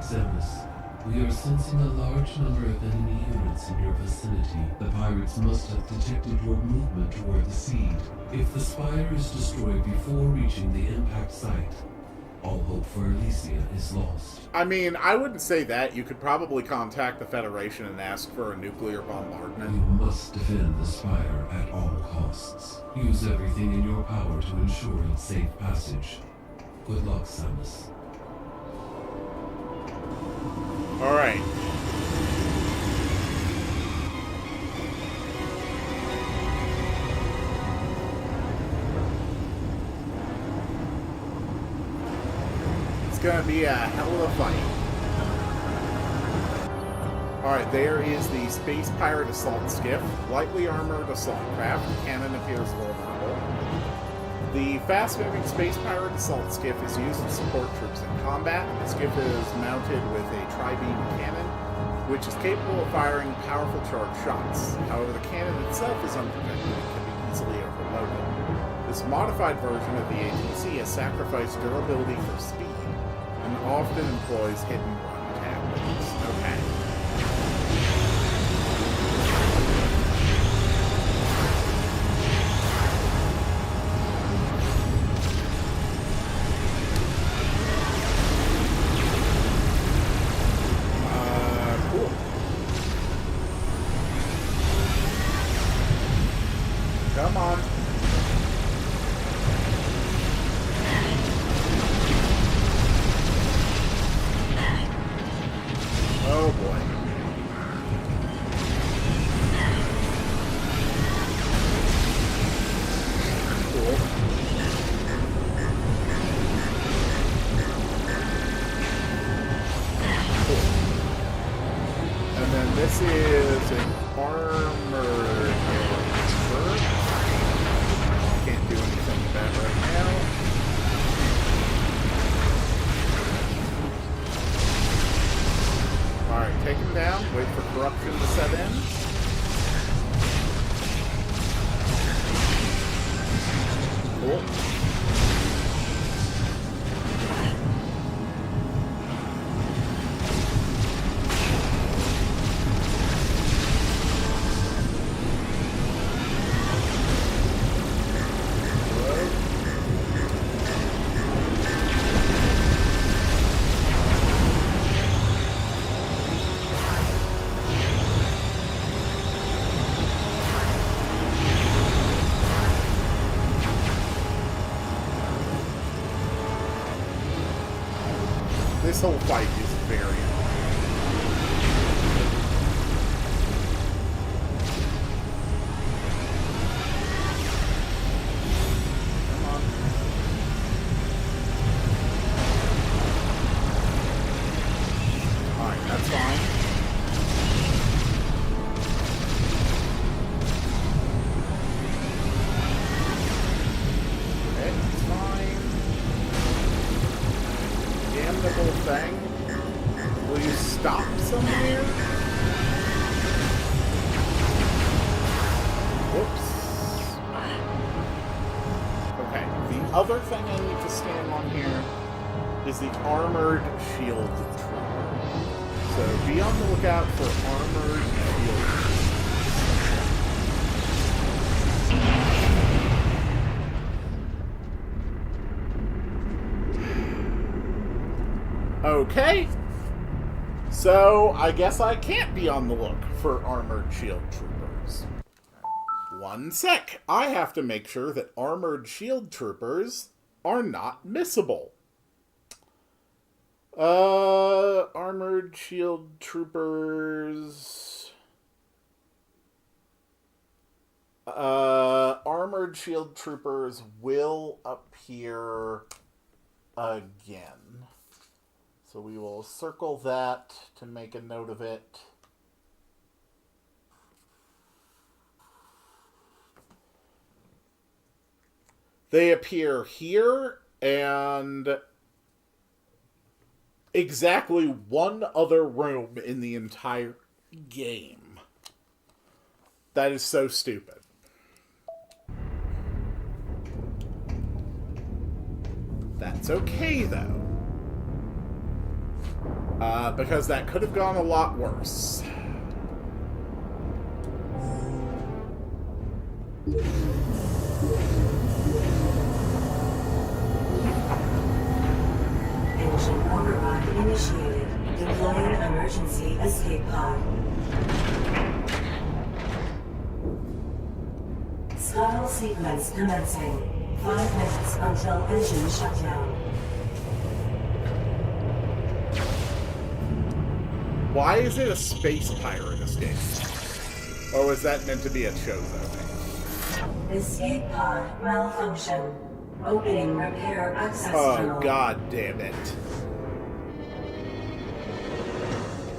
Speaker 2: Samus, we are sensing a large number of enemy units in your vicinity. The pirates must have detected your movement toward the seed. If the spire is destroyed before reaching the impact site, all hope for Elysia is lost.
Speaker 1: I mean, I wouldn't say that. You could probably contact the Federation and ask for a nuclear bombardment.
Speaker 2: You must defend the spire at all costs. Use everything in your power to ensure its safe passage. Good luck, Samus.
Speaker 1: Alright. It's gonna be a hell of a fight. Alright, there is the Space Pirate Assault Skiff. Lightly armored assault craft. The cannon appears vulnerable. The fast-moving Space Pirate Assault Skiff is used to support troops in combat. The skiff is mounted with a tri-beam cannon, which is capable of firing powerful charged shots. However, the cannon itself is unprotected and can be easily overloaded. The This modified version of the ATC has sacrificed durability for speed and often employs hit and run tactics. Okay. Cool. Come on. Oh boy. Cool. Cool. And then this is an armored bird. Can't do anything with that right now. Alright, take him down. Wait for corruption to set in. Cool. This whole fight is very annoying. Come on. Alright, that's fine. Okay, that's fine. Damnable thing. Will you stop somewhere? Whoops. Okay, the other thing I need to stand on here is the armored shield trooper. So be on the lookout for armored shield troopers. Okay. So, I guess I can't be on the look for armored shield troopers. One sec. I have to make sure that armored shield troopers are not missable. Armored shield troopers... armored shield troopers will appear again. So we will circle that to make a note of it. They appear here and exactly one other room in the entire game. That is so stupid. That's okay, though. Because that could have gone a lot worse.
Speaker 6: Engine override initiated. Deploying emergency escape pod. Scuttle sequence commencing. 5 minutes until engine shutdown.
Speaker 1: Why is it a space pirate escape? Or was that meant to be a Chozo thing?
Speaker 6: Escape pod malfunction. Opening repair access tunnel.
Speaker 1: Oh, god damn it.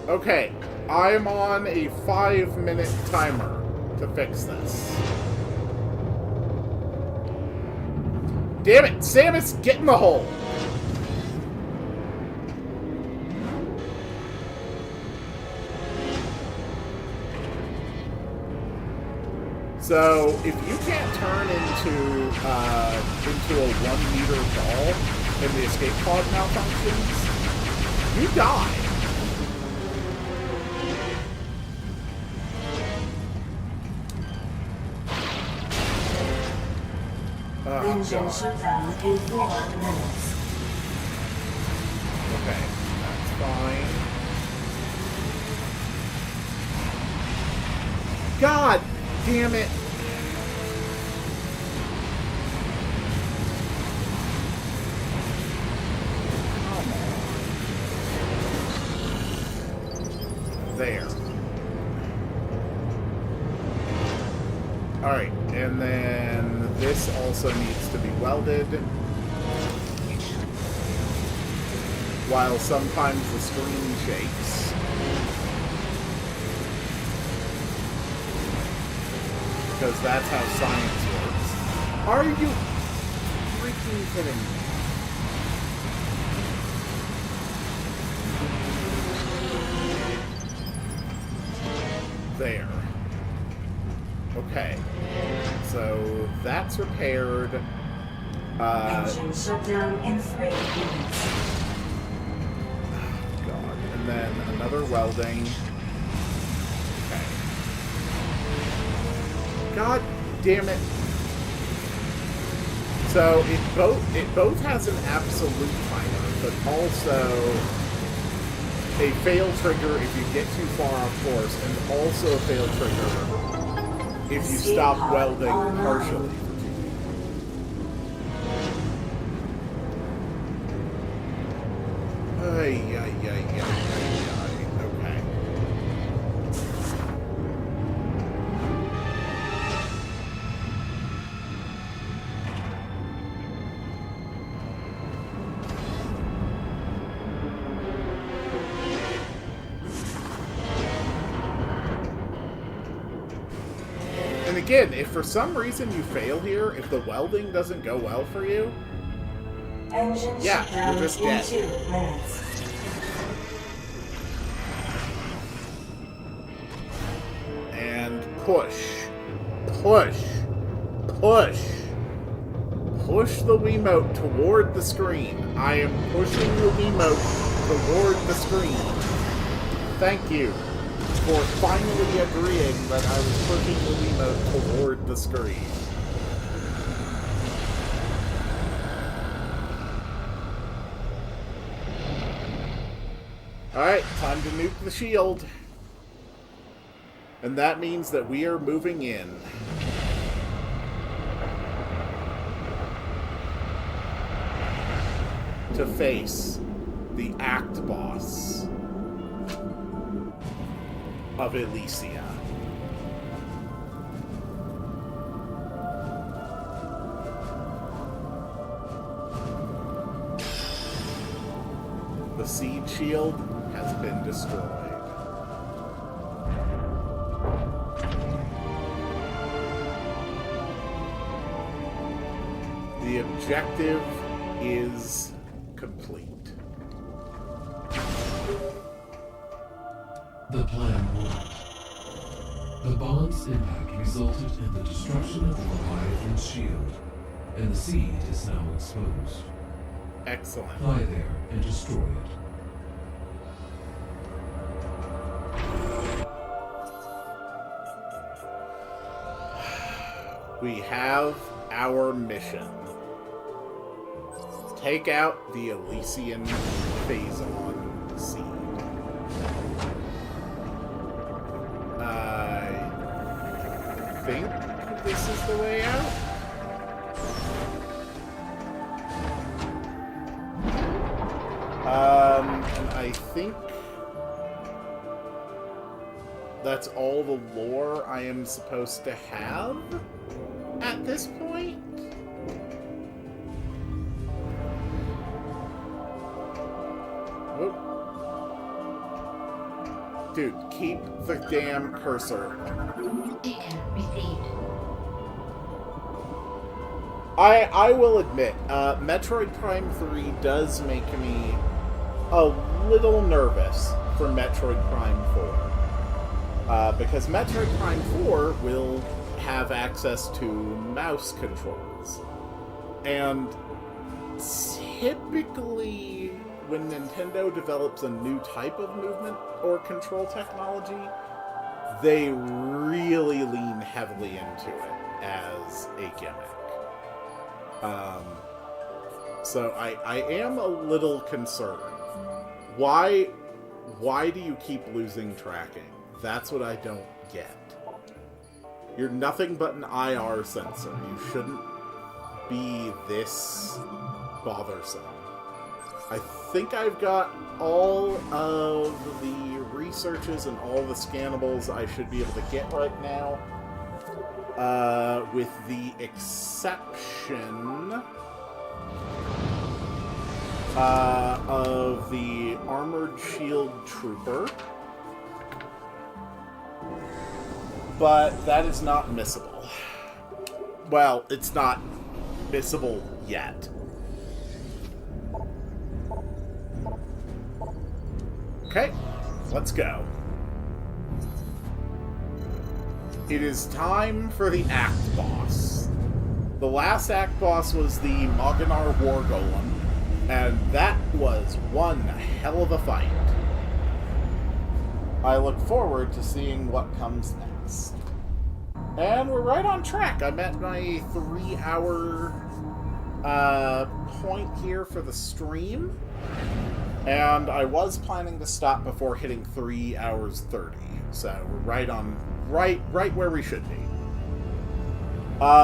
Speaker 1: Okay, I'm on a 5-minute timer to fix this. Damn it, Samus, get in the hole! So if you can't turn into a 1-meter ball and the escape pod malfunctions, you die. Oh,
Speaker 6: Engine shutdown in 4 minutes.
Speaker 1: okay, that's fine. God damn it! Come on. There. Alright, and then this also needs to be welded. While sometimes the screen shakes. Because that's how science works. Are you freaking kidding me? There. Okay. So that's repaired.
Speaker 6: Engine shutdown in 3 minutes.
Speaker 1: God. And then another welding. Okay. God damn it. So it both has an absolute timer, but also a fail trigger if you get too far off course, and also a fail trigger if you stop welding partially. Okay. And again, if for some reason you fail here, if the welding doesn't go well for you,
Speaker 6: Engine
Speaker 1: yeah,
Speaker 6: shutdown
Speaker 1: you're just
Speaker 6: in
Speaker 1: dead.
Speaker 6: 2 minutes.
Speaker 1: And push. Push. Push. Push the Wiimote toward the screen. I am pushing the Wiimote toward the screen. Thank you for finally agreeing that I was pushing the Wiimote toward the screen. Alright, time to nuke the shield. And that means that we are moving in. To face the Act Boss of Elysia. The Seed Shield has been destroyed. The objective is complete.
Speaker 2: The plan worked. The bomb's impact resulted in the destruction of the Leviathan's shield, and the seed is now exposed.
Speaker 1: Excellent.
Speaker 2: Fly there and destroy it.
Speaker 1: We have our mission. Take out the Elysian Phazon seed. I think this is the way out. And I think that's all the lore I am supposed to have at this point. Whoop. Dude, keep the damn cursor.
Speaker 5: Data received.
Speaker 1: I will admit, Metroid Prime 3 does make me a little nervous for Metroid Prime 4. Because Metroid Prime 4 will have access to mouse controls. And typically, when Nintendo develops a new type of movement or control technology, they really lean heavily into it as a gimmick. So I am a little concerned. Why do you keep losing tracking? That's what I don't get. You're nothing but an IR sensor. You shouldn't be this bothersome. I think I've got all of the researches and all the scannables I should be able to get right now. With the exception of the Armored Shield Trooper. But that is not missable. Well, it's not missable yet. Okay, let's go. It is time for the Act Boss. The last Act Boss was the Moganar War Golem, and that was one hell of a fight. I look forward to seeing what comes next. And we're right on track. I'm at my 3-hour point here for the stream. And I was planning to stop before hitting 3 hours 30. So we're right where we should be.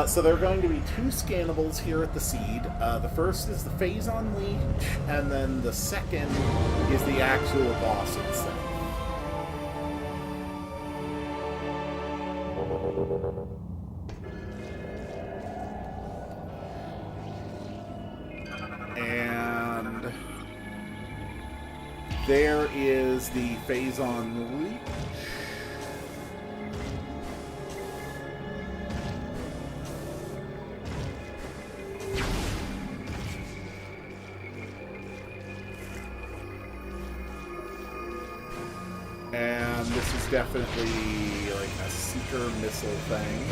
Speaker 1: So there are going to be 2 scannables here at the Seed. The first is the Phazon Leech, and then the second is the actual boss itself. And there is the Phazon Leech. And this is definitely like a seeker missile thing.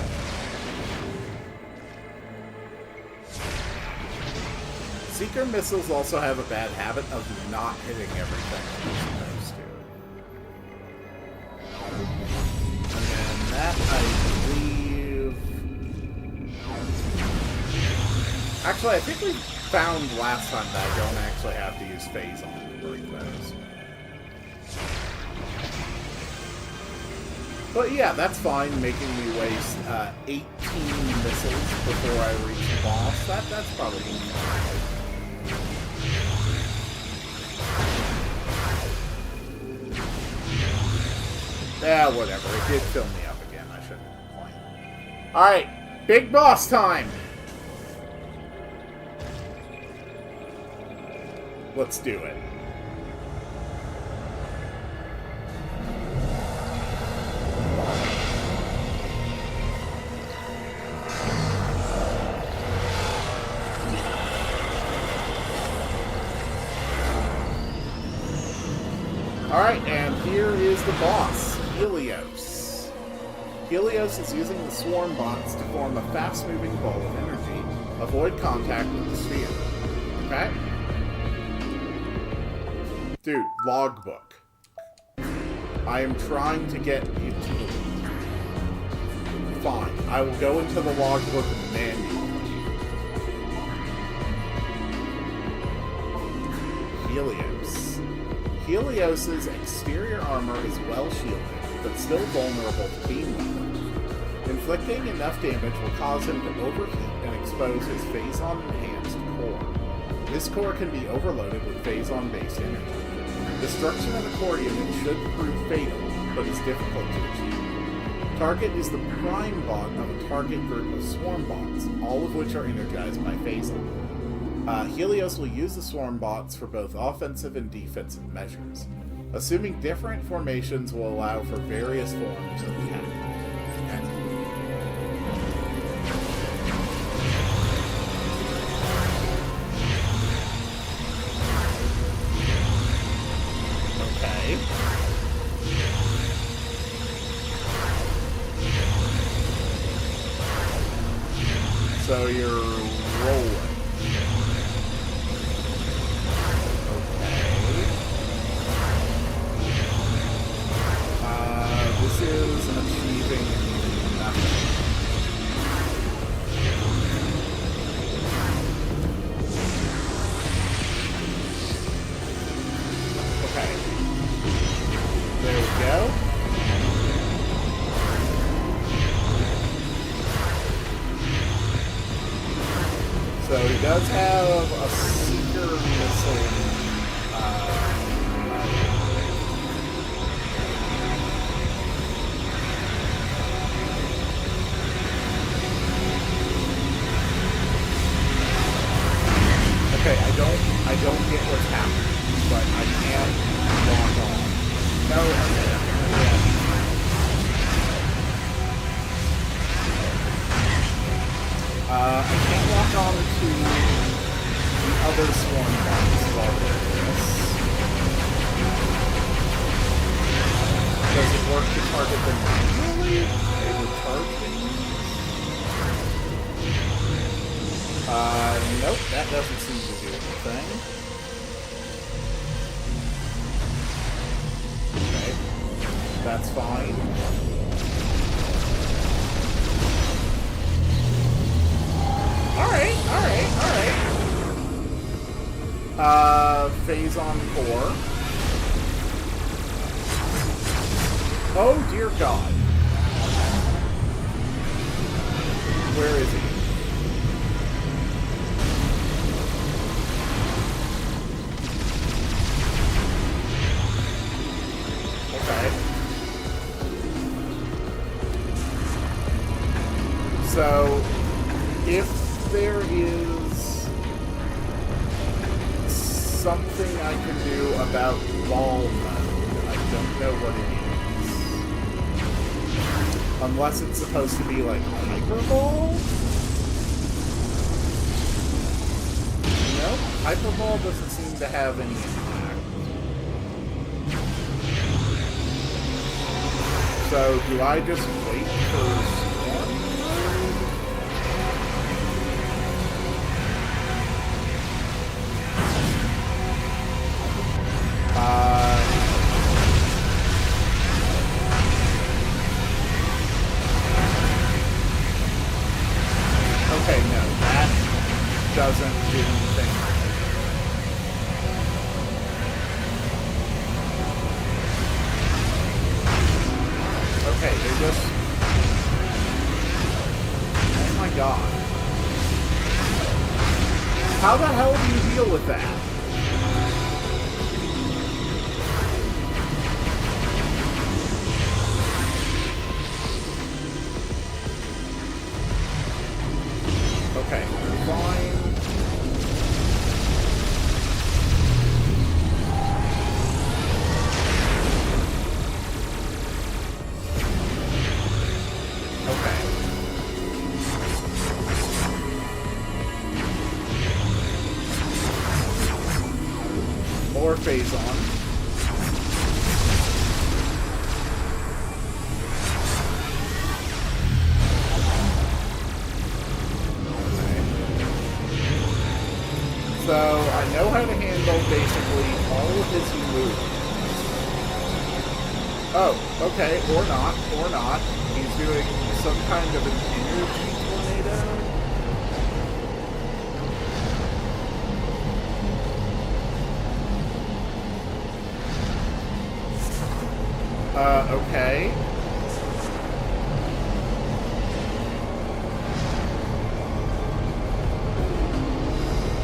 Speaker 1: Seeker missiles also have a bad habit of not hitting everything they're supposed to. And that, I believe... Actually, I think we found last time that I don't actually have to use Phazon to break those. But yeah, that's fine, making me waste 18 missiles before I reach the boss. That's probably going to be fine. Yeah, whatever. It did fill me up again. I shouldn't complain. Alright, big boss time! Let's do it. Alright, and here is the boss, Helios. Helios is using the swarm bots to form a fast-moving ball of energy. Avoid contact with the sphere. Okay? Dude, logbook. I am trying to get you to the... Fine, I will go into the logbook manually. Helios. Helios's exterior armor is well shielded, but still vulnerable to beam weapons. Inflicting enough damage will cause him to overheat and expose his Phazon-enhanced core. This core can be overloaded with Phazon-based energy. Destruction of the core unit should prove fatal, but is difficult to achieve. Target is the prime bot of a target group of swarm bots, all of which are energized by Phazon. Helios will use the swarm bots for both offensive and defensive measures. Assuming different formations will allow for various forms of attack. Okay. Okay. you're rolling. Okay. This is achieving nothing. Okay. There we go. So he does have a seeker missile. Okay, I don't get what's happening, but I can log on. No, okay. I can't lock on to the other swarm bombs while doing this. Does it work to target them manually? They would charge me? Nope, that doesn't seem to do anything. Okay, that's fine. Alright. Phase on 4. Oh dear God. Where is he? Okay. So, if there is something I can do about ball mode, I don't know what it is. Unless it's supposed to be like hyperball? Nope, hyperball doesn't seem to have any impact. So do I just wait for Storm? Okay, no, that doesn't do anything. Okay, they just... Oh my God. How the hell do you deal with that? Okay, fine. Okay. More phase on. So, I know how to handle basically all of his moves. Oh, okay, or not. He's doing some kind of an energy tornado. Okay.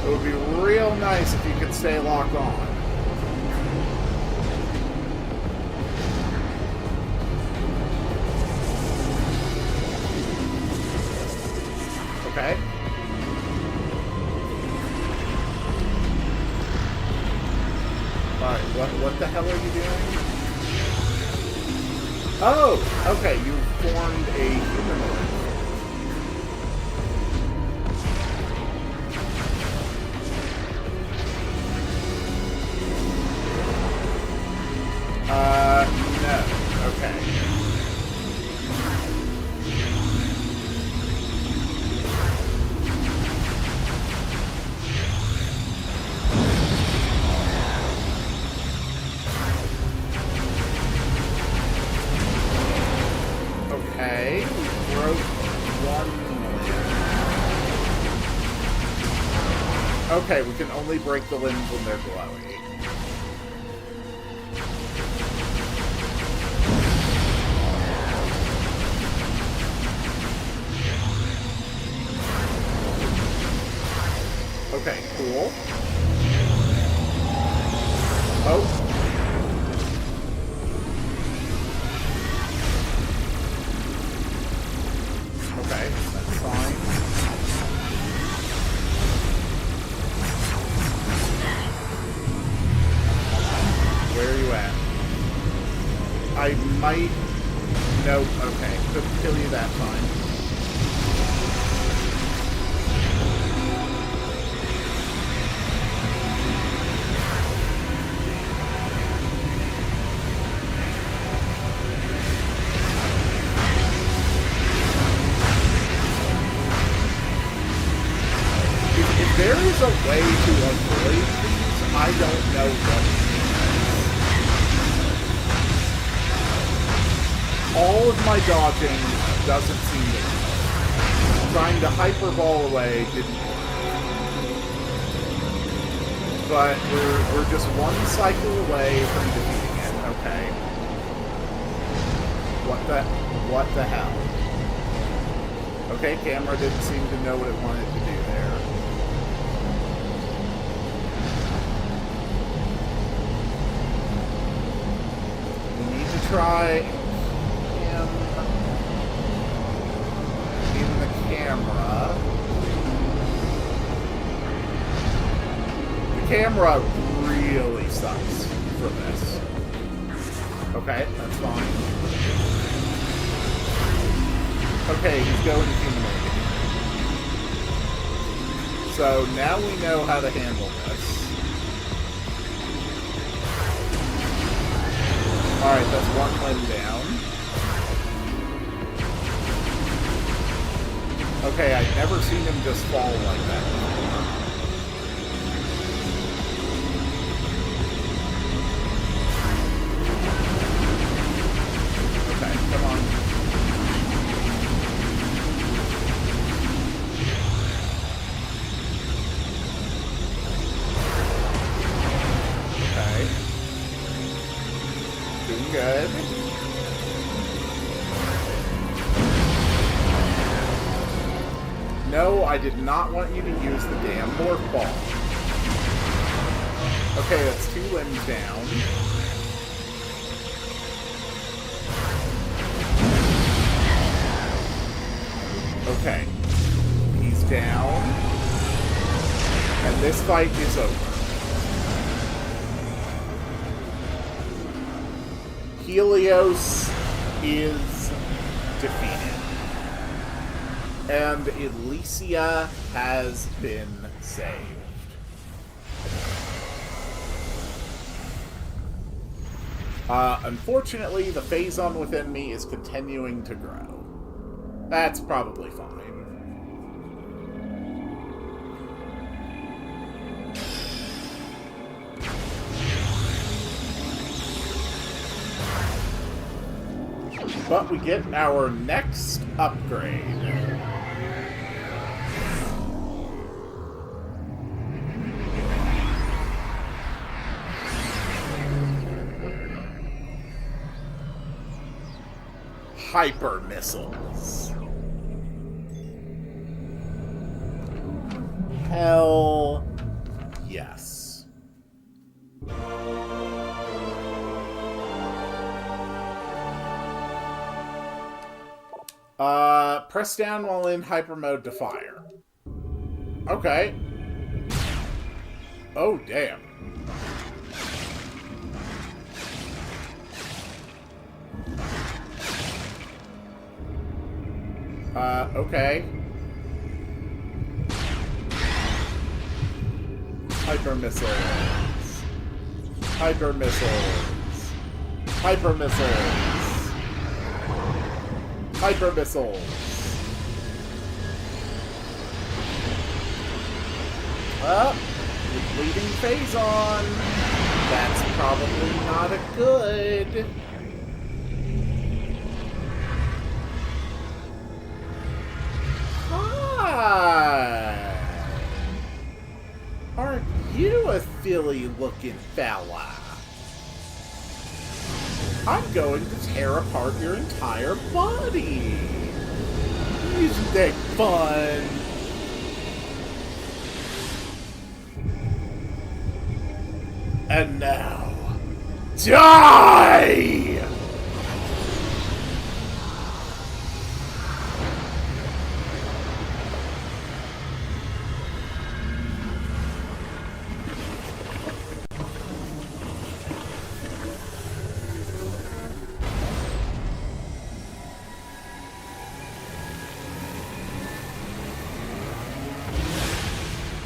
Speaker 1: It would be real nice if you could stay locked on. Okay. Alright, what the hell are you doing? Oh! Okay, you formed a humanoid. No. Okay. Okay, we can only break the limbs when they're glowy. Okay, cool. Oh. Okay, that's fine. Where are you at? I might... Nope, okay. Couldn't kill you that time. If there is a way to avoid these, I don't know what. All of my dodging doesn't seem to work. Trying to hyperball away didn't work. But we're just one cycle away from defeating it, okay. What the hell? Okay, camera didn't seem to know what it wanted to do there. We need to try in the camera. The camera really sucks for this. Okay, that's fine. Okay, he's going humanoid. So now we know how to handle this. Alright, that's one limb down. Okay, I've never seen him just fall like that before. Okay, come on. Okay. Doing good. No, I did not want you to use the damn morph ball. Okay, that's 2 limbs down. Okay. He's down. And this fight is over. Helios is defeated. And Elysia has been saved. Unfortunately, the phazon within me is continuing to grow. That's probably fine. But we get our next upgrade. Hyper missiles. Hell yes. Press down while in hyper mode to fire. Okay. Oh, damn. Okay. Hyper missiles. Hyper missiles. Hyper missiles. Hyper missiles. Depleting phazon. That's probably not a good. you a silly-looking fella. I'm going to tear apart your entire body. Isn't that fun? And now, die!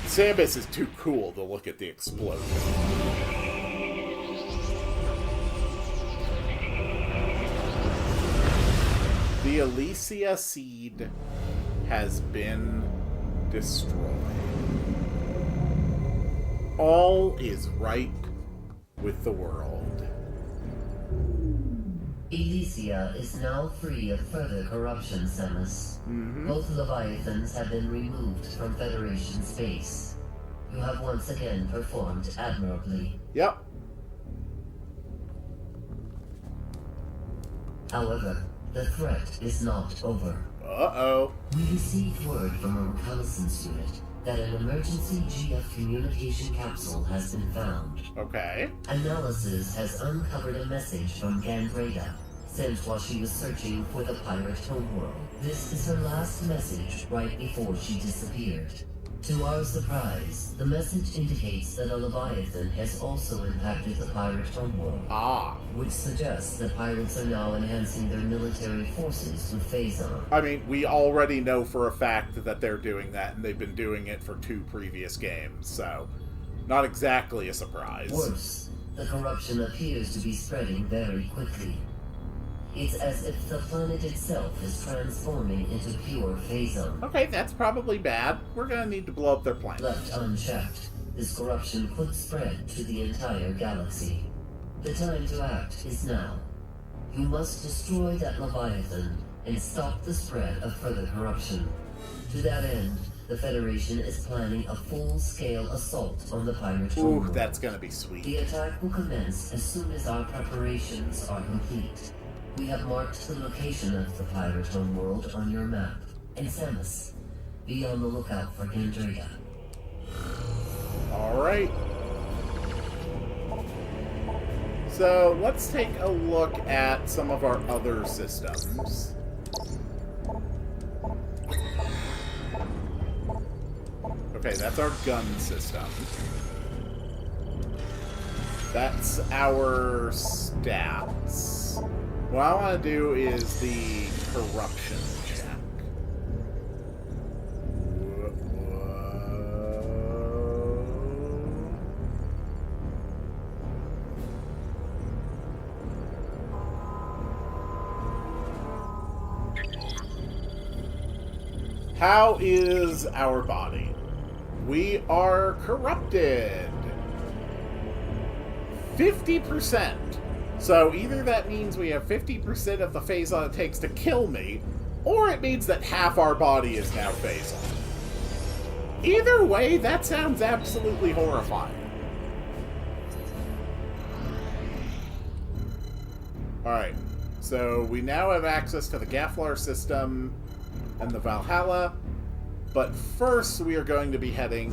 Speaker 1: Samus is too cool to look at the explosion. The Elysia seed has been destroyed. All is right with the world.
Speaker 4: Elysia is now free of further corruption, Samus. Both Leviathans have been removed from Federation space. You have once again performed admirably.
Speaker 1: Yep.
Speaker 4: However, the threat is not over.
Speaker 1: Uh-oh.
Speaker 4: We received word from a reconnaissance unit that an emergency GF communication capsule has been found.
Speaker 1: Okay.
Speaker 4: Analysis has uncovered a message from Gandreda, sent while she was searching for the pirate homeworld. This is her last message right before she disappeared. To our surprise, the message indicates that a Leviathan has also impacted the pirate homeworld. Which suggests that pirates are now enhancing their military forces with Phazon.
Speaker 1: I mean, we already know for a fact that they're doing that, and they've been doing it for 2 previous games, so not exactly a surprise.
Speaker 4: Worse, the corruption appears to be spreading very quickly. It's as if the planet itself is transforming into pure Phazon.
Speaker 1: Okay, that's probably bad. We're gonna need to blow up their planet.
Speaker 4: Left unchecked, this corruption could spread to the entire galaxy. The time to act is now. You must destroy that Leviathan and stop the spread of further corruption. To that end, the Federation is planning a full-scale assault on the pirate homeworld.
Speaker 1: Ooh, that's gonna be sweet.
Speaker 4: The attack will commence as soon as our preparations are complete. We have marked the location of the pirate homeworld on your map. And Samus, be on the lookout for Gandreda.
Speaker 1: Alright. So, let's take a look at some of our other systems. Okay, that's our gun system. That's our stats. What I want to do is the corruption check. How is our body? We are corrupted. 50%. So either that means we have 50% of the Phazon it takes to kill me, or it means that half our body is now Phazon. Either way, that sounds absolutely horrifying. Alright, so we now have access to the Gafflar system and the Valhalla, but first we are going to be heading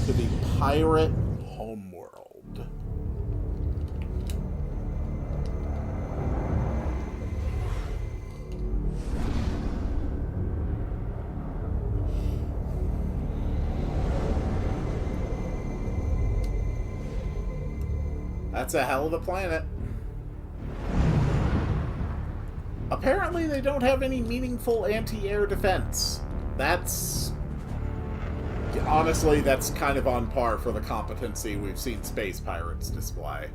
Speaker 1: to the pirate homeworld. That's a hell of a planet. Apparently they don't have any meaningful anti-air defense. That's... honestly, that's kind of on par for the competency we've seen space pirates display.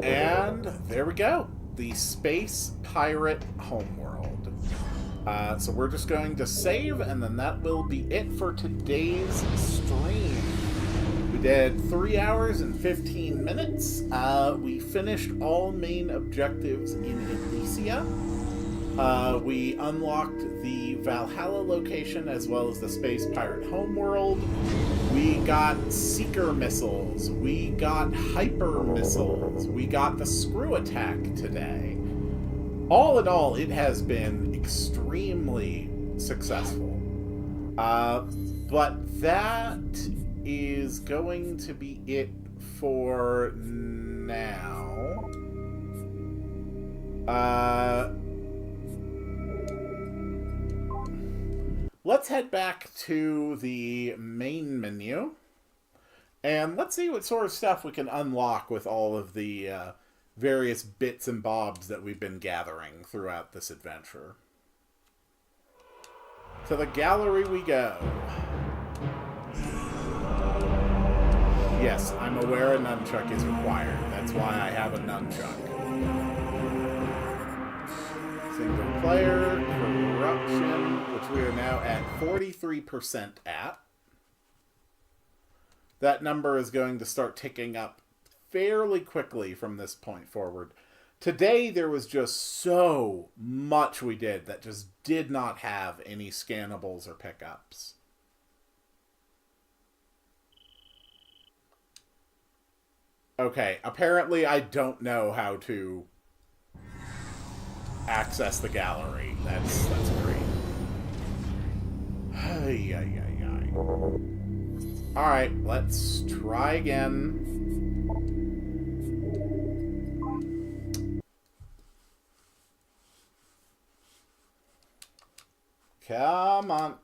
Speaker 1: And there we go. The Space Pirate Homeworld. So we're just going to save, and then that will be it for today's stream. We did 3 hours and 15 minutes. We finished all main objectives in Elysia. We unlocked the Valhalla location as well as the Space Pirate homeworld. We got Seeker missiles. We got Hyper missiles. We got the Screw Attack today. All in all, it has been extremely successful. But that is going to be it for now. Let's head back to the main menu, and let's see what sort of stuff we can unlock with all of the various bits and bobs that we've been gathering throughout this adventure. To the gallery we go. Yes, I'm aware a nunchuck is required. That's why I have a nunchuck. Single player, corruption, which we are now at 43% at. That number is going to start ticking up fairly quickly from this point forward. Today, there was just so much we did that just did not have any scannables or pickups. Okay, apparently I don't know how to access the gallery. That's great. Alright, let's try again. Come on.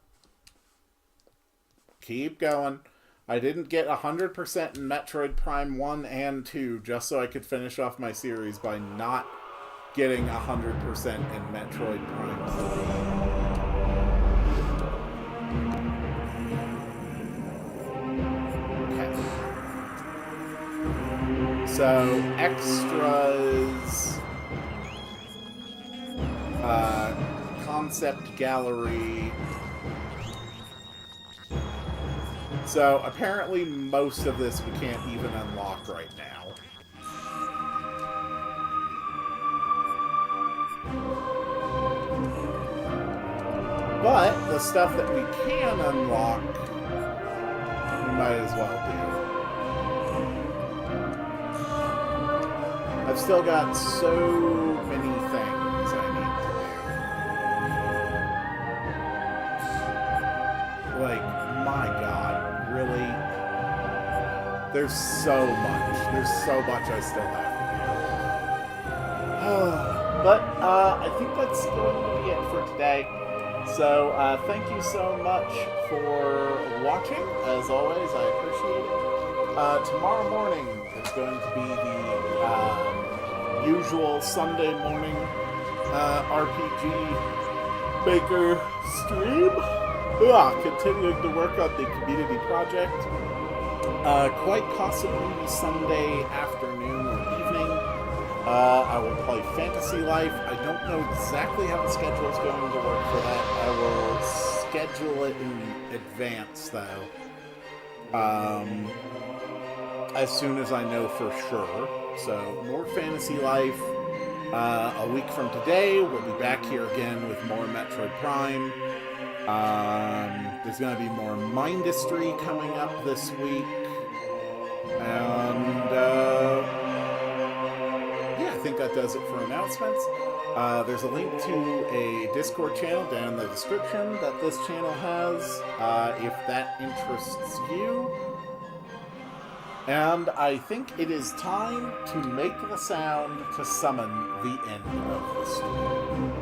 Speaker 1: Keep going. I didn't get 100% in Metroid Prime 1 and 2 just so I could finish off my series by not getting 100% in Metroid Prime 3. Okay. So, extras, concept gallery. So, apparently most of this we can't even unlock right now. But the stuff that we can unlock, we might as well do. I've still got so many things I need to do. Like, my God, really? There's so much. There's so much I still have to do. But I think that's going to be it for today. So, thank you so much for watching. As always, I appreciate it. Tomorrow morning is going to be the usual Sunday morning RPG Maker stream. Continuing to work on the community project. Quite possibly Sunday afternoon or evening. I will play Fantasy Life. I don't know exactly how the schedule is going to work for that. I will schedule it in advance, though. As soon as I know for sure. So, more Fantasy Life. A week from today, we'll be back here again with more Metroid Prime. There's going to be more Mindustry coming up this week. And, I think that does it for announcements. There's a link to a Discord channel down in the description that this channel has, if that interests you. And I think it is time to make the sound to summon the end of the story.